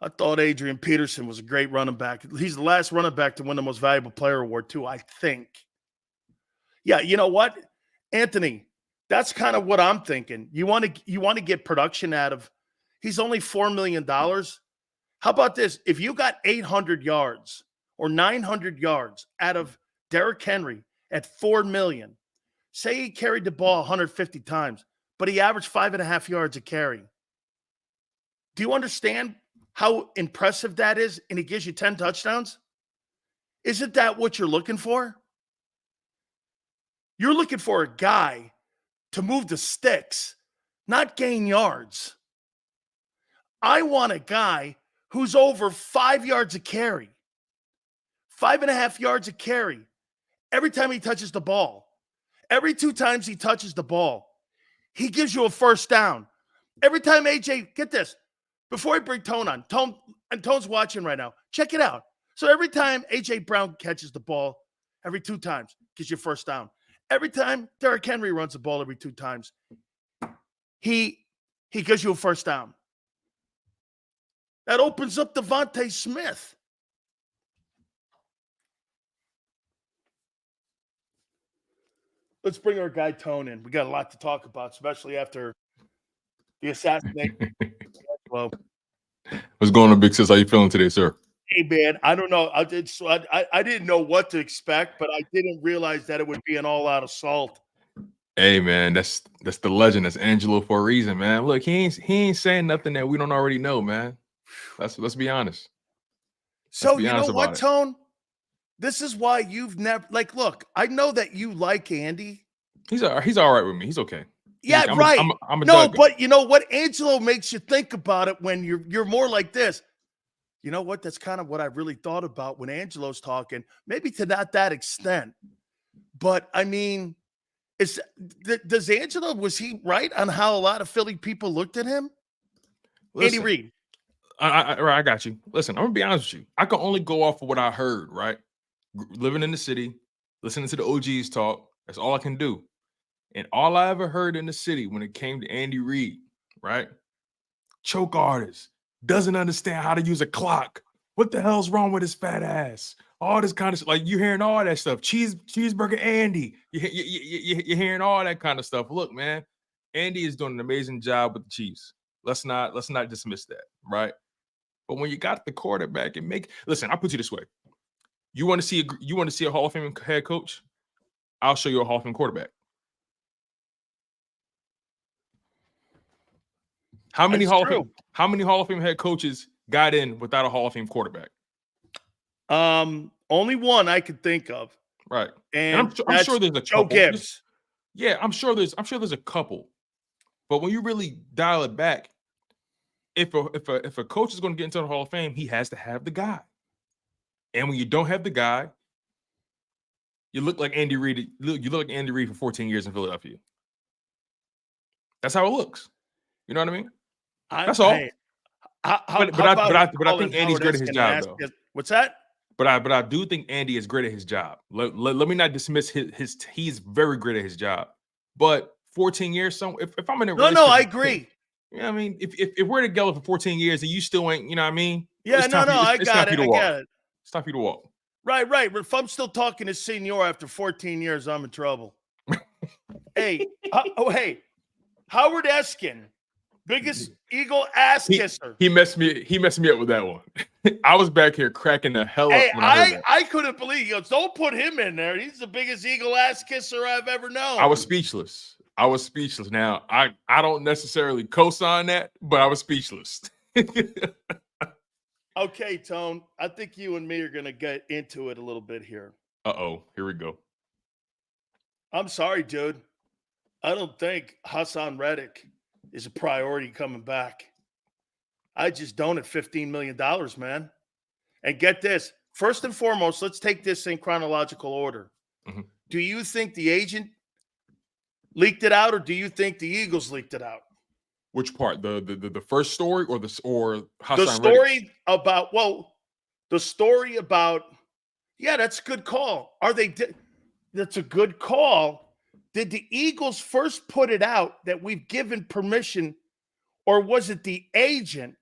I thought Adrian Peterson was a great running back. He's the last running back to win the Most Valuable Player Award, too, I think. Yeah, you know what, Anthony? That's kind of what I'm thinking. You want to get production out of. He's only $4 million. How about this? If you got 800 yards or 900 yards out of Derrick Henry at $4 million, say he carried the ball 150 times, but he averaged 5.5 yards a carry. Do you understand how impressive that is? And he gives you 10 touchdowns. Isn't that what you're looking for? You're looking for a guy to move the sticks, not gain yards. I want a guy who's over 5 yards a carry, 5.5 yards a carry every time he touches the ball. Every 2 times he touches the ball, he gives you a first down. Every time AJ, get this, before I bring Tone on, Tone's watching right now, check it out. So every time AJ Brown catches the ball, every 2 times, gives you a first down. Every time Derrick Henry runs the ball every 2 times, he gives you a first down. That opens up Devontae Smith. Let's bring our guy Tone in. We got a lot to talk about, especially after the assassination. Well, what's going on, Big Sis? How you feeling today, sir? Hey, man, I don't know. I didn't know what to expect, but I didn't realize that it would be an all-out assault. Hey, man, that's the legend. That's Angelo for a reason, man. Look, he ain't saying nothing that we don't already know, man. Let's be honest. So you know what, Tone? This is why you've never look. I know that you like Andy. He's all right with me. He's okay. Yeah, right. I'm a no, but you know what? Angelo makes you think about it when you're more like this. You know what? That's kind of what I really thought about when Angelo's talking. Maybe to not that extent, but I mean, does Angelo, was he right on how a lot of Philly people looked at him? Listen, Andy Reid. I got you. Listen, I'm gonna be honest with you. I can only go off of what I heard. Right, living in the city, listening to the OGs talk. That's all I can do. And all I ever heard in the city when it came to Andy Reid, right? Choke artist, doesn't understand how to use a clock. What the hell's wrong with his fat ass? All this kind of stuff. Like, you're hearing all that stuff. Cheeseburger Andy. You're hearing all that kind of stuff. Look, man, Andy is doing an amazing job with the Chiefs. Let's not dismiss that, right? But when you got the quarterback, listen, I'll put you this way. You want to see a Hall of Fame head coach? I'll show you a Hall of Fame quarterback. How many Hall of Fame head coaches got in without a Hall of Fame quarterback? Only one I could think of. Right. And I'm sure there's a Joe couple. Gibbs. Yeah, I'm sure there's a couple. But when you really dial it back, if a coach is going to get into the Hall of Fame, he has to have the guy. And when you don't have the guy, you look like Andy Reid. You look like Andy Reid for 14 years in Philadelphia. That's how it looks. You know what I mean? That's all. But I think Andy's great at his job, though. What's that? But I do think Andy is great at his job. Let me not dismiss his. He's very great at his job. But 14 years, if I'm in a no, I agree. You know what I mean? If we're together for 14 years and you still ain't, you know what I mean? Yeah, I got it. It's time for you to walk. Right. But if I'm still talking to Senor after 14 years, I'm in trouble. Hey, Howard Eskin, biggest Eagle ass kisser. He messed me up with that one. I was back here cracking the hell up when I heard that. I couldn't believe it. He goes, don't put him in there. He's the biggest Eagle ass kisser I've ever known. I was speechless. Now, I don't necessarily co-sign that, but I was speechless. Okay, Tone. I think you and me are going to get into it a little bit here. Uh-oh. Here we go. I'm sorry, dude. I don't think Hassan Reddick is a priority coming back. I just don't at $15 million, man. And get this. First and foremost, let's take this in chronological order. Mm-hmm. Do you think the agent leaked it out, or do you think the Eagles leaked it out? Which part? The first story or Hassan the story Reddick? the story about that's a good call. That's a good call. Did the Eagles first put it out that we've given permission, or was it the agent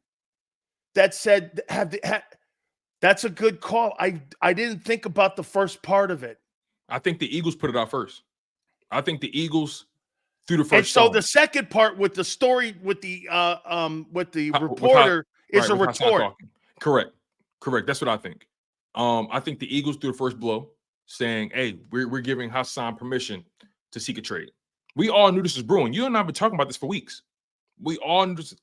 that said that's a good call? I didn't think about the first part of it. I think the Eagles put it out first. I think the Eagles threw the first. And so stone. the second part with the story with the reporter is a retort. Correct. That's what I think. I think the Eagles threw the first blow, saying, "Hey, we're giving Hassan permission to seek a trade." We all knew this was brewing. You and I have been talking about this for weeks. We all knew this.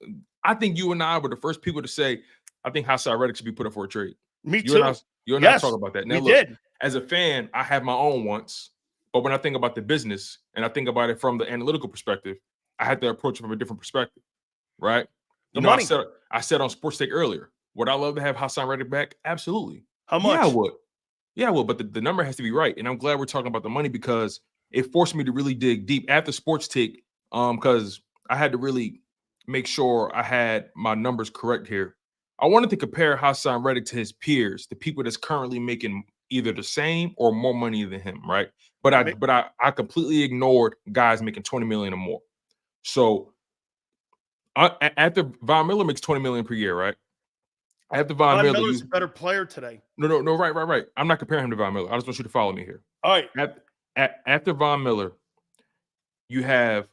I think you and I were the first people to say, "I think Hassan Reddick should be put up for a trade." Me too. You and I talk about that. Now, we did. As a fan, I have my own wants, but when I think about the business and I think about it from the analytical perspective, I had to approach it from a different perspective, right? Money. I said on Sports Take earlier, would I love to have Hassan Reddick back? Absolutely. How much? Yeah, I would. But the number has to be right. And I'm glad we're talking about the money because it forced me to really dig deep after Sports Take, because I had to really make sure I had my numbers correct here. I wanted to compare Hassan Reddick to his peers, the people that's currently making either the same or more money than him, right? But I completely ignored guys making $20 million or more. So after Von Miller makes $20 million per year, right? After Von Miller's a better player today. No, right. I'm not comparing him to Von Miller. I just want you to follow me here. All right. After Von Miller, you have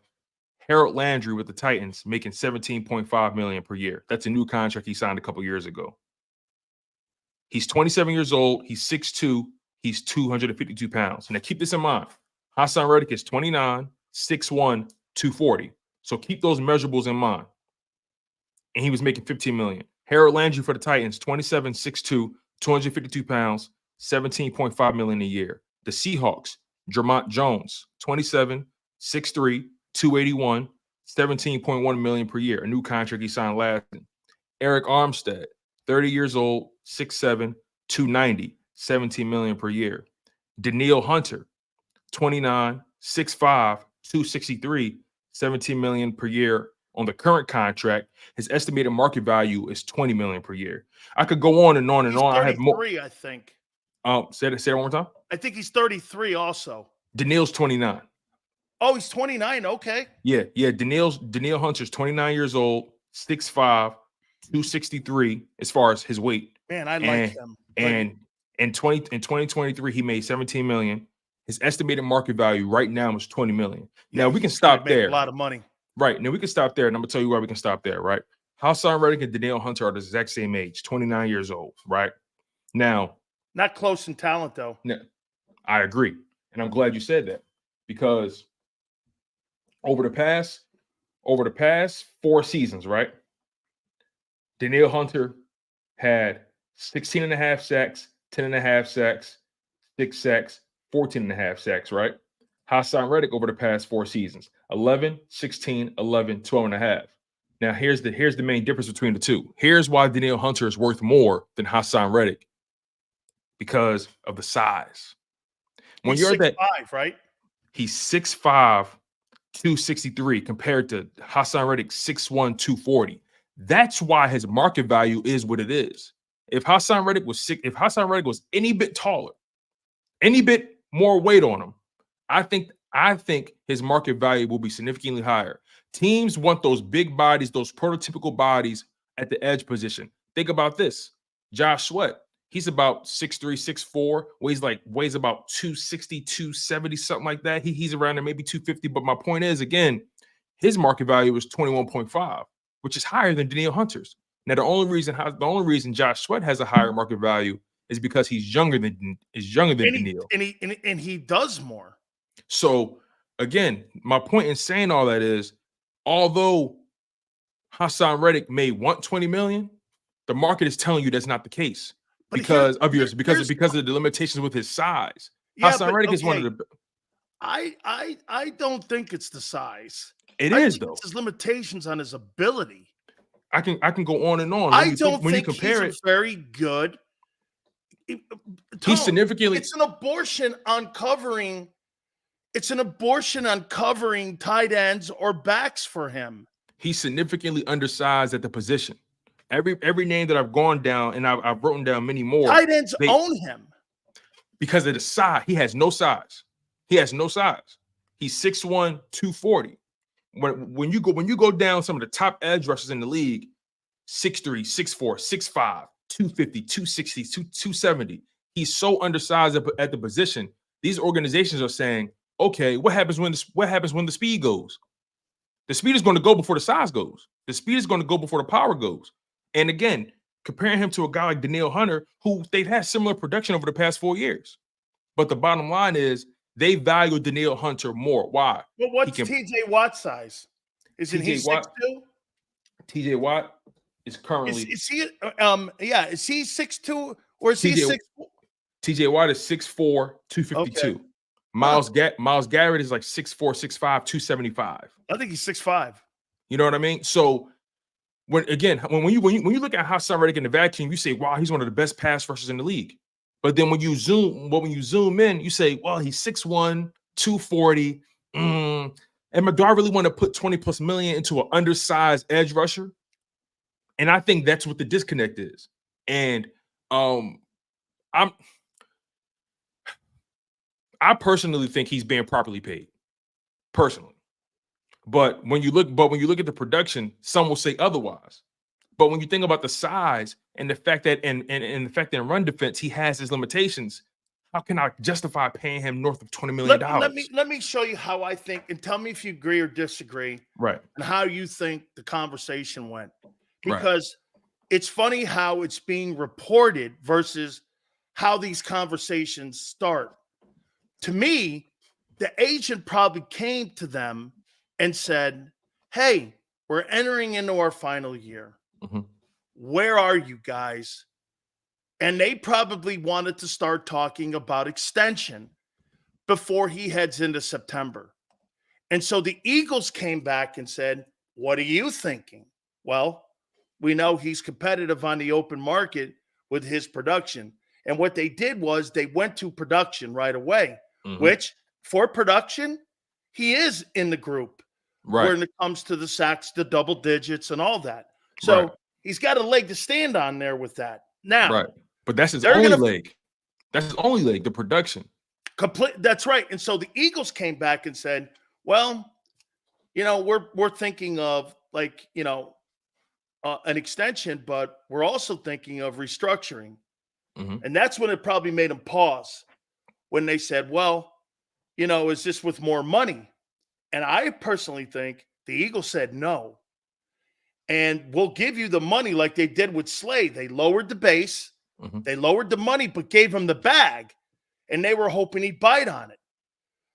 Harold Landry with the Titans making $17.5 million per year. That's a new contract he signed a couple years ago. He's 27 years old. He's 6'2". He's 252 pounds. Now, keep this in mind. Hassan Reddick is 29, 6'1", 240. So keep those measurables in mind. And he was making $15 million. Harold Landry for the Titans, 27, 6'2", 252 pounds, $17.5 million a year. The Seahawks, Jermont Jones, 27, 6'3", 281, $17.1 million per year. A new contract he signed last year. Eric Armstead, 30 years old, 6'7", 290, $17 million per year. Daniil Hunter, 29, 6'5", 263, $17 million per year on the current contract. His estimated market value is $20 million per year. I could go on and on and on. I have more. I think. Say that one more time. I think he's 33 also. Daniil's 29. Oh, he's 29. Okay. Yeah. Daniil Hunter's 29 years old, 6'5", 263 as far as his weight. Man, I like him. And in 2023, he made $17 million. His estimated market value right now is $20 million. Now we can stop there. A lot of money. Right. Now we can stop there. And I'm gonna tell you why we can stop there, right? Hassan Reddick and Daniil Hunter are the exact same age, 29 years old, right? Now, not close in talent, though. No, I agree. And I'm glad you said that because over the past 4 seasons, right? Daniil Hunter had 16.5 sacks, 10.5 sacks, 6 sacks, 14.5 sacks, right? Hassan Reddick over the past 4 seasons, 11, 16, 11, 12.5. Now, here's the main difference between the two. Here's why Daniil Hunter is worth more than Hassan Reddick because of the size. When you're 6'5", right? He's 6'5", 263 compared to Hassan Reddick 6'1", 240. That's why his market value is what it is. If Hassan Reddick was any bit taller, any bit more weight on him, I think his market value will be significantly higher. Teams want those big bodies, those prototypical bodies at the edge position. Think about this. Josh Sweat, He's about 6'3", 6'4", weighs about 260, 270, something like that. He's around there, maybe 250. But my point is, again, his market value was 21.5, which is higher than Danielle Hunter's. Now, the only reason Josh Sweat has a higher market value is because he's younger than Danielle. And he does more. So again, my point in saying all that is, although Hassan Reddick may want 20 million, the market is telling you that's not the case because of the limitations with his size. Yeah, Hassan Reddick is one of the. I don't think it's the size. It is though. It's his limitations on his ability. I can go on and on. I don't think he's very good. He's significantly. It's an abortion on covering. It's an abortion on covering tight ends or backs for him. He's significantly undersized at the position. Every name that I've gone down, and I've written down many more. Tight ends own him because of the size. He has no size. He's 6'1", 240. When you go down some of the top edge rushers in the league, 6'3", 6'4", 6'5", 250, 260, 270. He's so undersized at the position. These organizations are saying, okay, what happens when the speed goes? The speed is going to go before the size goes. The speed is going to go before the power goes. And again, comparing him to a guy like Danielle Hunter, who they've had similar production over the past 4 years. But the bottom line is they value Danielle Hunter more. Why? Well, what's TJ Watt's size? Isn't he 6'2"? TJ Watt is currently is he 6'2" or is he 6'4"? TJ Watt is 6'4", 252. Okay. Myles Garrett is like 6'4", 6'5", 275. I think he's 6'5". You know what I mean? So when you look at Hassan Reddick in the vacuum, you say, wow, he's one of the best pass rushers in the league. But then when you zoom in, you say, well, he's 6'1", 240. And do I really want to put 20+ million into an undersized edge rusher? And I think that's what the disconnect is. And I personally think he's being properly paid. Personally. But when you look at the production, some will say otherwise. But when you think about the size and the fact that in run defense he has his limitations, how can I justify paying him north of $20 million? Let me show you how I think, and tell me if you agree or disagree. Right. And how you think the conversation went. Because it's funny how it's being reported versus how these conversations start. To me, the agent probably came to them and said, hey, we're entering into our final year. Mm-hmm. Where are you guys? And they probably wanted to start talking about extension before he heads into September. And so the Eagles came back and said, what are you thinking? Well, we know he's competitive on the open market with his production. And what they did was they went to production right away, which for production, he is in the group. Right. When it comes to the sacks, the double digits and all that. So he's got a leg to stand on there with that. Now, but that's his only leg. That's his only leg, the production. That's right. And so the Eagles came back and said, well, we're thinking of an extension, but we're also thinking of restructuring. Mm-hmm. And that's when it probably made them pause when they said, well, is this with more money? And I personally think the Eagles said no. And we'll give you the money like they did with Slay. They lowered the base. Mm-hmm. They lowered the money, but gave him the bag. And they were hoping he'd bite on it.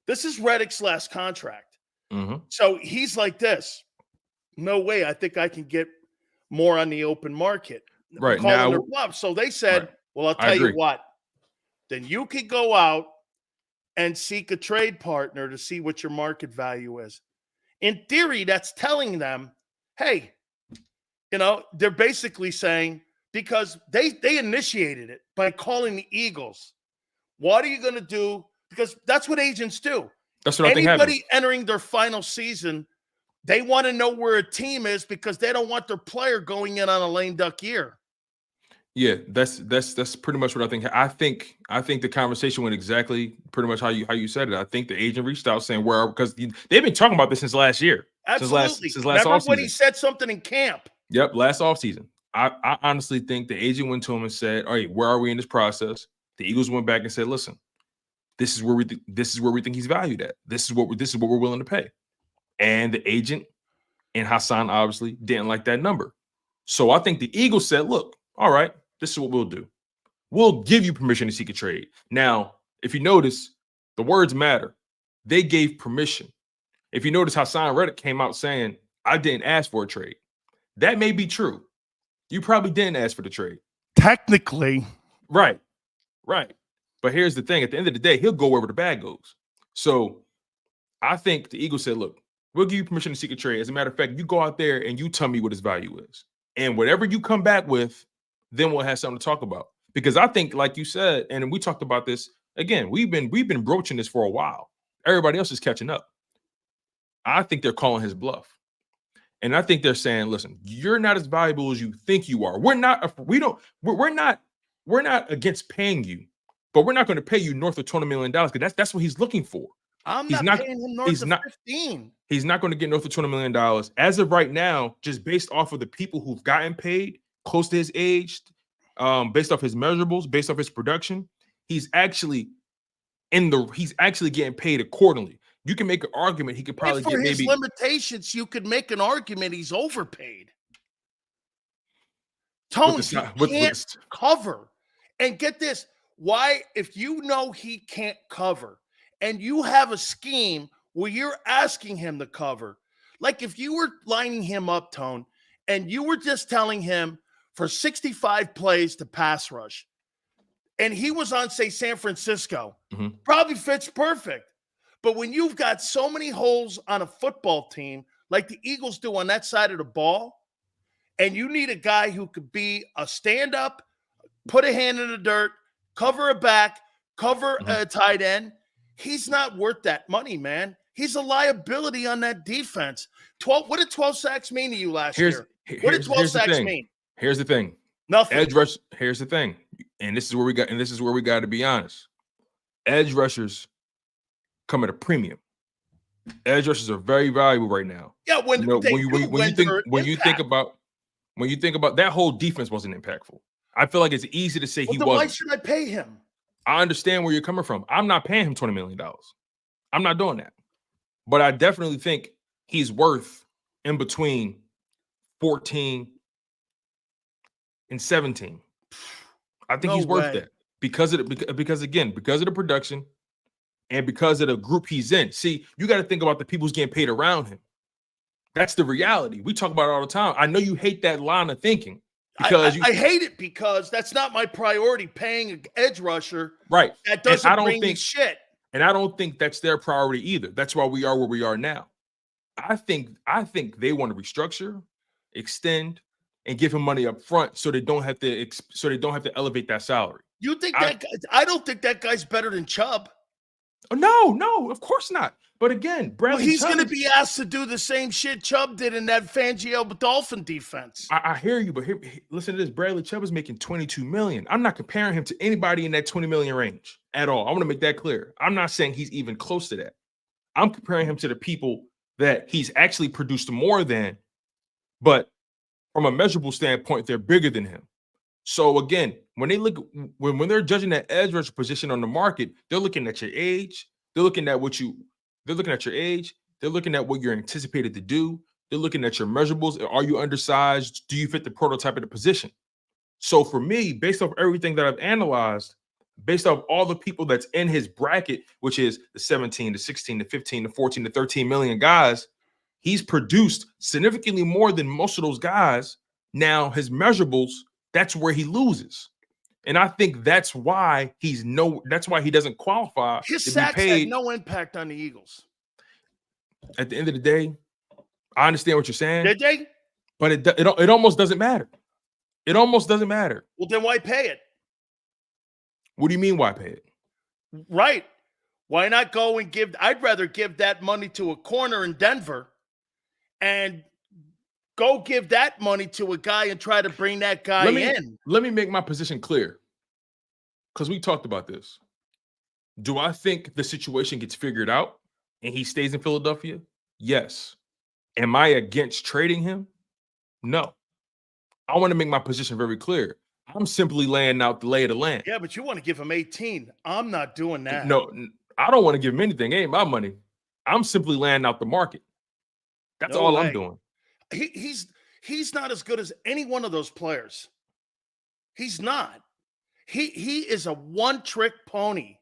This is Reddick's last contract. Mm-hmm. So he's like this. No way. I think I can get more on the open market. Right. Now, their bluff. So they said, well, I'll tell you what. Then you could go out and seek a trade partner to see what your market value is. In theory, that's telling them, hey, they're basically saying, because they initiated it by calling the Eagles. What are you going to do? Because that's what agents do. That's what I think happens. Anybody entering their final season, they want to know where a team is because they don't want their player going in on a lame duck year. Yeah, that's pretty much what I think. I think the conversation went exactly pretty much how you said it. I think the agent reached out saying because they've been talking about this since last year. Absolutely. Since last Remember offseason. when he said something in camp? Yep, last offseason. I honestly think the agent went to him and said, "All right, where are we in this process?" The Eagles went back and said, "Listen, this is where we think he's valued at. This is what we're willing to pay." And the agent and Hassan obviously didn't like that number. So I think the Eagles said, "Look, all right, this is what we'll do. We'll give you permission to seek a trade." Now, if you notice, the words matter. They gave permission. If you notice, Hassan Reddick came out saying, "I didn't ask for a trade." That may be true. You probably didn't ask for the trade. Technically. Right. But here's the thing. At the end of the day, he'll go wherever the bag goes. So I think the Eagles said, "Look, we'll give you permission to seek a trade. As a matter of fact, you go out there and you tell me what his value is. And whatever you come back with, then we'll have something to talk about." Because I think, like you said, and we talked about this, again, we've been broaching this for a while. Everybody else is catching up. I think they're calling his bluff. And I think they're saying, "Listen, you're not as valuable as you think you are. We're not against paying you, but we're not going to pay you north of $20 million because that's what he's looking for." I'm He's not paying him north of 15. He's not going to get north of $20 million. As of right now, just based off of the people who've gotten paid close to his age, based off his measurables, based off his production, he's actually getting paid accordingly. You can make an argument he could probably for get his maybe limitations. You could make an argument he's overpaid. Tones, he can't cover. And get this, why, if you know he can't cover and you have a scheme where you're asking him to cover, like if you were lining him up, Tone, and you were just telling him for 65 plays to pass rush, and he was on, say, San Francisco, probably fits perfect. But when you've got so many holes on a football team, like the Eagles do on that side of the ball, and you need a guy who could be a stand-up, put a hand in the dirt, cover a back, cover a tight end, he's not worth that money, man. He's a liability on that defense. What did 12 sacks mean to you last year? What did 12 sacks mean? Here's the thing. Nothing. Edge rush. Here's the thing. And this is where we got to be honest. Edge rushers come at a premium. Edge rushers are very valuable right now. Yeah, when you think about that, whole defense wasn't impactful. I feel like it's easy to say he wasn't. Why should I pay him? I understand where you're coming from. I'm not paying him $20 million. I'm not doing that. But I definitely think he's worth in between 14 and 17. I think he's worth that because of the production and because of the group he's in. See, you got to think about the people who's getting paid around him. That's the reality. We talk about it all the time. I know you hate that line of thinking. Because I hate it because that's not my priority, paying an edge rusher. Right. That doesn't bring me shit. And I don't think that's their priority either. That's why we are where we are now. I think they want to restructure, extend, and give him money up front so they don't have to elevate that salary. You think I don't think that guy's better than Chubb. Oh, no, of course not. But again, Bradley he's going to be asked to do the same shit Chubb did in that Fangio Dolphin defense. I hear you, but listen to this. Bradley Chubb is making $22 million. I'm not comparing him to anybody in that $20 million range at all. I want to make that clear. I'm not saying he's even close to that. I'm comparing him to the people that he's actually produced more than, but from a measurable standpoint, they're bigger than him. So again, when they're judging that edge rusher position on the market, they're looking at your age. They're looking at your age. They're looking at what you're anticipated to do. They're looking at your measurables. Are you undersized? Do you fit the prototype of the position? So for me, based off everything that I've analyzed, based off all the people that's in his bracket, which is the 17 to 16 to 15 to 14 to 13 million guys, he's produced significantly more than most of those guys. Now his measurables, that's where he loses. And I think that's why he doesn't qualify. His sacks had no impact on the Eagles. At the end of the day, I understand what you're saying. Did they? But it almost doesn't matter. It almost doesn't matter. Well, then why pay it? What do you mean why pay it? Right. Why not go and I'd rather give that money to a corner in Denver and go give that money to a guy and try to bring that guy in. Let me make my position clear, because we talked about this. Do I think the situation gets figured out and he stays in Philadelphia? Yes. Am I against trading him? No. I want to make my position very clear. I'm simply laying out the lay of the land. Yeah, but you want to give him 18. I'm not doing that. No, I don't want to give him anything. It ain't my money. I'm simply laying out the market. That's No all way. I'm doing. He's not as good as any one of those players. He's not. He is a one-trick pony.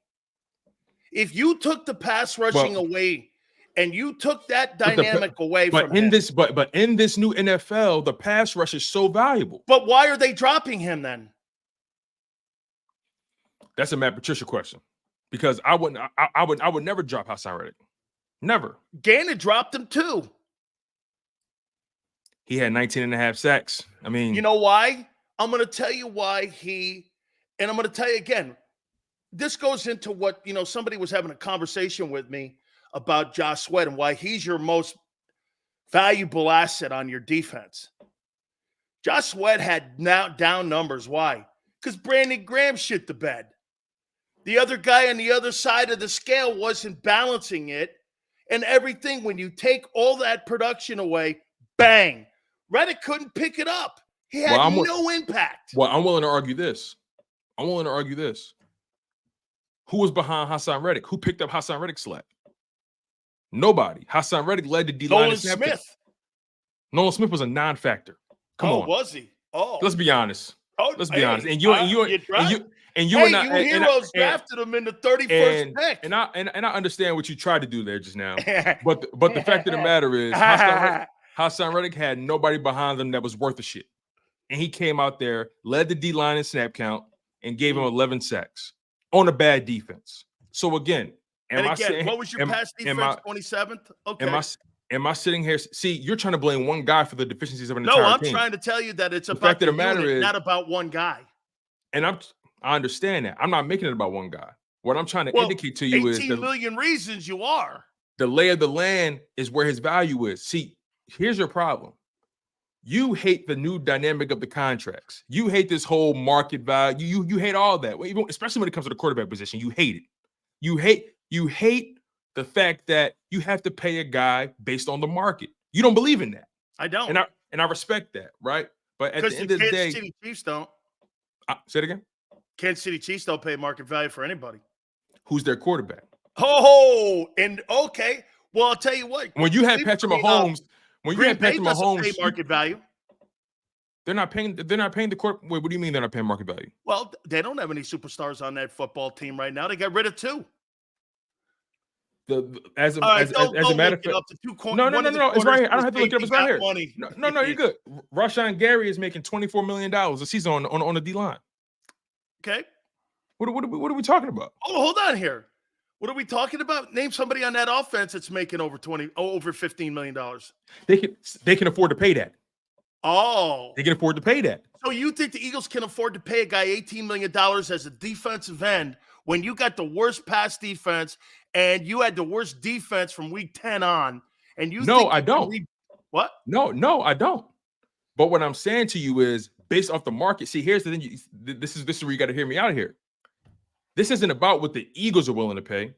If you took the pass rushing away and you took that dynamic away from him. But in this new NFL, the pass rush is so valuable. But why are they dropping him then? That's a Matt Patricia question. Because I would never drop Hassan Reddick. Never. Gannon dropped him too. He had 19 and a half sacks. I mean, you know why? I'm going to tell you why and I'm going to tell you again, this goes into what, somebody was having a conversation with me about Josh Sweat and why he's your most valuable asset on your defense. Josh Sweat had now down numbers. Why? Because Brandon Graham shit the bed. The other guy on the other side of the scale wasn't balancing it. And everything, when you take all that production away, bang, Reddick couldn't pick it up. He had no impact. Well, I'm willing to argue this. Who was behind Hassan Reddick? Who picked up Hassan Reddick's slack? Nobody. Hassan Reddick led the D-line. Nolan Smith. Nolan Smith was a non-factor. Come on. Was he? Oh. Let's be honest. Let's be honest. And you heroes drafted him in the 31st pick. And I understand what you tried to do there just now. but the fact of the matter is Hassan Reddick had nobody behind him that was worth a shit. And he came out there, led the D-line in snap count, and gave him 11 sacks on a bad defense. So again, what was your pass defense? 27th? Okay. Am I sitting here? See, you're trying to blame one guy for the deficiencies of an entire team. No, I'm trying to tell you that it's the about fact of the matter unit, is not about one guy. And I understand that. I'm not making it about one guy. What I'm trying to indicate to you is 18 million reasons you are. The lay of the land is where his value is. See, here's your problem. You hate the new dynamic of the contracts. You hate this whole market value. You hate all that. Especially when it comes to the quarterback position. You hate it. You hate the fact that you have to pay a guy based on the market. You don't believe in that. I don't. And I respect that, right? But at the end of the day, Kansas City Chiefs don't. Say it again. Kansas City Chiefs don't pay market value for anybody. Who's their quarterback? Oh, and okay. Well, I'll tell you what. When you had Patrick Mahomes, pay market value. They're not paying the court. Wait, what do you mean they're not paying market value? Well, they don't have any superstars on that football team right now. They got rid of two. As a matter of fact, no. It's right here. I don't have to look it up. It's right here. Money. No, you're good. Rashawn Gary is making $24 million a season on the D line. Okay. What are we talking about? Oh, hold on here. What are we talking about? Name somebody on that offense that's making over $15 million. They can afford to pay that. Oh. They can afford to pay that. So you think the Eagles can afford to pay a guy $18 million as a defensive end when you got the worst pass defense and you had the worst defense from week 10 on? And you I don't. What? No, I don't. But what I'm saying to you is based off the market. See, here's the thing. This is where you got to hear me out here. This isn't about what the Eagles are willing to pay.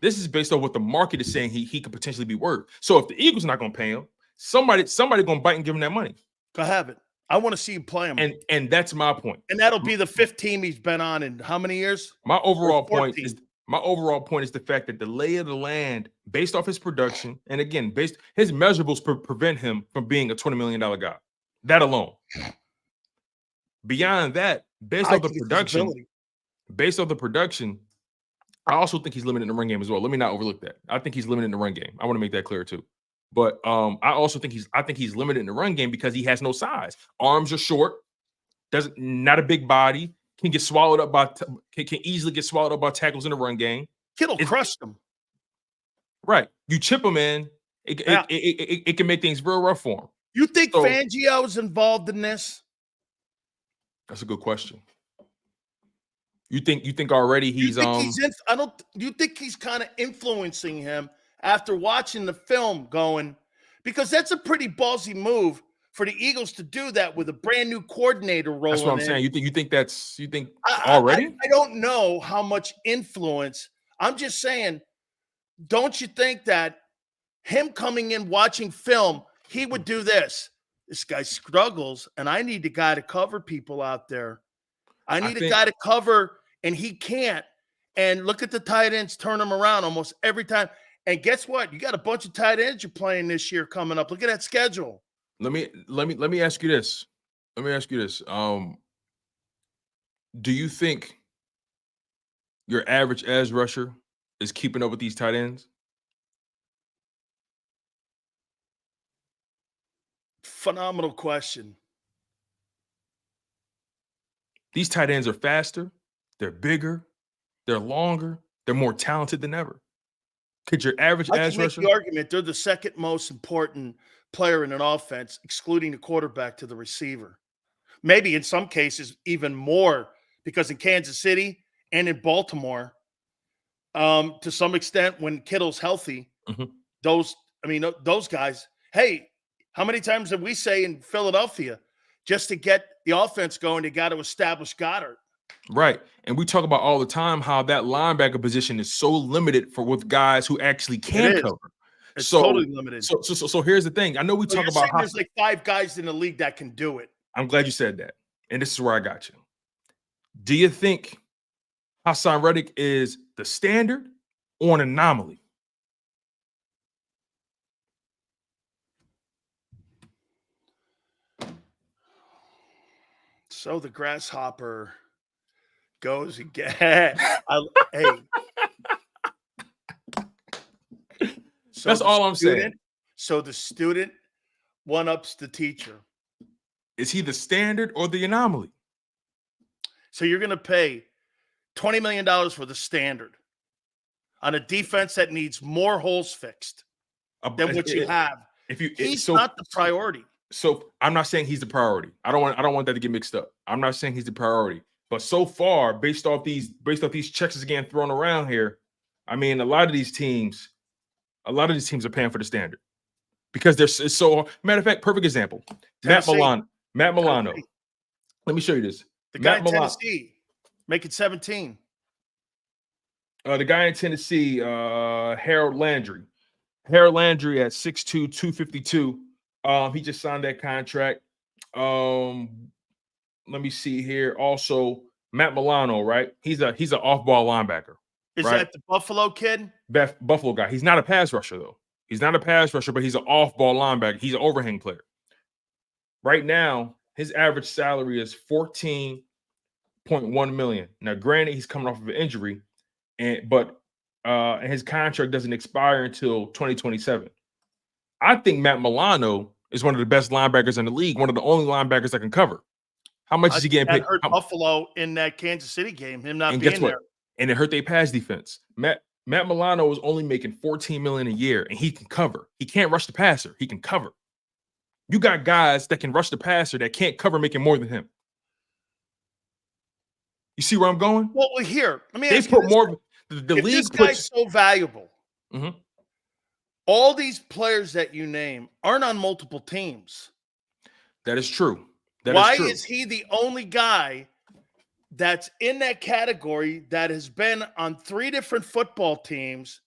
This is based on what the market is saying he could potentially be worth. So if the Eagles are not going to pay him, somebody going to bite and give him that money. Go have it. I want to see him play him. And that's my point. And that'll be the fifth team he's been on in how many years? My overall point is the fact that the lay of the land, based off his production, and again, his measurables prevent him from being a $20 million guy. That alone. Beyond that, based off the production, I also think he's limited in the run game as well. Let me not overlook that. I think he's limited in the run game. I want to make that clear too. But I also think he's limited in the run game because he has no size. Arms are short, not a big body, can get swallowed up can easily get swallowed up by tackles in the run game. Kittle crushed him. Right. You chip him in, it can make things real rough for him. You think Fangio is involved in this? That's a good question. You think already he's you think he's kind of influencing him after watching the film going, because that's a pretty ballsy move for the Eagles to do that with a brand new coordinator rolling in. That's what I'm saying. You think already? I don't know how much influence. I'm just saying, don't you think that him coming in watching film, he would do this? This guy struggles, and I need a guy to cover people out there. I need a think- guy to cover, and he can't. And look at the tight ends, turn them around almost every time. And guess what? You got a bunch of tight ends you're playing this year coming up. Look at that schedule. Let me ask you this. Let me ask you this. Do you think your average edge rusher is keeping up with these tight ends? Phenomenal question. These tight ends are faster, they're bigger, they're longer, they're more talented than ever. Could your average I edge can make rusher? the argument they're the second most important player in an offense, excluding the quarterback to the receiver. Maybe in some cases even more, because in Kansas City and in Baltimore, to some extent, when Kittle's healthy, those guys. Hey, how many times did we say in Philadelphia, just to get the offense going, they got to establish Goddard? Right. And we talk about all the time how that linebacker position is so limited with guys who actually can cover. It's totally limited. So here's the thing. I know we talk about how there's like 5 guys in the league that can do it. I'm glad you said that. And this is where I got you. Do you think Hassan Reddick is the standard or an anomaly? So the grasshopper goes again. Hey. So that's all I'm saying. So the student one-ups the teacher. Is he the standard or the anomaly? So you're going to pay $20 million for the standard on a defense that needs more holes fixed than what you have. He's not the priority. So I'm not saying he's the priority. I don't want that to get mixed up. I'm not saying he's the priority. But so far, based off these checks again thrown around here, I mean, a lot of these teams are paying for the standard because it's so. Matter of fact, perfect example. Matt Milano. Let me show you this. The guy in Tennessee making 17. The guy in Tennessee, Harold Landry. Harold Landry at 6'2", 252. He just signed that contract. Let me see here. Also, Matt Milano, right? He's an off-ball linebacker. Is that the Buffalo kid? Buffalo guy. He's not a pass rusher, though. He's not a pass rusher, but he's an off-ball linebacker. He's an overhang player. Right now, his average salary is $14.1 million. Now, granted, he's coming off of an injury, but his contract doesn't expire until 2027. I think Matt Milano is one of the best linebackers in the league, one of the only linebackers that can cover. How much is he getting paid? That hurt Buffalo in that Kansas City game, him not and being guess what? there. And it hurt their pass defense. Matt Milano is only making $14 million a year, and he can cover. He can't rush the passer. He can cover. You got guys that can rush the passer that can't cover making more than him. You see where I'm going? Well, here, let me they ask put you more. The if league this guy's so valuable, Mhm. all these players that you name aren't on multiple teams. That is true. Why is he the only guy that's in that category that has been on 3 different football teams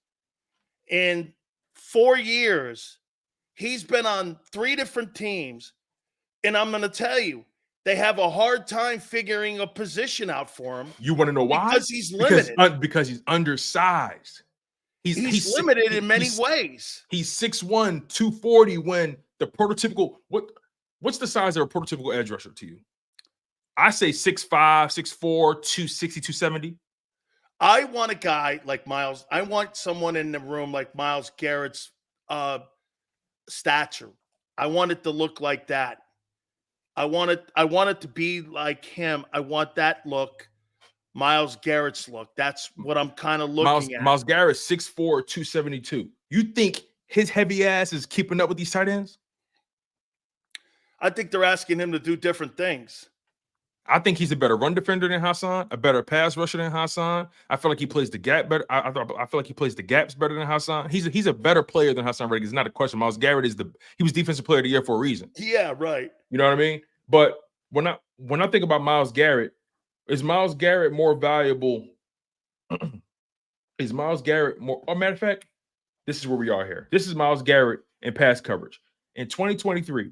in 4 years? He's been on 3 different teams, and I'm going to tell you, they have a hard time figuring a position out for him. You want to know why? Because he's limited. Because he's undersized. He's limited in many ways. He's 6'1", 240 when the prototypical what's the size of a prototypical edge rusher to you? I say 6'5", 6'4", 260, 270. I want a guy like Myles. I want someone in the room like Myles Garrett's stature. I want it to look like that. I want it to be like him. I want that look. Myles Garrett's look. That's what I'm kind of looking at. Myles Garrett, 6'4", 272. You think his heavy ass is keeping up with these tight ends? I think they're asking him to do different things. I think he's a better run defender than Hassan, a better pass rusher than Hassan. I feel like he plays the gap better. I feel like he plays the gaps better than Hassan. He's a better player than Hassan Reddick. It's not a question. Myles Garrett he was defensive player of the year for a reason. Yeah, right. You know what I mean? But when I think about Myles Garrett, is Myles Garrett more valuable? Is Myles Garrett more? Oh, matter of fact, this is where we are here. This is Myles Garrett in pass coverage in 2023.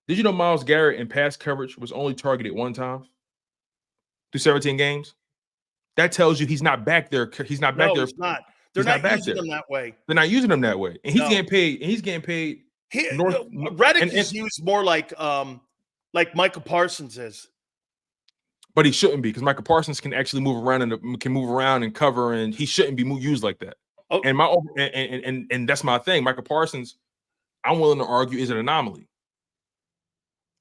Did you know Myles Garrett in pass coverage was only targeted one time through 17 games? That tells you he's not back there. He's not back there. He's not. They're He's not back using there. him that way. They're not using him that way, and he's No. getting paid. And he's getting paid. Reddick is used more like Michael Parsons is. But he shouldn't be, because Michael Parsons can actually move around and cover, and he shouldn't be used like that. Oh. And that's my thing. Michael Parsons, I'm willing to argue, is an anomaly.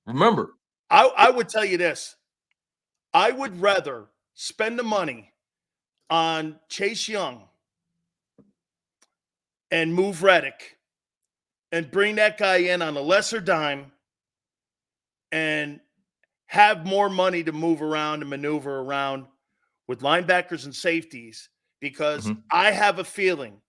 Remember, I would tell you this. I would rather spend the money on Chase Young and move Reddick and bring that guy in on a lesser dime and have more money to move around and maneuver around with linebackers and safeties, because I have a feeling.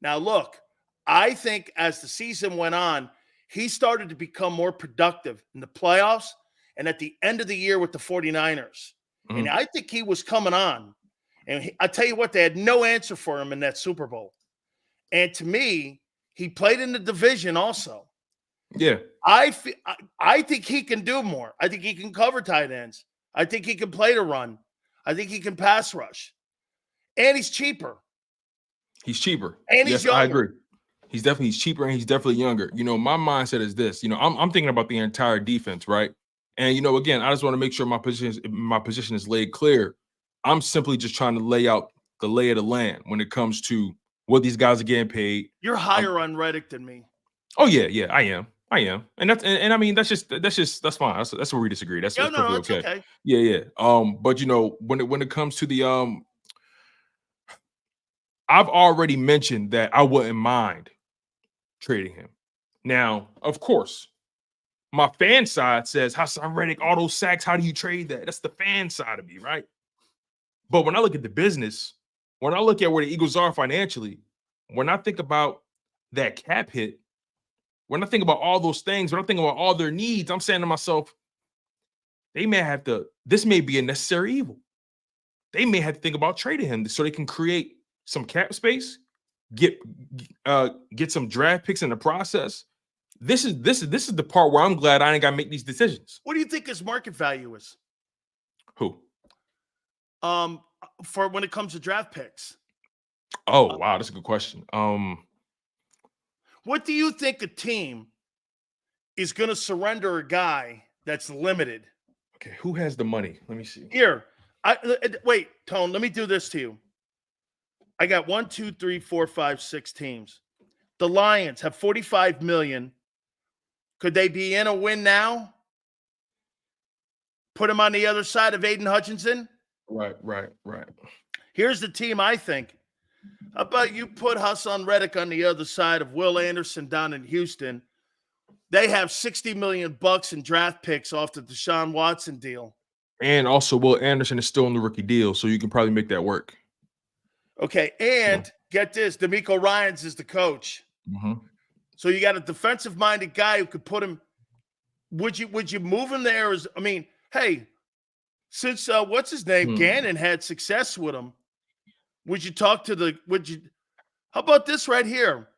Now, look, I think as the season went on, he started to become more productive in the playoffs and at the end of the year with the 49ers. And I think he was coming on. And I tell you what, they had no answer for him in that Super Bowl. And to me, he played in the division also. yeah, I think he can do more. I think he can cover tight ends. I think he can play the run. I think he can pass rush. And he's cheaper. he's cheaper. And he's yes, I younger. agree. He's cheaper, and he's definitely younger. My mindset is this. I'm thinking about the entire defense, right? And again, I just want to make sure my position is laid clear. I'm simply just trying to lay out the lay of the land when it comes to what these guys are getting paid. You're higher on Reddick than me. Oh yeah, I am, and I mean that's fine. That's where we disagree. That's No, perfectly it's okay. okay. Yeah. But when it comes to the I've already mentioned that I wouldn't mind trading him. Now, of course, my fan side says, Hassan Reddick, all those sacks, how do you trade that? That's the fan side of me, right? But when I look at the business, when I look at where the Eagles are financially, when I think about that cap hit, when I think about all those things, when I think about all their needs, I'm saying to myself, this may be a necessary evil. They may have to think about trading him so they can create some cap space, get some draft picks in the process. This is the part where I'm glad I ain't got to make these decisions. What do you think his market value is? Who? For when it comes to draft picks. Oh, wow, that's a good question. What do you think a team is going to surrender a guy that's limited? Okay, who has the money? Let me see. Here, wait, Tone, let me do this to you. I got 1, 2, 3, 4, 5, 6 teams. The Lions have $45 million. Could they be in a win now? Put him on the other side of Aiden Hutchinson? Right. Here's the team I think. How about you put Hassan Reddick on the other side of Will Anderson down in Houston? They have $60 million in draft picks off the Deshaun Watson deal. And also, Will Anderson is still on the rookie deal, so you can probably make that work. Okay, and get this, DeMeco Ryans is the coach. So you got a defensive-minded guy who could put him. Would you move him there? Hey, since what's his name, Gannon had success with him, would you talk to how about this right here?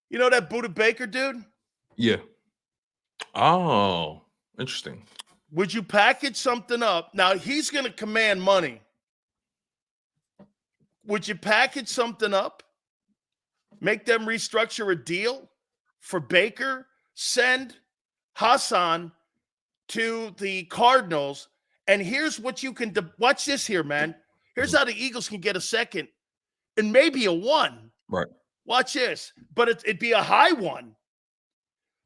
You know that Budda Baker dude? Yeah. Oh, interesting. Would you package something up? Now he's going to command money. Would you package something up? Make them restructure a deal for Baker? Send Hassan to the Cardinals. And here's what you can watch this here, man. Here's how the Eagles can get a second and maybe a 1. Right. Watch this. But it'd be a high 1.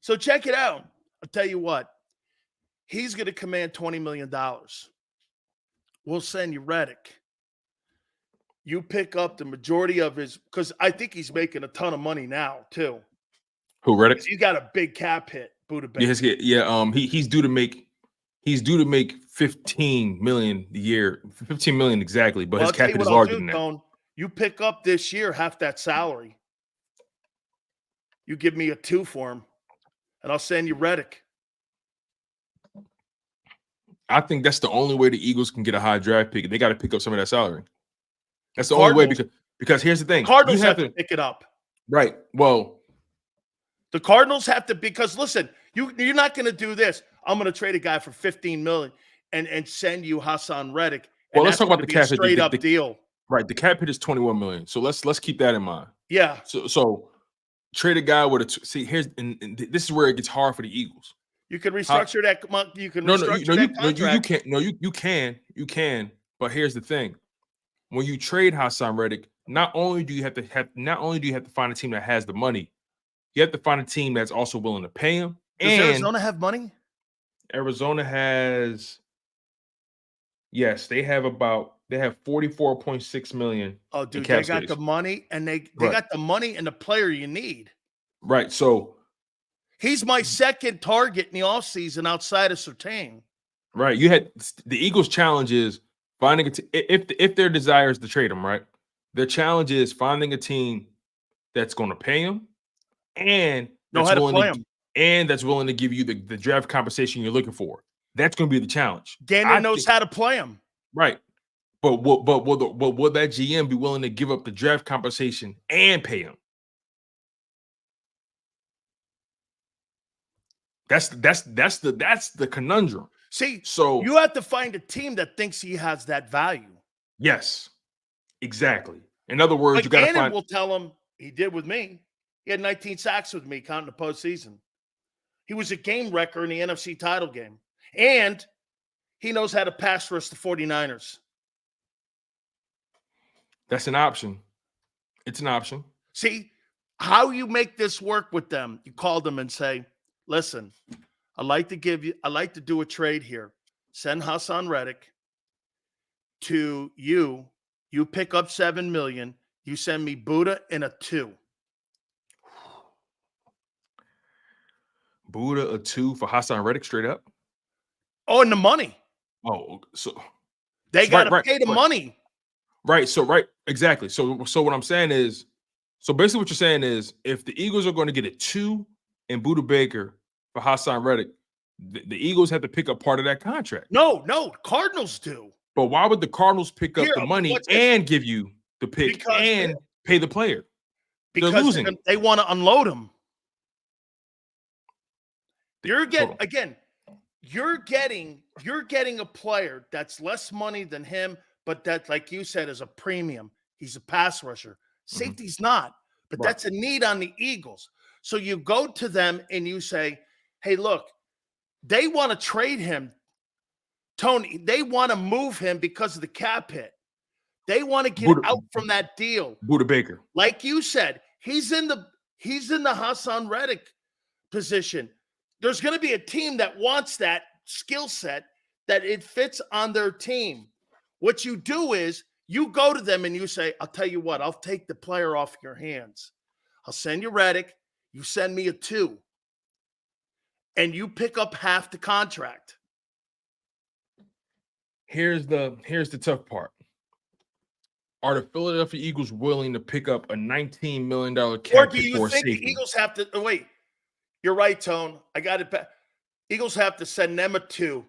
So check it out. I'll tell you what. He's going to command $20 million. We'll send you Reddick. You pick up the majority of his, because I think he's making a ton of money now too. Who, Reddick? You got a big cap hit, Budda Baker. Yeah. He's due to make 15 million a year, 15 million exactly, but his cap hit is larger than that. Tone, you pick up this year half that salary. You give me a 2 for him, and I'll send you Reddick. I think that's the only way the Eagles can get a high draft pick. They got to pick up some of that salary. That's the only way, because here's the thing. Cardinals have to pick it up. Right. Well, the Cardinals have to, because listen, you're not going to do this. I'm going to trade a guy for 15 million and send you Hassan Reddick. Well, let's talk about the cap hit. Straight up deal. Right. The cap hit is 21 million. So let's keep that in mind. Yeah. So trade a guy with see here's and this is where it gets hard for the Eagles. You can restructure that. You can you can. But here's the thing: when you trade Hassan Reddick, not only do you have to find a team that has the money, you have to find a team that's also willing to pay him. Does Arizona have money? Arizona has, yes, they have 44.6 million. Oh, dude, they got the money, and they got the money and the player you need. Right. So he's my second target in the offseason outside of Surtain. Right. You had the Eagles' challenge is finding if their desire is to trade him, right? Their challenge is finding a team that's going to pay him and know how to play him. And that's willing to give you the draft compensation you're looking for. That's going to be the challenge. Daniel knows how to play him. Right. But will that GM be willing to give up the draft compensation and pay him? That's the conundrum. See, so you have to find a team that thinks he has that value. Yes, exactly. In other words, like you got to Gannon find. will tell him he did with me. He had 19 sacks with me, counting the postseason. He was a game wrecker in the NFC title game, and he knows how to pass rush the 49ers. That's an option. It's an option. See, how you make this work with them, you call them and say, listen, I'd like to do a trade here. Send Hassan Reddick to you. You pick up $7 million. You send me Buddha and a 2. Buddha a 2 for Hassan Reddick straight up? Oh, and the money. Oh, so they got to pay the money. Right. So exactly. So what I'm saying is, so basically what you're saying is, if the Eagles are going to get a 2 and Buddha Baker for Hassan Reddick, the Eagles have to pick up part of that contract. No, Cardinals do. But why would the Cardinals pick up the money and give you the pick and pay the player? Because they're losing. They want to unload him. You're getting a player that's less money than him, but that, like you said, is a premium. He's a pass rusher. Safety's not, but that's a need on the Eagles. So you go to them and you say, hey, look, they want to trade him. Tony, they want to move him because of the cap hit. They want to get out from that deal. Buddha Baker. Like you said, he's in the Hassan Reddick position. There's going to be a team that wants that skill set, that it fits on their team. What you do is you go to them and you say, I'll tell you what, I'll take the player off your hands. I'll send you Reddick. You send me a 2. And you pick up half the contract. Here's the tough part. Are the Philadelphia Eagles willing to pick up a $19 million cap? Or do you think the Eagles have to wait? You're right, Tone. I got it back. Eagles have to send them a 2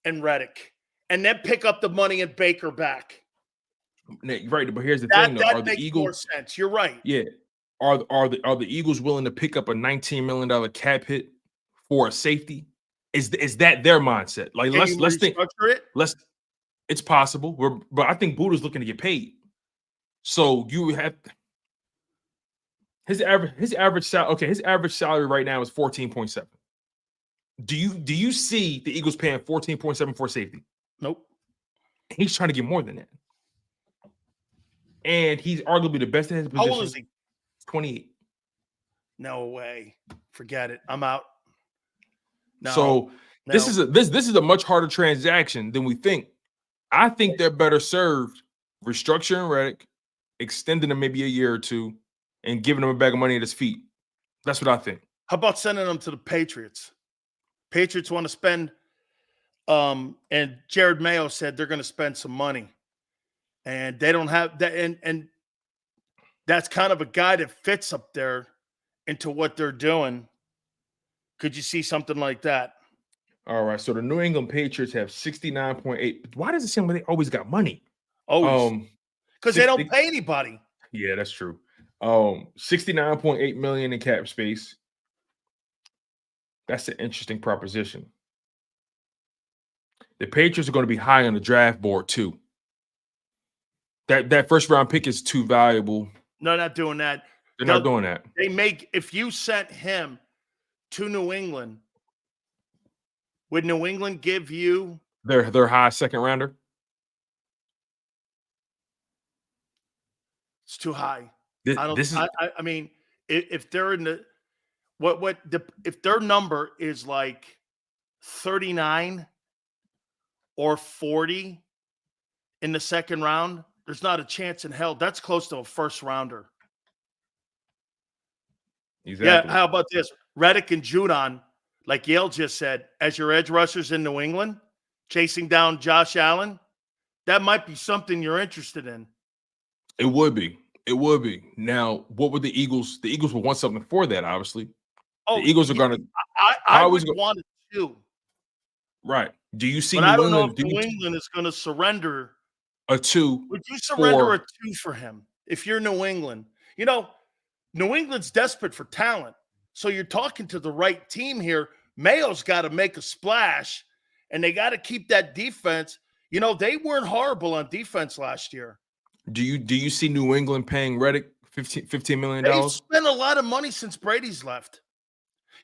and Reddick, and then pick up the money and Baker back. Right, but here's the thing: though. Are the Eagles more sense? You're right. Yeah. Are the Eagles willing to pick up a $19 million cap hit for a safety? Is that their mindset? Like, let's think. It's possible. But I think Buddha's looking to get paid. So you have his average salary right now is 14.7. Do you see the Eagles paying 14.7 for safety? Nope. He's trying to get more than that. And he's arguably the best at his position. How old is he? 28. No way. Forget it. I'm out. No. So this is a much harder transaction than we think. I think they're better served restructuring Reddick, extending him maybe a year or 2, and giving him a bag of money at his feet. That's what I think. How about sending him to the Patriots? Patriots want to spend, and Jared Mayo said they're going to spend some money, and they don't have that, and that's kind of a guy that fits up there into what they're doing. Could you see something like that? All right. So the New England Patriots have 69.8. Why does it seem like they always got money? Always. Because they don't pay anybody. Yeah, that's true. 69.8 million in cap space. That's an interesting proposition. the Patriots are going to be high on the draft board too. That first round pick is too valuable. No, not doing that. They're not doing that. If you sent him to New England, would New England give you their high second rounder? It's too high. I mean, if they're in the if their number is like 39 or 40 in the second round, there's not a chance in hell. That's close to a first rounder. Exactly. Yeah, how about this? Reddick and Judon, like Yale just said, as your edge rushers in New England, chasing down Josh Allen, that might be something you're interested in. It would be. It would be. Now, what would the Eagles? The Eagles would want something for that, obviously. The Eagles are going to. I would want it too. Right. Do you see? But I don't know if New England is going to surrender a 2. Would you surrender a 2 for him if you're New England? You know, New England's desperate for talent. So you're talking to the right team here. Mayo's got to make a splash, and they got to keep that defense. You know, they weren't horrible on defense last year. Do you see New England paying Reddick $15 million? They spent a lot of money since Brady's left.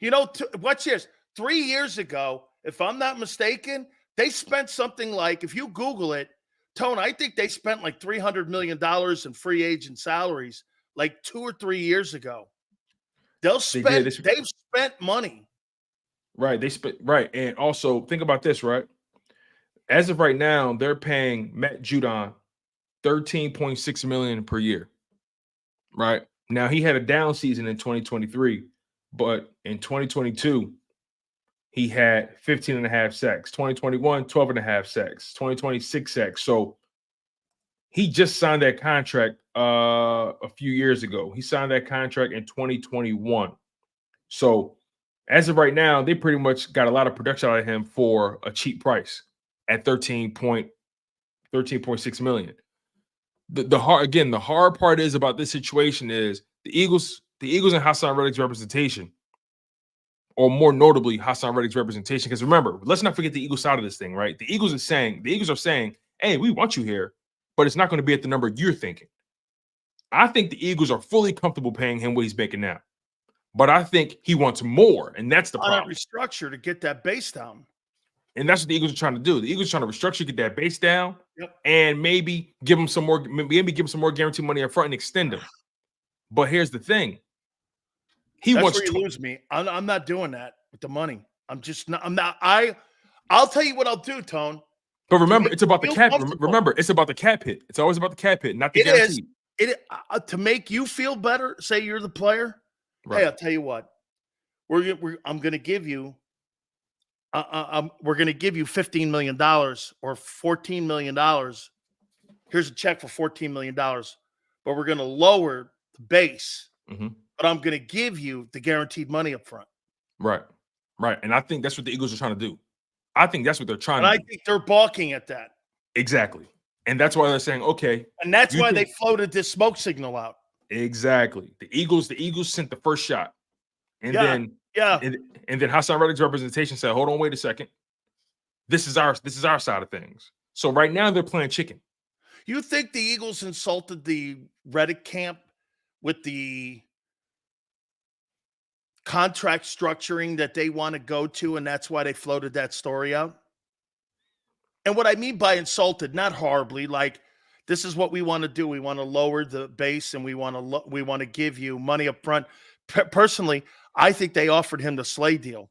You know, watch this. 3 years ago, if I'm not mistaken, they spent something like, if you Google it, Tone, I think they spent like $300 million in free agent salaries like 2 or 3 years ago. They've spent money. Right. They spent right. And also think about this, right? As of right now, they're paying Matt Judon $13.6 million per year. Right. Now he had a down season in 2023, but in 2022, he had 15.5 sacks. 2021, 12.5 sacks. 2026 sacks. So he just signed that contract a few years ago. He signed that contract in 2021. So as of right now, they pretty much got a lot of production out of him for a cheap price at $13.6 million. The hard part is about this situation is the Eagles and Hassan Reddick's representation, or more notably Hassan Reddick's representation. Because remember, let's not forget the Eagles side of this thing, right? The Eagles are saying, hey, we want you here, but it's not going to be at the number you're thinking. I think the Eagles are fully comfortable paying him what he's making now. But I think he wants more, and that's the problem. Restructure to get that base down. And that's what the Eagles are trying to do. The Eagles are trying to restructure, get that base down, and maybe give him some more guaranteed money up front and extend him. But here's the thing. That's where you lose me. I'm not doing that with the money. I'm not. I'll tell you what I'll do, Tone. But remember, it's about the cap. Remember, it's about the cap hit. It's always about the cap hit, not the guarantee. To make you feel better, say you're the player. Right. Hey, I'll tell you what. I'm going to give you. We're going to give you $15 million or $14 million. Here's a check for $14 million, but we're going to lower the base. Mm-hmm. But I'm going to give you the guaranteed money up front. Right. And I think that's what the Eagles are trying to do. I think that's what they're trying to do. I think they're balking at that. Exactly. And that's why they're saying, okay. And that's why they floated this smoke signal out. Exactly. The Eagles sent the first shot. And then Hassan Reddick's representation said, hold on, wait a second. This is our side of things. So right now they're playing chicken. You think the Eagles insulted the Reddick camp with the contract structuring that they want to go to, and that's why they floated that story out? And what I mean by insulted, not horribly, like, this is what we want to do. We want to lower the base, and we want to give you money up front. Personally, I think they offered him the Slay deal.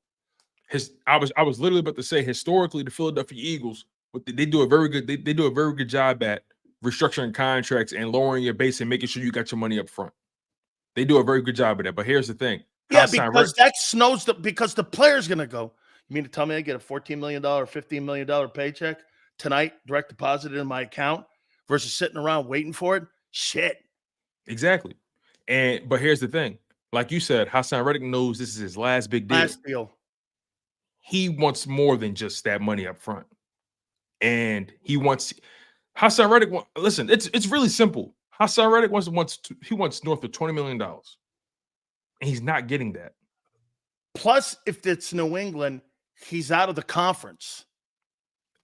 I was literally about to say, historically, the Philadelphia Eagles, they do a very good job at restructuring contracts and lowering your base and making sure you got your money up front. They do a very good job of that. But here's the thing. Yeah, because the player's going to go, you mean to tell me I get a $14 million, $15 million paycheck tonight, direct deposited in my account, versus sitting around waiting for it? Shit. Exactly. But here's the thing. Like you said, Hassan Reddick knows this is his last big deal. Last deal. He wants more than just that money up front. And Hassan Reddick, listen, it's really simple. Hassan Reddick wants north of $20 million. And he's not getting that. Plus, if it's New England, he's out of the conference.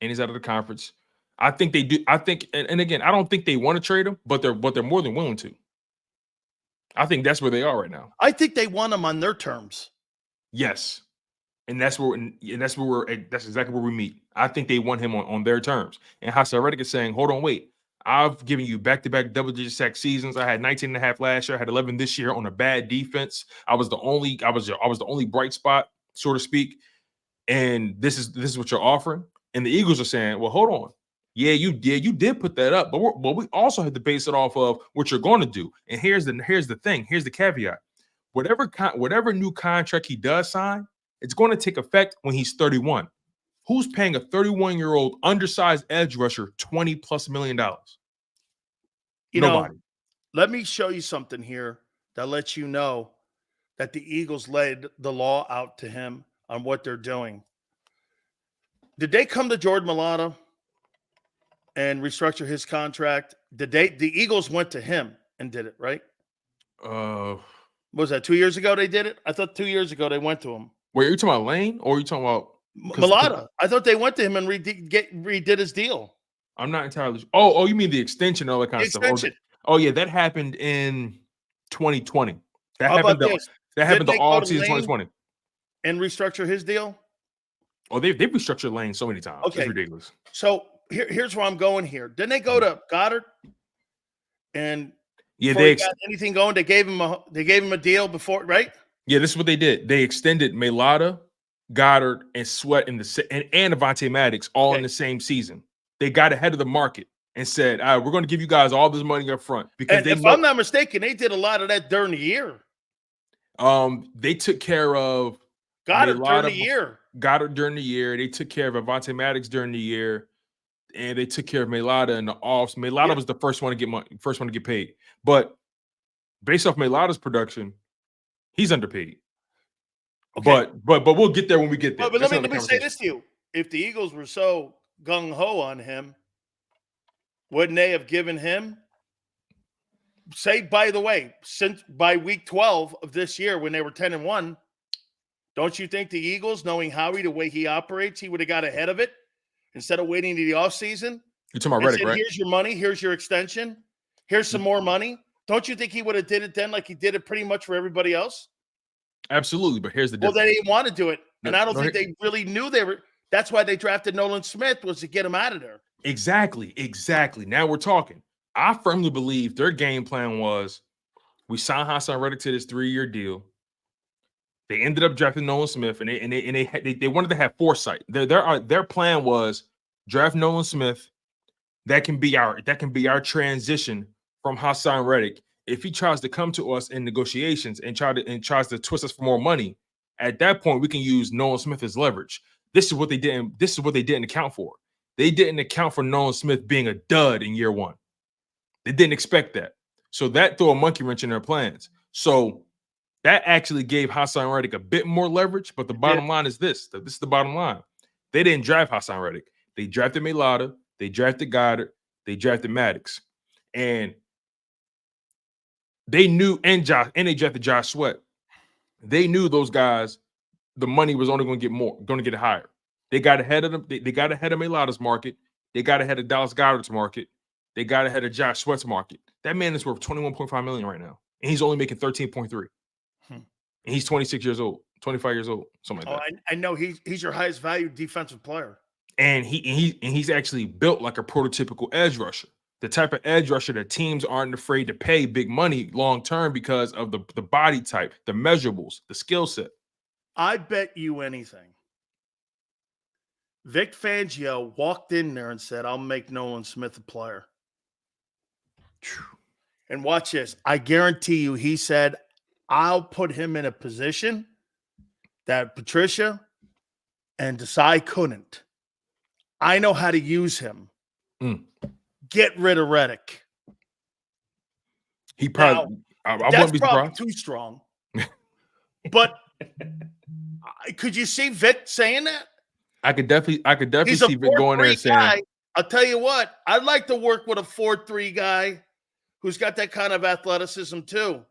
and he's out of the conference. I think they do. I think, and again, I don't think they want to trade him, but they're more than willing to. I think that's where they are right now. I think they want him on their terms. Yes, and that's exactly where we meet. I think they want him on their terms. And Hassan Reddick is saying, hold on, wait. I've given you back-to-back double-digit sack seasons. I had 19 and a half last year. I had 11 this year on a bad defense. I was the only bright spot, so to speak. And this is what you're offering. And the Eagles are saying, well, hold on. Yeah, you did put that up, but we also have to base it off of what you're going to do. And here's the thing. Here's the caveat. Whatever new contract he does sign, it's going to take effect when he's 31. Who's paying a 31-year-old undersized edge rusher $20+ million? Nobody. Let me show you something here that lets you know that the Eagles laid the law out to him on what they're doing. Did they come to Jordan Mailata and restructure his contract? The Eagles went to him and did it, right? Was that 2 years ago they did it? I thought 2 years ago they went to him. Wait, are you talking about Lane or are you talking about Mailata? I thought they went to him and redid his deal. I'm not entirely sure. Oh, you mean the extension and all that kind of stuff. Oh, yeah, that happened in 2020. That How happened the all season 2020. And restructure his deal? Oh, they've restructured Lane so many times. Okay. It's ridiculous. So here's where I'm going here. Didn't they go to Goddard? And yeah, they got anything going. They gave him a deal before, right? Yeah, this is what they did. They extended Mailata, Goddard, and Sweat and Avonte Maddox all in the same season. They got ahead of the market and said, all right, we're going to give you guys all this money up front. Because if I'm not mistaken, they did a lot of that during the year. They took care of Goddard during the year. Goddard during the year. They took care of Avonte Maddox during the year. And they took care of Mailata in the offs. Mailata was the first one to get money, first one to get paid. But based off Mailata's production, he's underpaid. Okay. But we'll get there when we get there. But let me say this to you. If the Eagles were so gung-ho on him, wouldn't they have given him, say, by the way, since by week 12 of this year when they were 10-1, don't you think the Eagles, knowing Howie, the way he operates, he would have got ahead of it? Instead of waiting to the offseason, you're talking about Reddick, right? Here's your money. Here's your extension. Here's some more money. Don't you think he would have did it then like he did it pretty much for everybody else? Absolutely, but here's the difference. Well, they didn't want to do it, and I don't think they really knew they were. That's why they drafted Nolan Smith, was to get him out of there. Exactly. Now we're talking. I firmly believe their game plan was we signed Hassan Reddick to this 3-year deal. They ended up drafting Nolan Smith, and they wanted to have foresight. Their plan was draft Nolan Smith. That can be our transition from Hassan Reddick. If he tries to come to us in negotiations and tries to twist us for more money, at that point we can use Nolan Smith as leverage. This is what they didn't account for. They didn't account for Nolan Smith being a dud in year one. They didn't expect that. So that threw a monkey wrench in their plans. So that actually gave Hassan Reddick a bit more leverage, but the bottom line is this. This is the bottom line. They didn't draft Hassan Reddick. They drafted Mailata. They drafted Goddard. They drafted Maddox. And they knew, and they drafted Josh Sweat. They knew those guys, the money was only going to get higher. They got ahead of them. They got ahead of Mailata's market. They got ahead of Dallas Goddard's market. They got ahead of Josh Sweat's market. That man is worth $21.5 million right now. And he's only making $13.3. And he's 26 years old, 25 years old, something like that. I know he's your highest valued defensive player. And he's actually built like a prototypical edge rusher, the type of edge rusher that teams aren't afraid to pay big money long term because of the body type, the measurables, the skill set. I bet you anything. Vic Fangio walked in there and said, I'll make Nolan Smith a player. And watch this. I guarantee you, he said, I'll put him in a position that Patricia and Desai couldn't. I know how to use him. Get rid of Reddick. He probably, now, that's probably too strong. But could you see Vic saying that? I could definitely see Vic going there and saying that. I'll tell you what, I'd like to work with a 4-3 guy who's got that kind of athleticism too.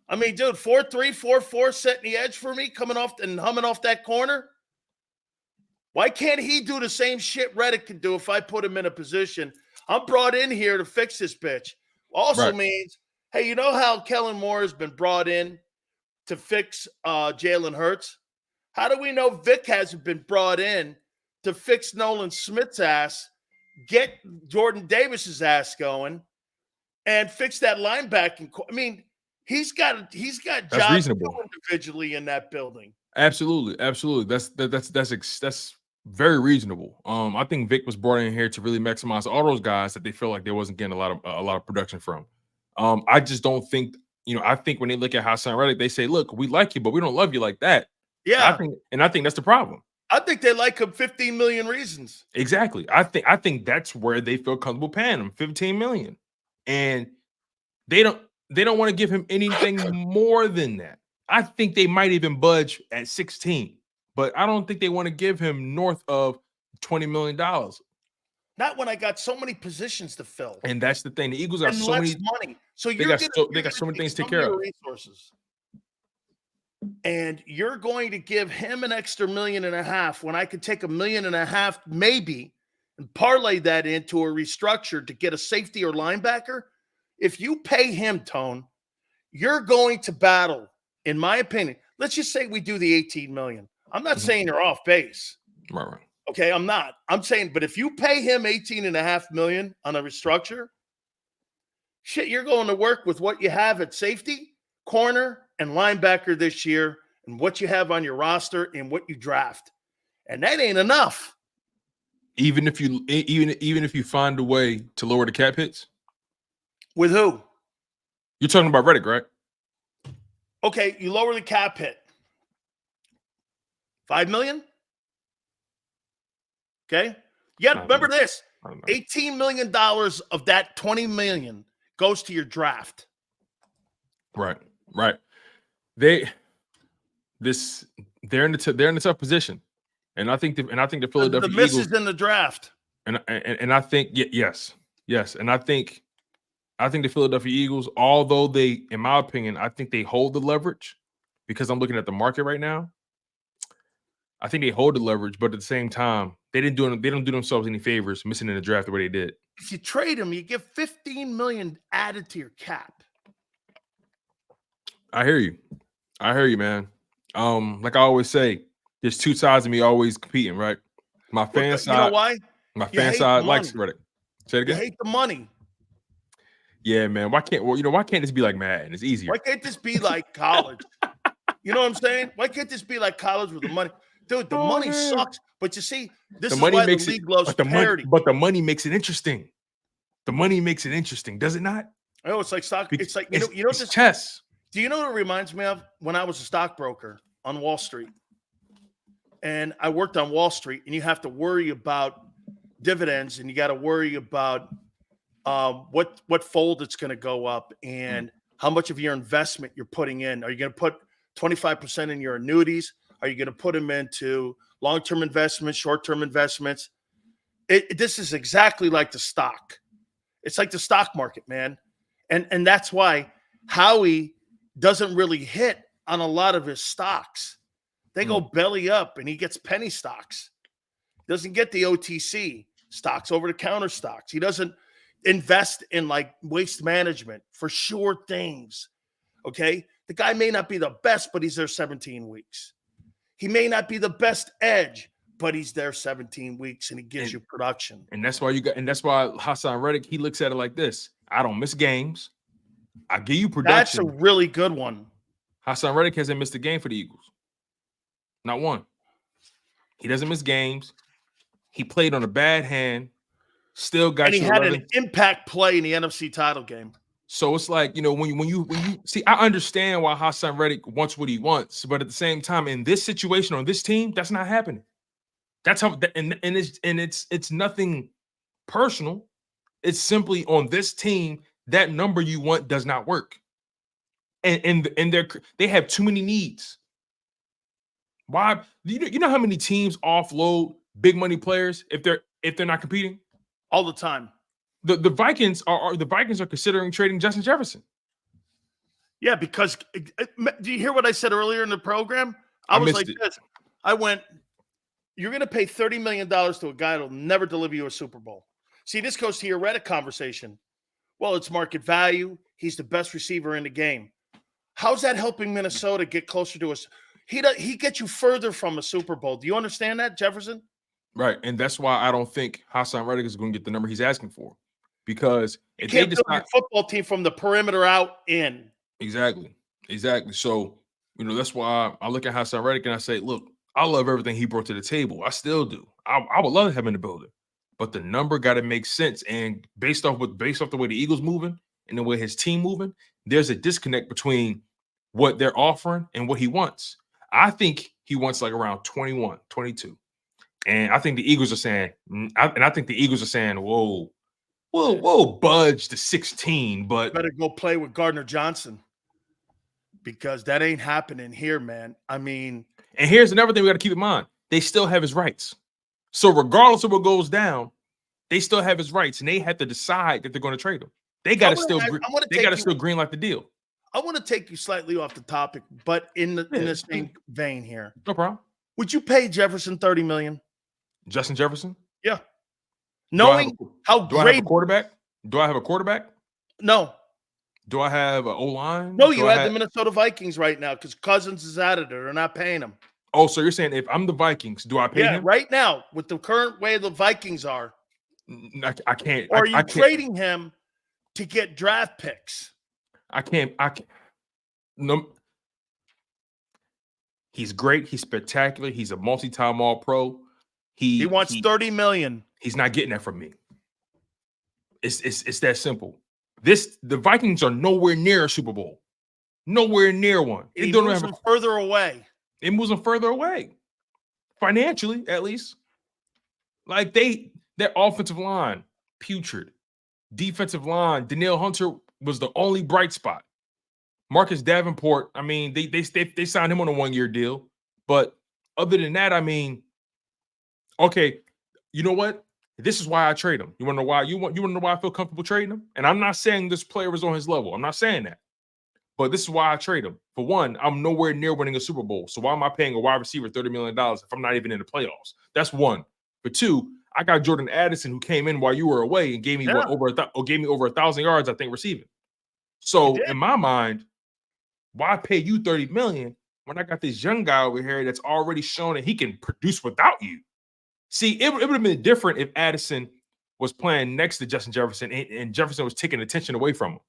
I mean, dude, 4-3, 4-4, setting the edge for me, coming off and humming off that corner. Why can't he do the same shit Reddick can do if I put him in a position? I'm brought in here to fix this bitch. Also means, hey, you know how Kellen Moore has been brought in to fix Jalen Hurts? How do we know Vic hasn't been brought in to fix Nolan Smith's ass, get Jordan Davis's ass going, and fix that linebacking? I mean, he's got jobs individually in that building. Absolutely. That's very reasonable. I think Vic was brought in here to really maximize all those guys that they feel like they wasn't getting a lot of production from. I just don't think, I think when they look at Hassan Reddick, they say, look, we like you, but we don't love you like that. Yeah. I think that's the problem. I think they like him 15 million reasons. Exactly. I think that's where they feel comfortable paying him 15 million. And they don't want to give him anything more than that. I think they might even budge at 16, but I don't think they want to give him north of $20 million. Not when I got so many positions to fill. And that's the thing. The Eagles got so many money. So they got so many things to take care of. Resources. And you're going to give him an extra $1.5 million when I could take $1.5 million maybe and parlay that into a restructure to get a safety or linebacker. If you pay him, Tone, you're going to battle. In my opinion, let's just say we do the 18 million. I'm not saying you're off base. Right. Okay, I'm not. I'm saying, but if you pay him 18.5 million on a restructure, shit, you're going to work with what you have at safety, corner, and linebacker this year, and what you have on your roster and what you draft. And that ain't enough. Even if you find a way to lower the cap hits? With who? You're talking about Reddick, right? Okay, you lower the cap hit. 5 million? Okay. Yeah, remember this. $18 million of that 20 million goes to your draft. Right. They're in the tough position. And I think the Philadelphia Eagles, Eagles in the draft. And I think yes. And I think the Philadelphia Eagles, although they, in my opinion, I think they hold the leverage because I'm looking at the market right now. I think they hold the leverage, but at the same time, they don't do themselves any favors missing in the draft the way they did. If you trade them, you get 15 million added to your cap. I hear you, man. Like I always say, there's two sides of me always competing, right? My fan side. You know why? My fan side likes Reddick. Say it again. You hate the money. Yeah, man. Why can't this be like Madden? It's easier. Why can't this be like college? You know what I'm saying? Why can't this be like college with the money? Dude, the money sucks. But you see, this is why the league loves parity. But the money makes it interesting. The money makes it interesting, does it not? Oh, it's like stock. It's like you know it's chess. Do you know what it reminds me of? When I was a stockbroker on Wall Street, and I worked on Wall Street, and you have to worry about dividends, and you got to worry about what fold it's going to go up, and how much of your investment you're putting in. Are you going to put 25% in your annuities? Are you going to put them into long-term investments, short-term investments? This is exactly like the stock. It's like the stock market, man. And that's why Howie doesn't really hit on a lot of his stocks. They go belly up, and he gets penny stocks. Doesn't get the OTC stocks, over-the-counter stocks. He doesn't invest in like waste management for sure things. Okay? The guy may not be the best, but he's there 17 weeks. He may not be the best edge, but he's there 17 weeks and he gives you production. And that's why Hassan Reddick, he looks at it like this. I don't miss games. I give you production. That's a really good one. Hassan Reddick hasn't missed a game for the Eagles. Not one. He doesn't miss games. He played on a bad hand. Still got. And he had an impact play in the NFC title game. So it's like, when you see, I understand why Hassan Reddick wants what he wants, but at the same time, in this situation on this team, that's not happening. That's how, and it's nothing personal. It's simply on this team, that number you want does not work, and they have too many needs. Why? You know how many teams offload big money players if they're not competing? All the time. The Vikings are considering trading Justin Jefferson. Yeah, because do you hear what I said earlier in the program? I was like this. I went, You're going to pay $30 million to a guy that'll never deliver you a Super Bowl. See, this goes to your Reddit conversation. Well, it's market value. He's the best receiver in the game. How's that helping Minnesota get closer to us? He gets you further from a Super Bowl. Do you understand that, Jefferson? Right. And that's why I don't think Hassan Reddick is going to get the number he's asking for. Because if You can't they build decide your football team from the perimeter out in. Exactly. So, that's why I look at Hassan Reddick and I say, look, I love everything he brought to the table. I still do. I would love to have him in the building. But the number got to make sense. And based off the way the Eagles moving and the way his team moving, there's a disconnect between what they're offering and what he wants. I think he wants like around 21, 22. And I think the Eagles are saying, whoa, we'll budge to 16, but better go play with Gardner Johnson because that ain't happening here, man. I mean, and here's another thing we got to keep in mind. They still have his rights. So regardless of what goes down, they still have his rights, and they have to decide that they're going to trade him. They got to still greenlight the deal. I want to take you slightly off the topic, but in the same vein here. No problem. Would you pay Jefferson $30 million? Justin Jefferson? Yeah. Knowing how great. Do I have a quarterback? Do I have a quarterback? No. Do I have an O-line? No, you have the Minnesota Vikings right now because Cousins is out of there. They're not paying him. Oh, so you're saying if I'm the Vikings, do I pay him? Right now, with the current way the Vikings are. I can't. Or are you trading him to get draft picks? I can't. No. He's great. He's spectacular. He's a multi-time All-Pro. He wants $30 million. He's not getting that from me. It's that simple. The Vikings are nowhere near a Super Bowl. Nowhere near one. It moves them further away. It moves them further away. Financially, at least. Like their offensive line, putrid. Defensive line, Danielle Hunter was the only bright spot. Marcus Davenport, I mean, they signed him on a 1-year deal. But other than that, I mean, okay, you know what? This is why I trade him. You want to know why? You want to know why I feel comfortable trading him? And I'm not saying this player is on his level. I'm not saying that. But this is why I trade him. For one, I'm nowhere near winning a Super Bowl. So why am I paying a wide receiver $30 million if I'm not even in the playoffs? That's one. For two, I got Jordan Addison who came in while you were away and gave me over 1,000 yards, I think, receiving. So in my mind, why pay you $30 million when I got this young guy over here that's already shown that he can produce without you? See, it would have been different if Addison was playing next to Justin Jefferson and Jefferson was taking attention away from him.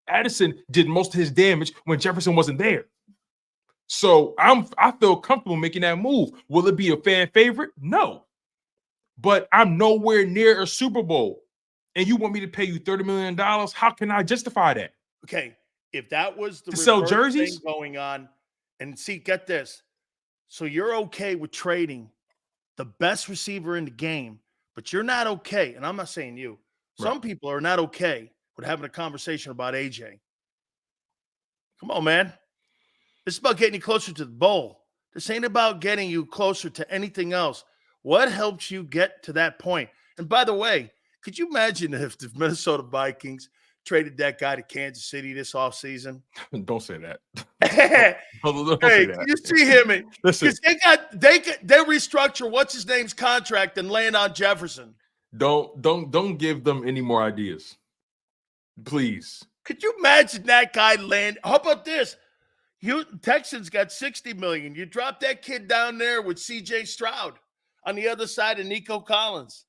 Addison did most of his damage when Jefferson wasn't there. So I feel comfortable making that move. Will it be a fan favorite? No. But I'm nowhere near a Super Bowl. And you want me to pay you $30 million? How can I justify that? Okay. If that was the to sell jerseys thing going on, and see, get this. So you're okay with trading the best receiver in the game, but you're not okay. And I'm not saying you. Some people are not okay with having a conversation about AJ. Come on, man. This is about getting you closer to the bowl. This ain't about getting you closer to anything else. What helps you get to that point? And by the way, could you imagine if the Minnesota Vikings traded that guy to Kansas City this offseason? Don't say that. Don't say that. You see him. Because they restructure what's his name's contract and land on Jefferson. Don't give them any more ideas. Please. Could you imagine that guy land? How about this? Texans got $60 million. You drop that kid down there with CJ Stroud on the other side of Nico Collins.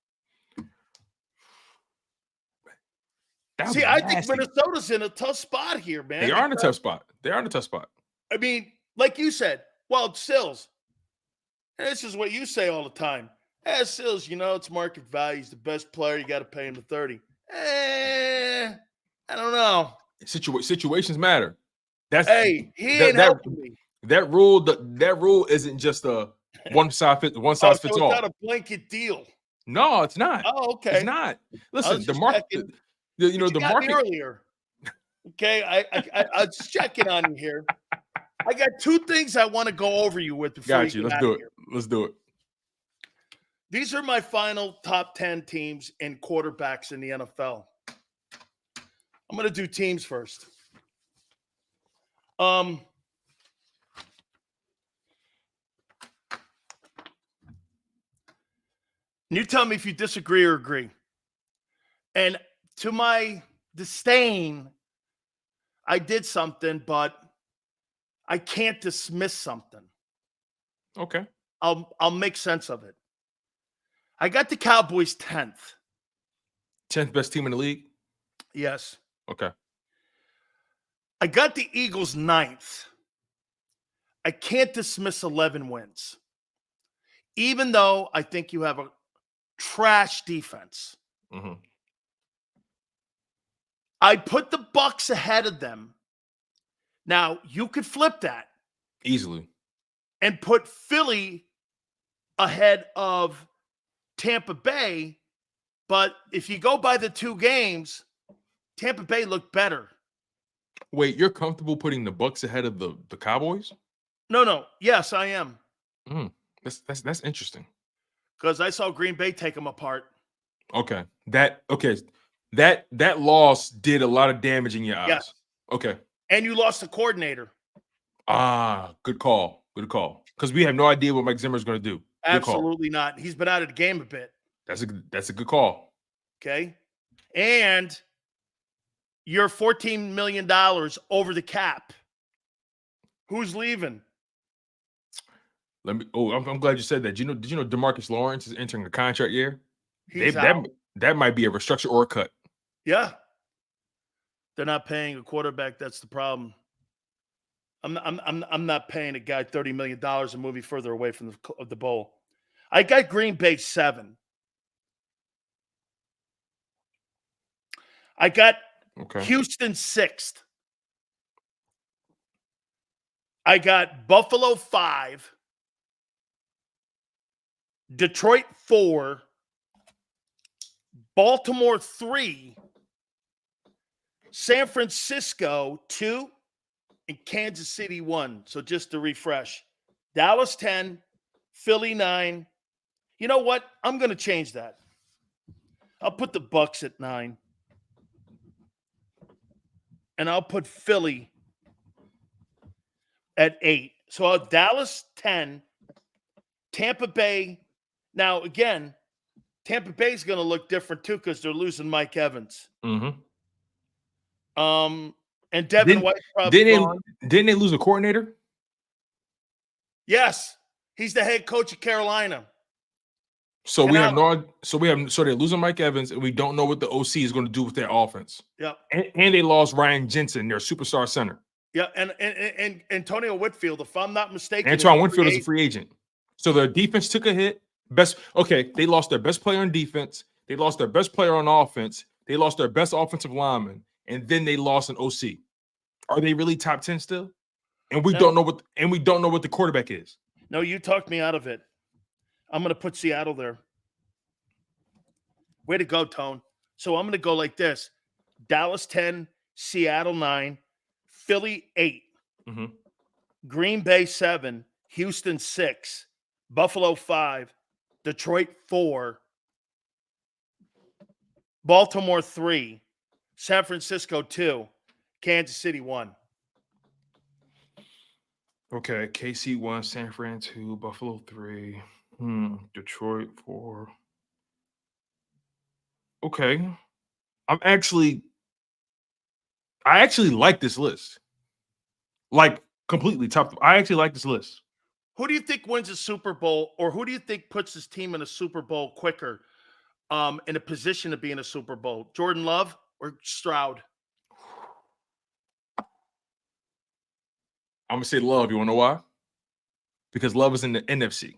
See, I think Minnesota's in a tough spot here, man. They are in a tough spot. I mean, like you said, well, it's Sills. And this is what you say all the time. As Sills, it's market value. He's the best player. You got to pay him the 30. I don't know. Situations matter. He ain't helping me. That rule isn't just a one size fits all. So it's not a blanket deal. No, it's not. Oh, okay. It's not. Listen, the market. The market earlier. Okay, I was checking on you here. I got two things I want to go over you with before got you. Let's do it. These are my final top 10 teams and quarterbacks in the NFL. I'm going to do teams first. You tell me if you disagree or agree. And to my disdain, I did something, but I can't dismiss something. Okay. I'll make sense of it. I got the Cowboys 10th. 10th best team in the league? Yes. Okay. I got the Eagles 9th. I can't dismiss 11 wins. Even though I think you have a trash defense. Mm-hmm. I put the Bucs ahead of them. Now, you could flip that. Easily. And put Philly ahead of Tampa Bay. But if you go by the 2 games, Tampa Bay looked better. Wait, you're comfortable putting the Bucs ahead of the Cowboys? No. Yes, I am. That's interesting. Because I saw Green Bay take them apart. Okay. That loss did a lot of damage in your eyes. Yes. Okay. And you lost the coordinator. Good call. Good call. Because we have no idea what Mike Zimmer's going to do. Good Absolutely not. He's been out of the game a bit. That's a good call. Okay. And you're $14 million over the cap. Who's leaving? I'm glad you said that. Did you know DeMarcus Lawrence is entering a contract year? He's out. That might be a restructure or a cut. Yeah. They're not paying a quarterback. That's the problem. I'm not paying a guy $30 million to move me further away from the bowl. I got Green Bay 7. I got Houston 6th. I got Buffalo 5. Detroit 4. Baltimore 3. San Francisco 2. And Kansas City 1. So just to refresh. Dallas 10. Philly 9. You know what? I'm going to change that. I'll put the Bucs at 9. And I'll put Philly at 8. So I'll have Dallas 10. Tampa Bay. Now, again, Tampa Bay is going to look different too because they're losing Mike Evans. Mm-hmm. And Devin White probably didn't they lose a coordinator? Yes. He's the head coach of Carolina. So they're losing Mike Evans, and we don't know what the OC is going to do with their offense. Yep. And they lost Ryan Jensen, their superstar center. Yeah, and Antonio Whitfield, if I'm not mistaken. Antoine Winfield is a free agent. So their defense took a hit. They lost their best player on defense. They lost their best player on offense. They lost their best offensive lineman, and then they lost an OC. Are they really top 10 still? And we don't know what the quarterback is. No, you talked me out of it. I'm going to put Seattle there. Way to go, Tone. So I'm going to go like this. Dallas 10, Seattle 9, Philly 8, Green Bay 7, Houston 6, Buffalo 5, Detroit 4, Baltimore 3, San Francisco 2, Kansas City 1. Okay, KC 1, San Fran 2, Buffalo 3, Detroit 4. Okay. I actually like this list. Like completely top. I actually like this list. Who do you think wins a Super Bowl, or who do you think puts his team in a Super Bowl quicker, in a position to be in a Super Bowl? Jordan Love or Stroud? I'm gonna say Love. You wanna know why? Because Love is in the NFC.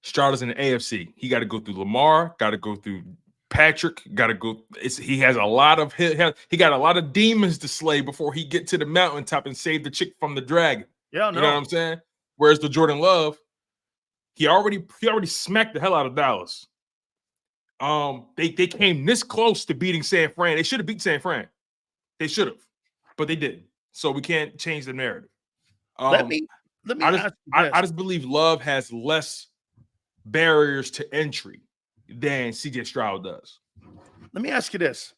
Stroud is in the AFC. He got to go through Lamar. Got to go through Patrick. Got to go. He has a lot of he got a lot of demons to slay before he get to the mountaintop and save the chick from the dragon. Yeah, you know what I'm saying. Whereas the Jordan Love, he already smacked the hell out of Dallas. They came this close to beating San Fran. They should have beat San Fran. They should have, but they didn't. So we can't change the narrative. Let me ask you this. I just believe Love has less barriers to entry than CJ Stroud does. Let me ask you this.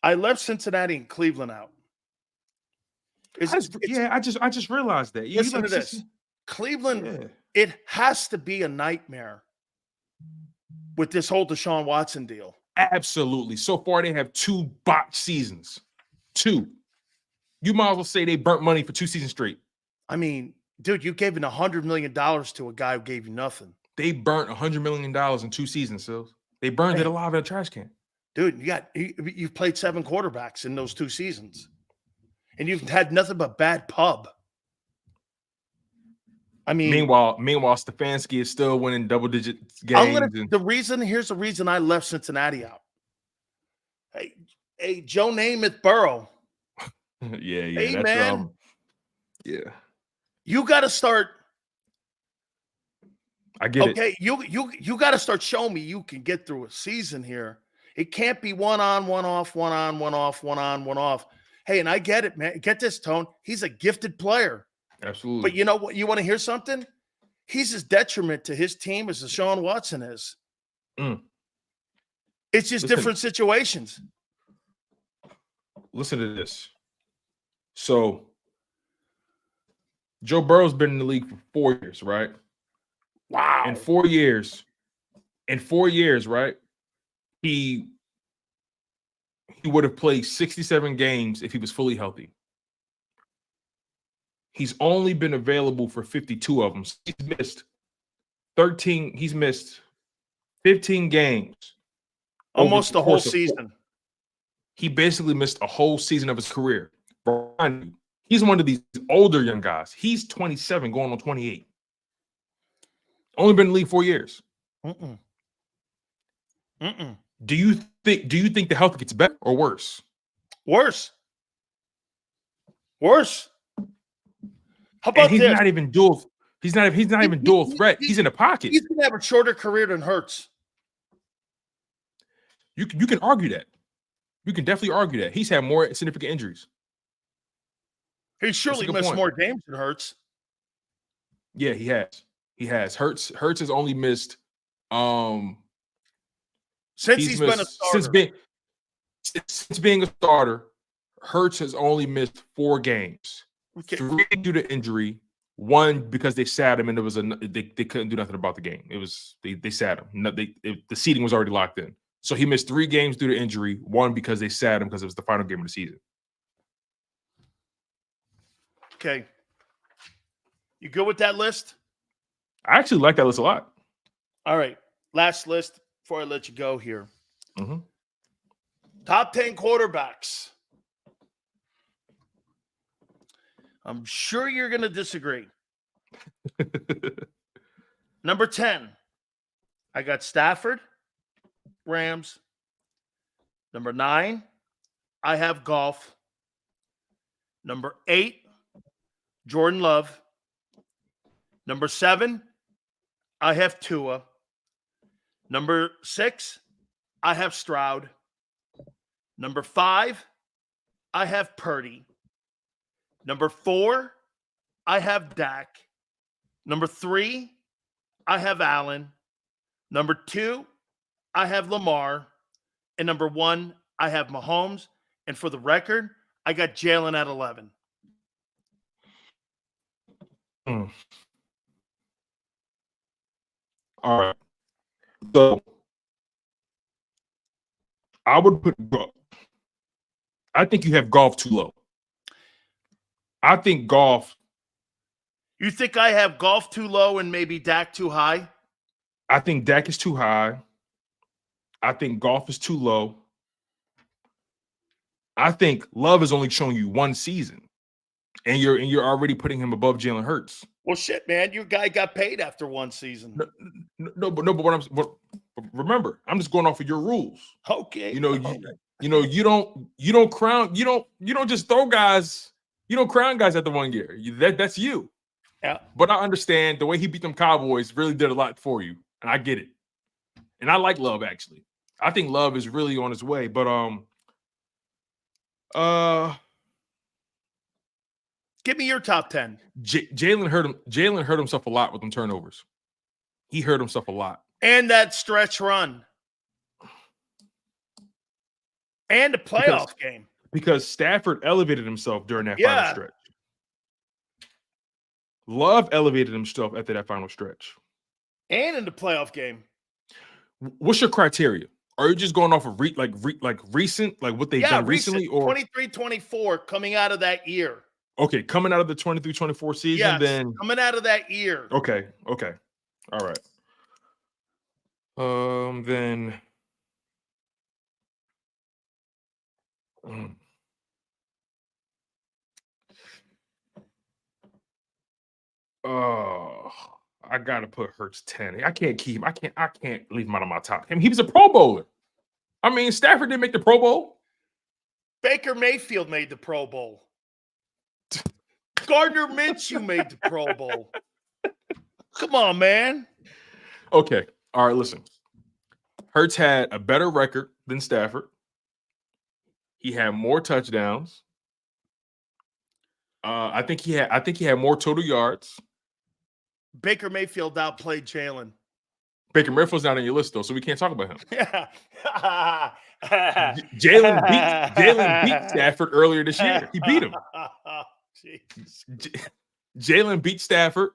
I left Cincinnati and Cleveland out. I just realized that. Listen to this. Cleveland, it has to be a nightmare with this whole Deshaun Watson deal. Absolutely. So far, they have 2 botched seasons. 2. You might as well say they burnt money for 2 seasons straight. I mean, dude, you gave $100 million to a guy who gave you nothing. They burnt $100 million in 2 seasons, Sills. They burned it alive in a trash can. Dude, you've played 7 quarterbacks in those 2 seasons. And you've had nothing but bad pub. I mean, meanwhile, Stefanski is still winning double-digit games. Here's the reason I left Cincinnati out. Hey, Joe Namath Burrow. yeah. Hey, that's, man. Yeah. You got to start. I get it. Okay, you got to start showing me you can get through a season here. It can't be one on, one off, one on, one off, one on, one off. Hey, and I get it, man. Get this, Tone. He's a gifted player. Absolutely. But you know what? You want to hear something? He's as detriment to his team as Deshaun Watson is. It's just different situations. Listen to this. So, Joe Burrow's been in the league for 4 years, right? Wow. In 4 years, right? He would have played 67 games if he was fully healthy. He's only been available for 52 of them. So he's missed 13. He's missed 15 games. Almost the whole season. He basically missed a whole season of his career. He's one of these older young guys. He's 27, going on 28. Only been in the league 4 years. Do you think the health gets better or worse? Worse. How about and he's this? not even dual. He's not even dual threat. He's in the pocket. He's gonna have a shorter career than Hurts. You can argue that. You can definitely argue that. He's had more significant injuries. He surely missed more games than Hurts. Yeah, he has. He has. Hurts has only missed since he's been a starter. Since being a starter, Hurts has only missed 4 games. Okay. 3 due to injury, 1 because they sat him and they couldn't do nothing about the game. It was they sat him. The seating was already locked in. So he missed 3 games due to injury, 1 because they sat him because it was the final game of the season. Okay. You good with that list? I actually like that list a lot. All right. Last list before I let you go here. Top 10 quarterbacks. I'm sure you're going to disagree. Number 10, I got Stafford, Rams. Number 9, I have Goff. Number 8, Jordan Love. Number 7, I have Tua. Number 6, I have Stroud. Number 5, I have Purdy. Number 4, I have Dak. Number 3, I have Allen. Number 2, I have Lamar. And number 1, I have Mahomes. And for the record, I got Jalen at 11. All right. So I would put I think you have Goff too low. I think Goff. You think I have Goff too low and maybe Dak too high? I think Dak is too high. I think Goff is too low. I think Love is only showing you 1 season, and you're already putting him above Jalen Hurts. Well, shit, man, your guy got paid after 1 season. But remember, I'm just going off of your rules. Okay. You don't just throw guys. You don't crown guys at the 1 year. That's you. Yeah. But I understand the way he beat them Cowboys really did a lot for you, and I get it. And I like Love, actually. I think Love is really on his way. But give me your top 10. Jalen hurt himself a lot with them turnovers. He hurt himself a lot. And that stretch run. And the playoff game. Because Stafford elevated himself during that final stretch. Love elevated himself after that final stretch. And in the playoff game. What's your criteria? Are you just going off of recent, like what they've done recently, or 23-24 coming out of that year? Okay, coming out of the 23-24 season, Yes, then coming out of that year. okay, all right. Then I gotta put Hurts 10. I can't leave him out of my top 10. He was a Pro Bowler. I mean, Stafford didn't make the Pro Bowl. Baker Mayfield made the Pro Bowl. Gardner Minshew made the Pro Bowl. Come on, man. Okay. All right, listen. Hurts had a better record than Stafford. He had more touchdowns. I think he had more total yards. Baker Mayfield outplayed Jalen. Baker Mayfield's not on your list though, so we can't talk about him. Yeah. Jalen beat Stafford earlier this year. He beat him. Jalen beat Stafford.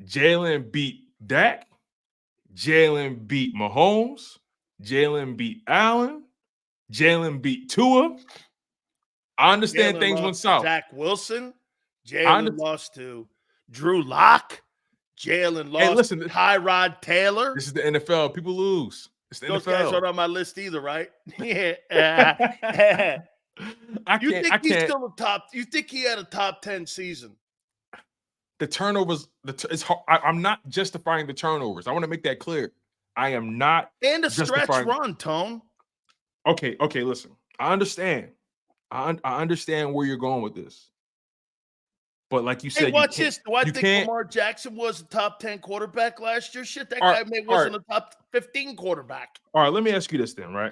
Jalen beat Dak. Jalen beat Mahomes. Jalen beat Allen. Jalen beat Tua. I understand Jalen things went lost to south. Zach Wilson. Jalen lost to Drew Lock. Jalen lost to Tyrod Taylor. This is the NFL. People lose. It's the Those NFL. guys aren't on my list either, right? Yeah. You think he had a top 10 season? The turnovers, it's hard. I'm not justifying the turnovers. I want to make that clear. I am not. And a stretch run, Tone. Okay, listen. I understand. I understand where you're going with this. But like you said, hey, watch this. Do I think Lamar Jackson was a top 10 quarterback last year? Shit, that guy wasn't a top 15 quarterback. All right, let me ask you this then, right?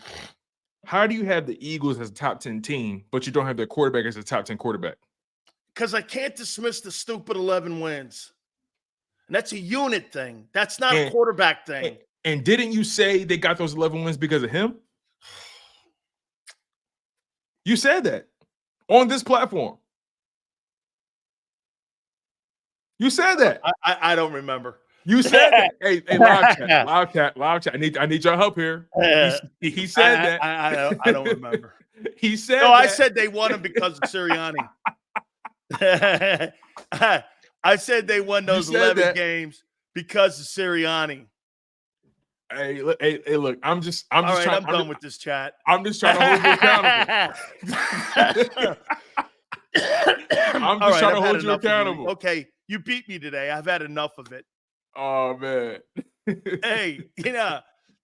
How do you have the Eagles as a top 10 team, but you don't have their quarterback as a top 10 quarterback? Because I can't dismiss the stupid 11 wins. And that's a unit thing. That's not a quarterback thing. And didn't you say they got those 11 wins because of him? You said that on this platform. You said that. I don't remember. You said that. Hey, live chat. I need your help here. He said that. I don't remember. He said no, that. I said they won them because of Sirianni. I said they won those 11 games because of Sirianni. Hey, look, I'm just I'm done with this chat. I'm just trying to hold you accountable. I'm just trying to hold you accountable. Okay, you beat me today. I've had enough of it. Oh man. Hey,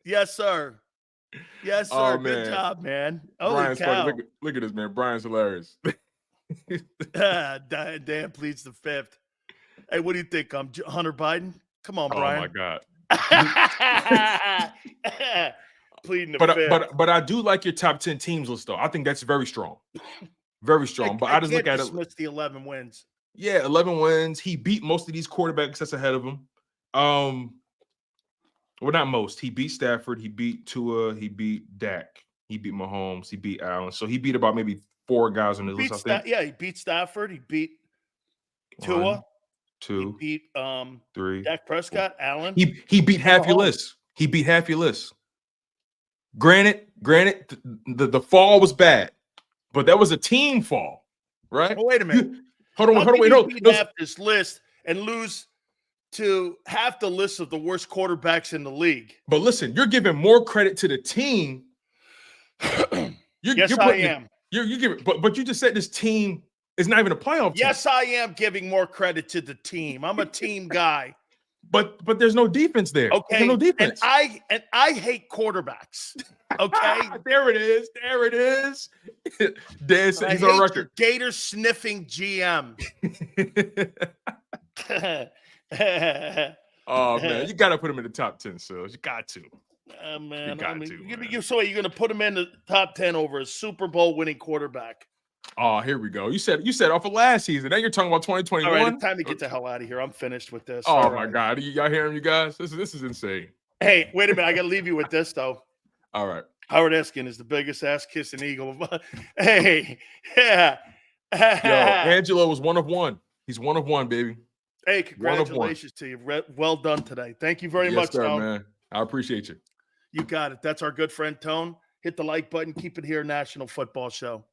yes, sir. Yes, sir. Oh, good job, man. Brian's funny. Look at this, man. Brian's hilarious. Dan pleads the fifth. Hey, what do you think? I'm Hunter Biden? Come on, Brian. Oh my God. Pleading the fifth. But I do like your top 10 teams list though. I think that's very strong. Very strong. But I just look at it. Dismiss the 11 wins. Yeah, 11 wins. He beat most of these quarterbacks that's ahead of him. Well, not most. He beat Stafford. He beat Tua. He beat Dak. He beat Mahomes. He beat Allen. So he beat about maybe 4 guys on the list, I think. Yeah, he beat Stafford. He beat Tua. 1, 2, he beat 3, Dak Prescott, 4. Allen. He beat half your list. He beat half your list. Granted, the fall was bad, but that was a team fall, right? Oh, wait a minute. Hold on. Wait, no. Half this list and lose to half the list of the worst quarterbacks in the league. But listen, you're giving more credit to the team. Yes, I am. You're giving, but you just said this team is not even a playoff team. Yes, I am giving more credit to the team. I'm a team guy. But there's no defense there. Okay, there's no defense. And I hate quarterbacks. Okay, there it is. Dan said he's on record. Gator sniffing GM. Oh man, you got to put him in the top 10, so you got to. Man, so you're going to put him in the top 10 over a Super Bowl winning quarterback? Oh, here we go. You said off of last season. Now you're talking about 2021. All right, it's time to get the hell out of here. I'm finished with this. Oh my God, y'all hearing you guys? This is insane. Hey, wait a minute. I got to leave you with this though. All right. Howard Eskin is the biggest ass kissing eagle. Hey, yeah. Yo, Angelo was 1 of 1. He's 1 of 1, baby. Hey, congratulations to you. Well done today. Thank you very much, sir, man. I appreciate you. You got it. That's our good friend Tone. Hit the like button. Keep it here, National Football Show.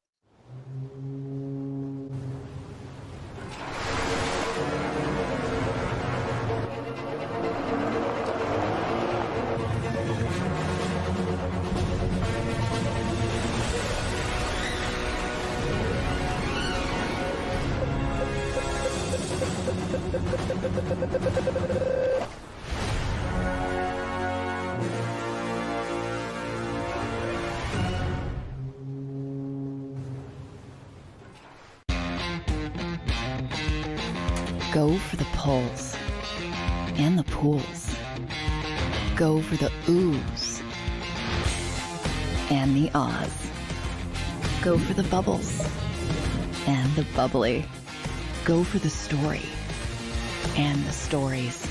Go for the pulls and the pools. Go for the oohs and the ahs. Go for the bubbles and the bubbly. Go for the story and the stories.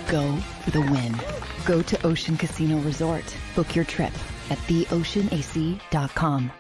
Go for the win. Go to Ocean Casino Resort. Book your trip at theoceanac.com.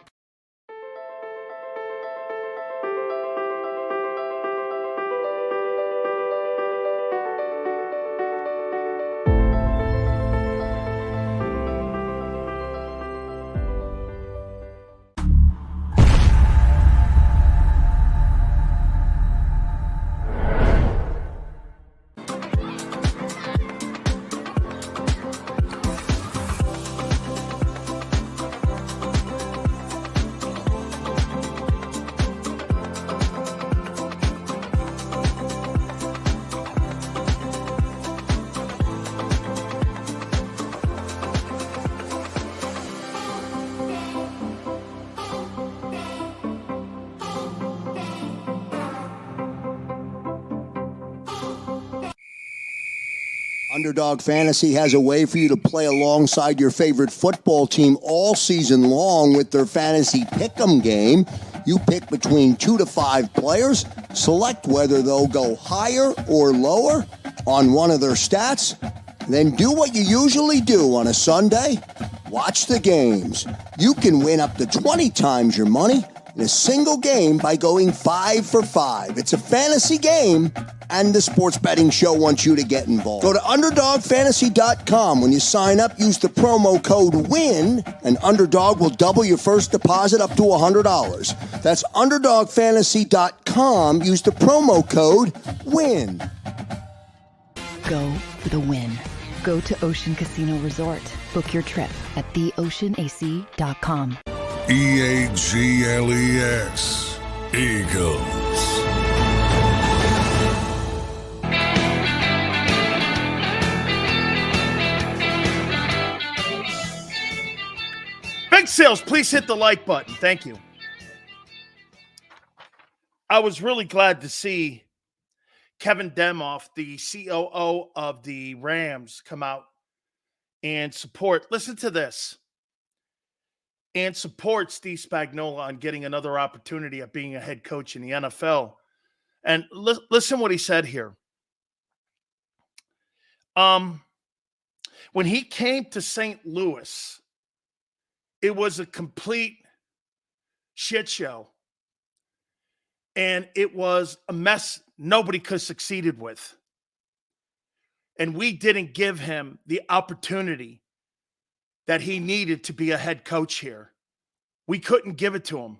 Underdog Fantasy has a way for you to play alongside your favorite football team all season long with their fantasy pick'em game. You pick between 2 to 5 players, select whether they'll go higher or lower on one of their stats, then do what you usually do on a Sunday, watch the games. You can win up to 20 times your money in a single game by going 5 for 5. It's a fantasy game, and the Sports Betting Show wants you to get involved. Go to UnderdogFantasy.com. When you sign up, use the promo code WIN, and Underdog will double your first deposit up to $100. That's UnderdogFantasy.com. Use the promo code WIN. Go for the win. Go to Ocean Casino Resort. Book your trip at theoceanac.com. EAGLES. Eagles. Big Sales, please hit the like button. Thank you. I was really glad to see Kevin Demoff, the COO of the Rams, come out and support. Listen to this. And support Steve Spagnuolo on getting another opportunity at being a head coach in the NFL. And listen what he said here. When he came to St. Louis, it was a complete shit show. And it was a mess nobody could have succeeded with. And we didn't give him the opportunity that he needed to be a head coach here. We couldn't give it to him.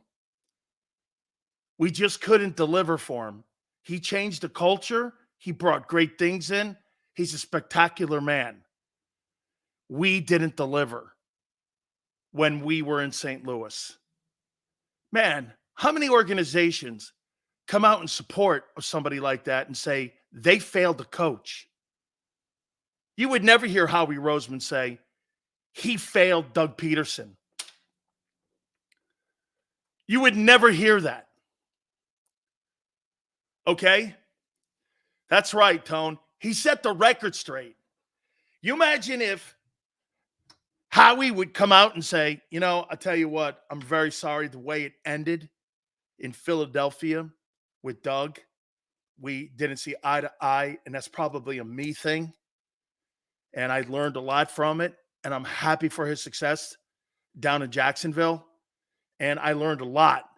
We just couldn't deliver for him. He changed the culture. He brought great things in. He's a spectacular man. We didn't deliver when we were in St. Louis. Man, how many organizations come out in support of somebody like that and say they failed to coach? You would never hear Howie Roseman say he failed Doug Peterson. You would never hear that. Okay? That's right, Tone. He set the record straight. You imagine if Howie would come out and say, you know, I tell you what, I'm very sorry the way it ended in Philadelphia with Doug. We didn't see eye to eye, and that's probably a me thing. And I learned a lot from it, and I'm happy for his success down in Jacksonville. And I learned a lot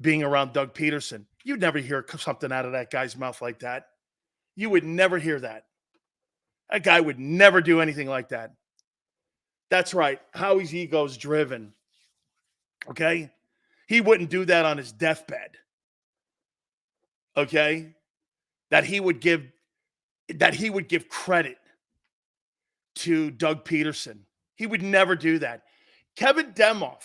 being around Doug Peterson. You'd never hear something out of that guy's mouth like that. You would never hear that. That guy would never do anything like that. That's right. Howie's ego is driven. Okay? He wouldn't do that on his deathbed. Okay? That he would give credit to Doug Peterson. He would never do that. Kevin Demoff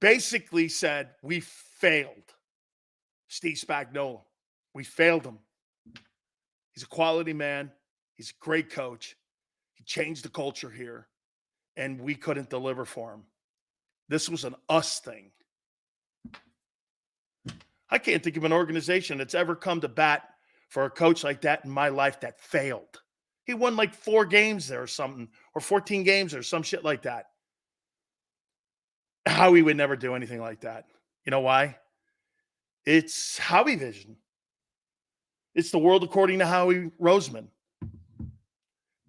basically said, we failed Steve Spagnuolo. We failed him. He's a quality man. He's a great coach. He changed the culture here, and we couldn't deliver for him. This was an us thing. I can't think of an organization that's ever come to bat for a coach like that in my life that failed. He won like 4 games there or something, or 14 games or some shit like that. Howie would never do anything like that. You know why? It's Howie vision. It's the world according to Howie Roseman.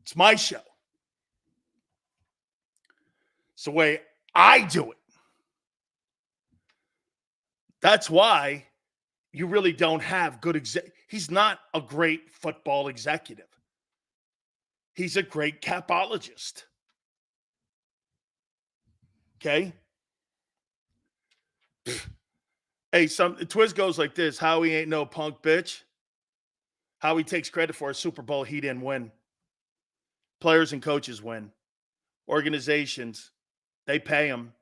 It's my show. It's the way I do it. That's why you really don't have good He's not a great football executive. He's a great capologist. Okay? Hey, Twiz goes like this. Howie ain't no punk bitch. Howie takes credit for a Super Bowl he didn't win. Players and coaches win. Organizations, they pay him.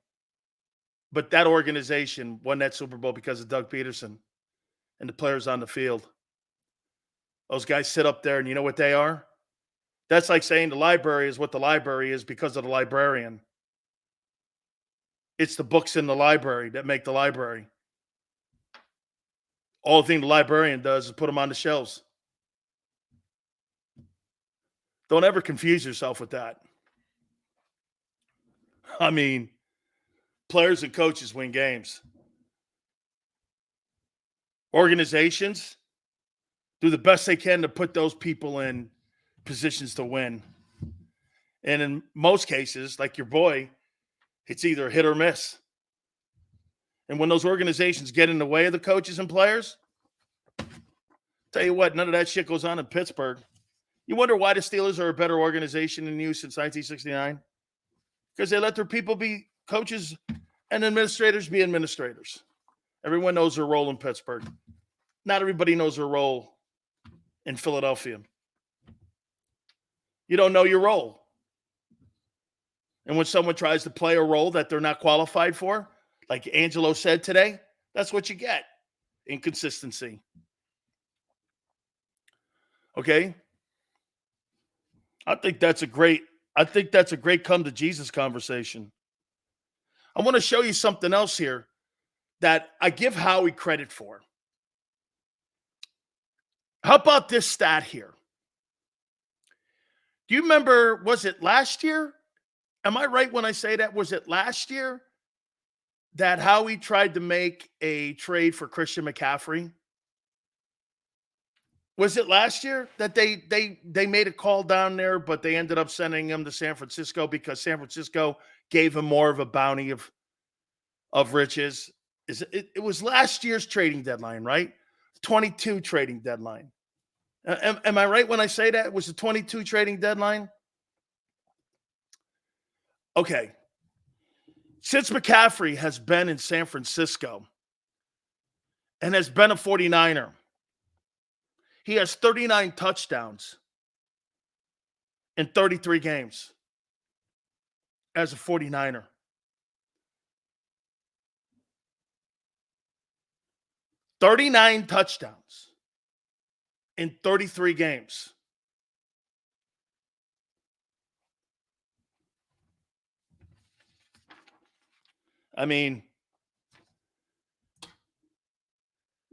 But that organization won that Super Bowl because of Doug Peterson and the players on the field. Those guys sit up there, and you know what they are? That's like saying the library is what the library is because of the librarian. It's the books in the library that make the library. All the thing the librarian does is put them on the shelves. Don't ever confuse yourself with that. I mean, players and coaches win games. Organizations do the best they can to put those people in positions to win. And in most cases, like your boy, it's either hit or miss. And when those organizations get in the way of the coaches and players, tell you what, none of that shit goes on in Pittsburgh. You wonder why the Steelers are a better organization than you since 1969? Because they let their people be coaches and administrators be administrators. Everyone knows their role in Pittsburgh. Not everybody knows their role in Philadelphia. You don't know your role. And when someone tries to play a role that they're not qualified for, like Angelo said today, that's what you get. Inconsistency. Okay? I think that's a great come to Jesus conversation. I want to show you something else here that I give Howie credit for. How about this stat here? Do you remember, was it last year? Am I right when I say that? Was it last year that Howie tried to make a trade for Christian McCaffrey? Was it last year that they made a call down there, but they ended up sending him to San Francisco because San Francisco gave him more of a bounty of riches? It was last year's trading deadline, right? 22 trading deadline. Am I right when I say that? It was the 22 trading deadline? Okay. Since McCaffrey has been in San Francisco and has been a 49er, he has 39 touchdowns in 33 games as a 49er. 39 touchdowns in 33 games. I mean,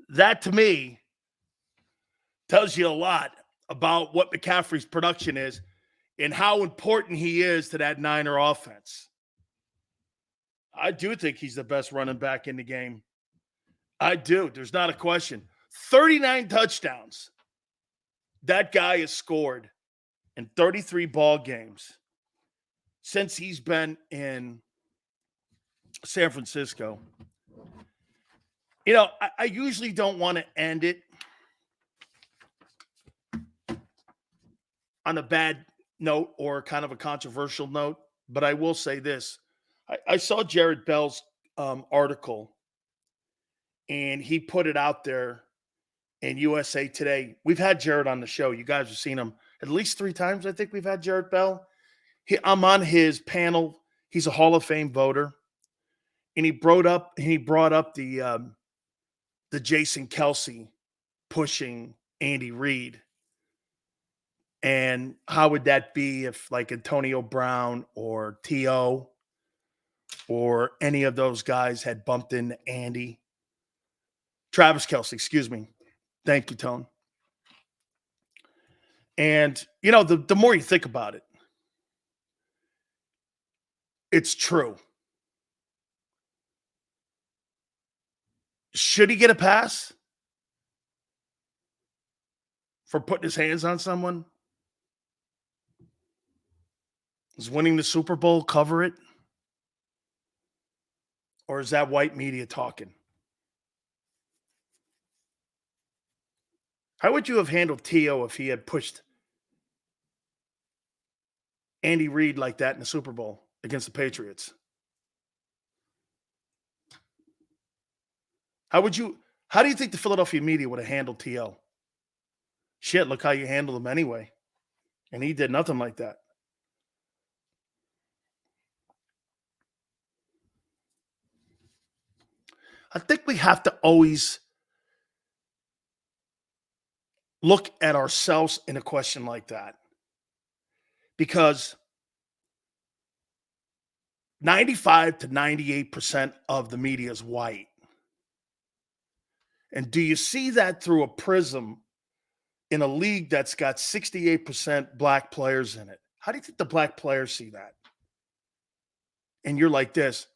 that to me tells you a lot about what McCaffrey's production is and how important he is to that Niner offense. I do think he's the best running back in the game. I do. There's not a question. 39 touchdowns. That guy has scored in 33 ball games since he's been in San Francisco. You know, I usually don't want to end it on a bad note or kind of a controversial note, but I will say this. I saw Jared Bell's article, and he put it out there in USA Today. We've had Jared on the show. You guys have seen him at least 3 times. I think we've had Jared Bell. I'm on his panel. He's a Hall of Fame voter, and he brought up the Jason Kelsey pushing Andy Reid, and how would that be if like Antonio Brown or T.O. or any of those guys had bumped into Travis Kelsey, excuse me. Thank you, Tone. And, you know, the more you think about it, it's true. Should he get a pass for putting his hands on someone? Is winning the Super Bowl cover it? Or is that white media talking? How would you have handled T.O. if he had pushed Andy Reid like that in the Super Bowl against the Patriots? How do you think the Philadelphia media would have handled T.O.? Shit, look how you handled him anyway. And he did nothing like that. I think we have to always look at ourselves in a question like that, because 95 to 98% of the media is white. And do you see that through a prism in a league that's got 68% black players in it? How do you think the black players see that? And you're like this,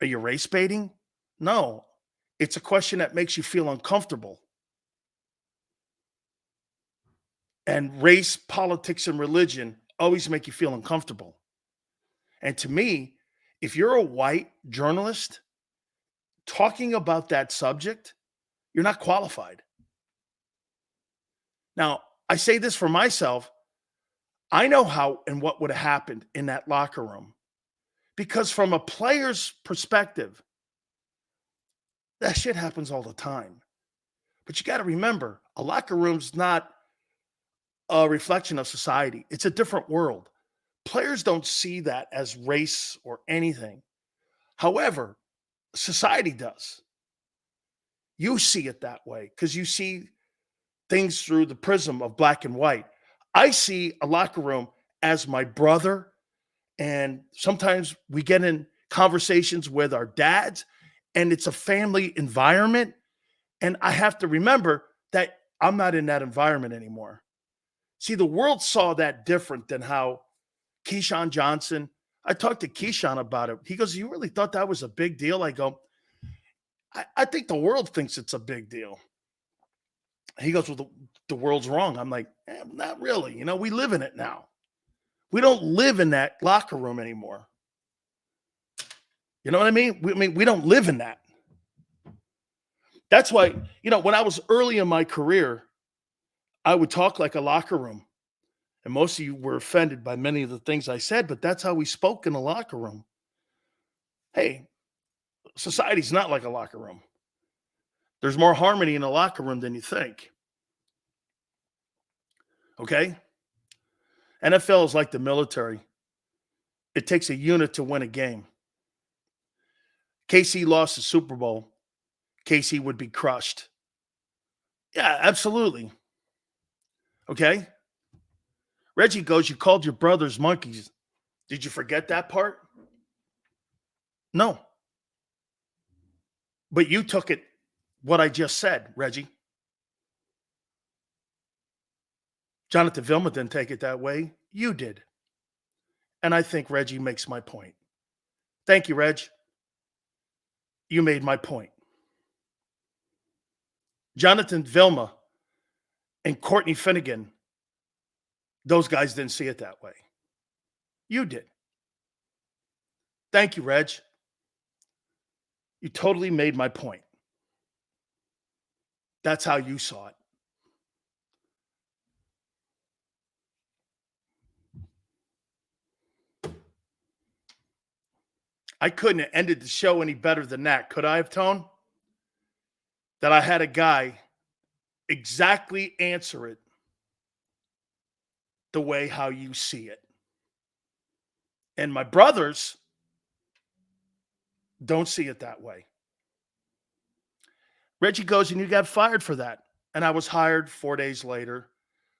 are you race baiting? No, it's a question that makes you feel uncomfortable. And race, politics, and religion always make you feel uncomfortable. And to me, if you're a white journalist talking about that subject, you're not qualified. Now, I say this for myself. I know how and what would have happened in that locker room, because from a player's perspective, that shit happens all the time. But you got to remember, a locker room's not a reflection of society. It's a different world. Players don't see that as race or anything. However, society does. You see it that way because you see things through the prism of black and white. I see a locker room as my brother, and sometimes we get in conversations with our dads, and it's a family environment. And I have to remember that I'm not in that environment anymore. See, the world saw that different than how Keyshawn Johnson, I talked to Keyshawn about it. He goes, you really thought that was a big deal? I go, I think the world thinks it's a big deal. He goes, well, the world's wrong. I'm like, not really. You know, we live in it now. We don't live in that locker room anymore. You know what I mean? We don't live in that. That's why, you know, when I was early in my career, I would talk like a locker room. And most of you were offended by many of the things I said, but that's how we spoke in the locker room. Hey, society's not like a locker room. There's more harmony in a locker room than you think. Okay? NFL is like the military. It takes a unit to win a game. KC lost the Super Bowl. KC would be crushed. Yeah, absolutely. Okay? Reggie goes, you called your brothers monkeys. Did you forget that part? No. But you took it, what I just said, Reggie. Jonathan Vilma didn't take it that way. You did. And I think Reggie makes my point. Thank you, Reg. You made my point. Jonathan Vilma and Courtney Finnegan, those guys didn't see it that way. You did. Thank you, Reg. You totally made my point. That's how you saw it. I couldn't have ended the show any better than that. Could I have, Tone? That I had a guy exactly answer it the way how you see it. And my brothers don't see it that way. Reggie goes, and you got fired for that. And I was hired 4 days later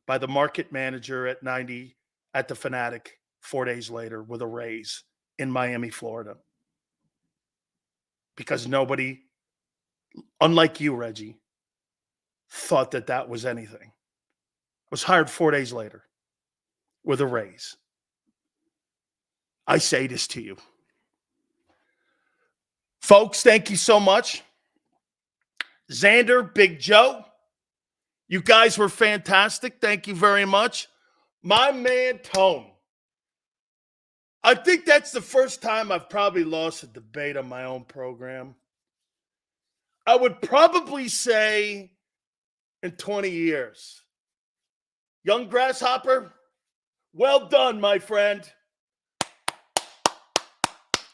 by the market manager at 90 at the Fanatic 4 days later with a raise in Miami, Florida. Because nobody, unlike you, Reggie, thought that that was anything. I was hired 4 days later with a raise. I say this to you. Folks, thank you so much. Xander, Big Joe, you guys were fantastic. Thank you very much. My man, Tone. I think that's the first time I've probably lost a debate on my own program. I would probably say in 20 years. Young Grasshopper, well done, my friend.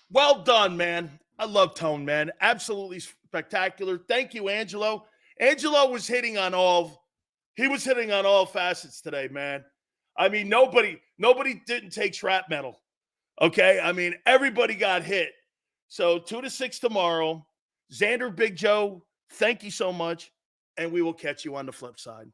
Well done, man. I love Tone, man. Absolutely spectacular. Thank you, Angelo. Angelo was hitting on all facets today, man. I mean, nobody didn't take shrapnel. Okay? I mean, everybody got hit. So 2 to 6 tomorrow. Xander, Big Joe, thank you so much. And we will catch you on the flip side.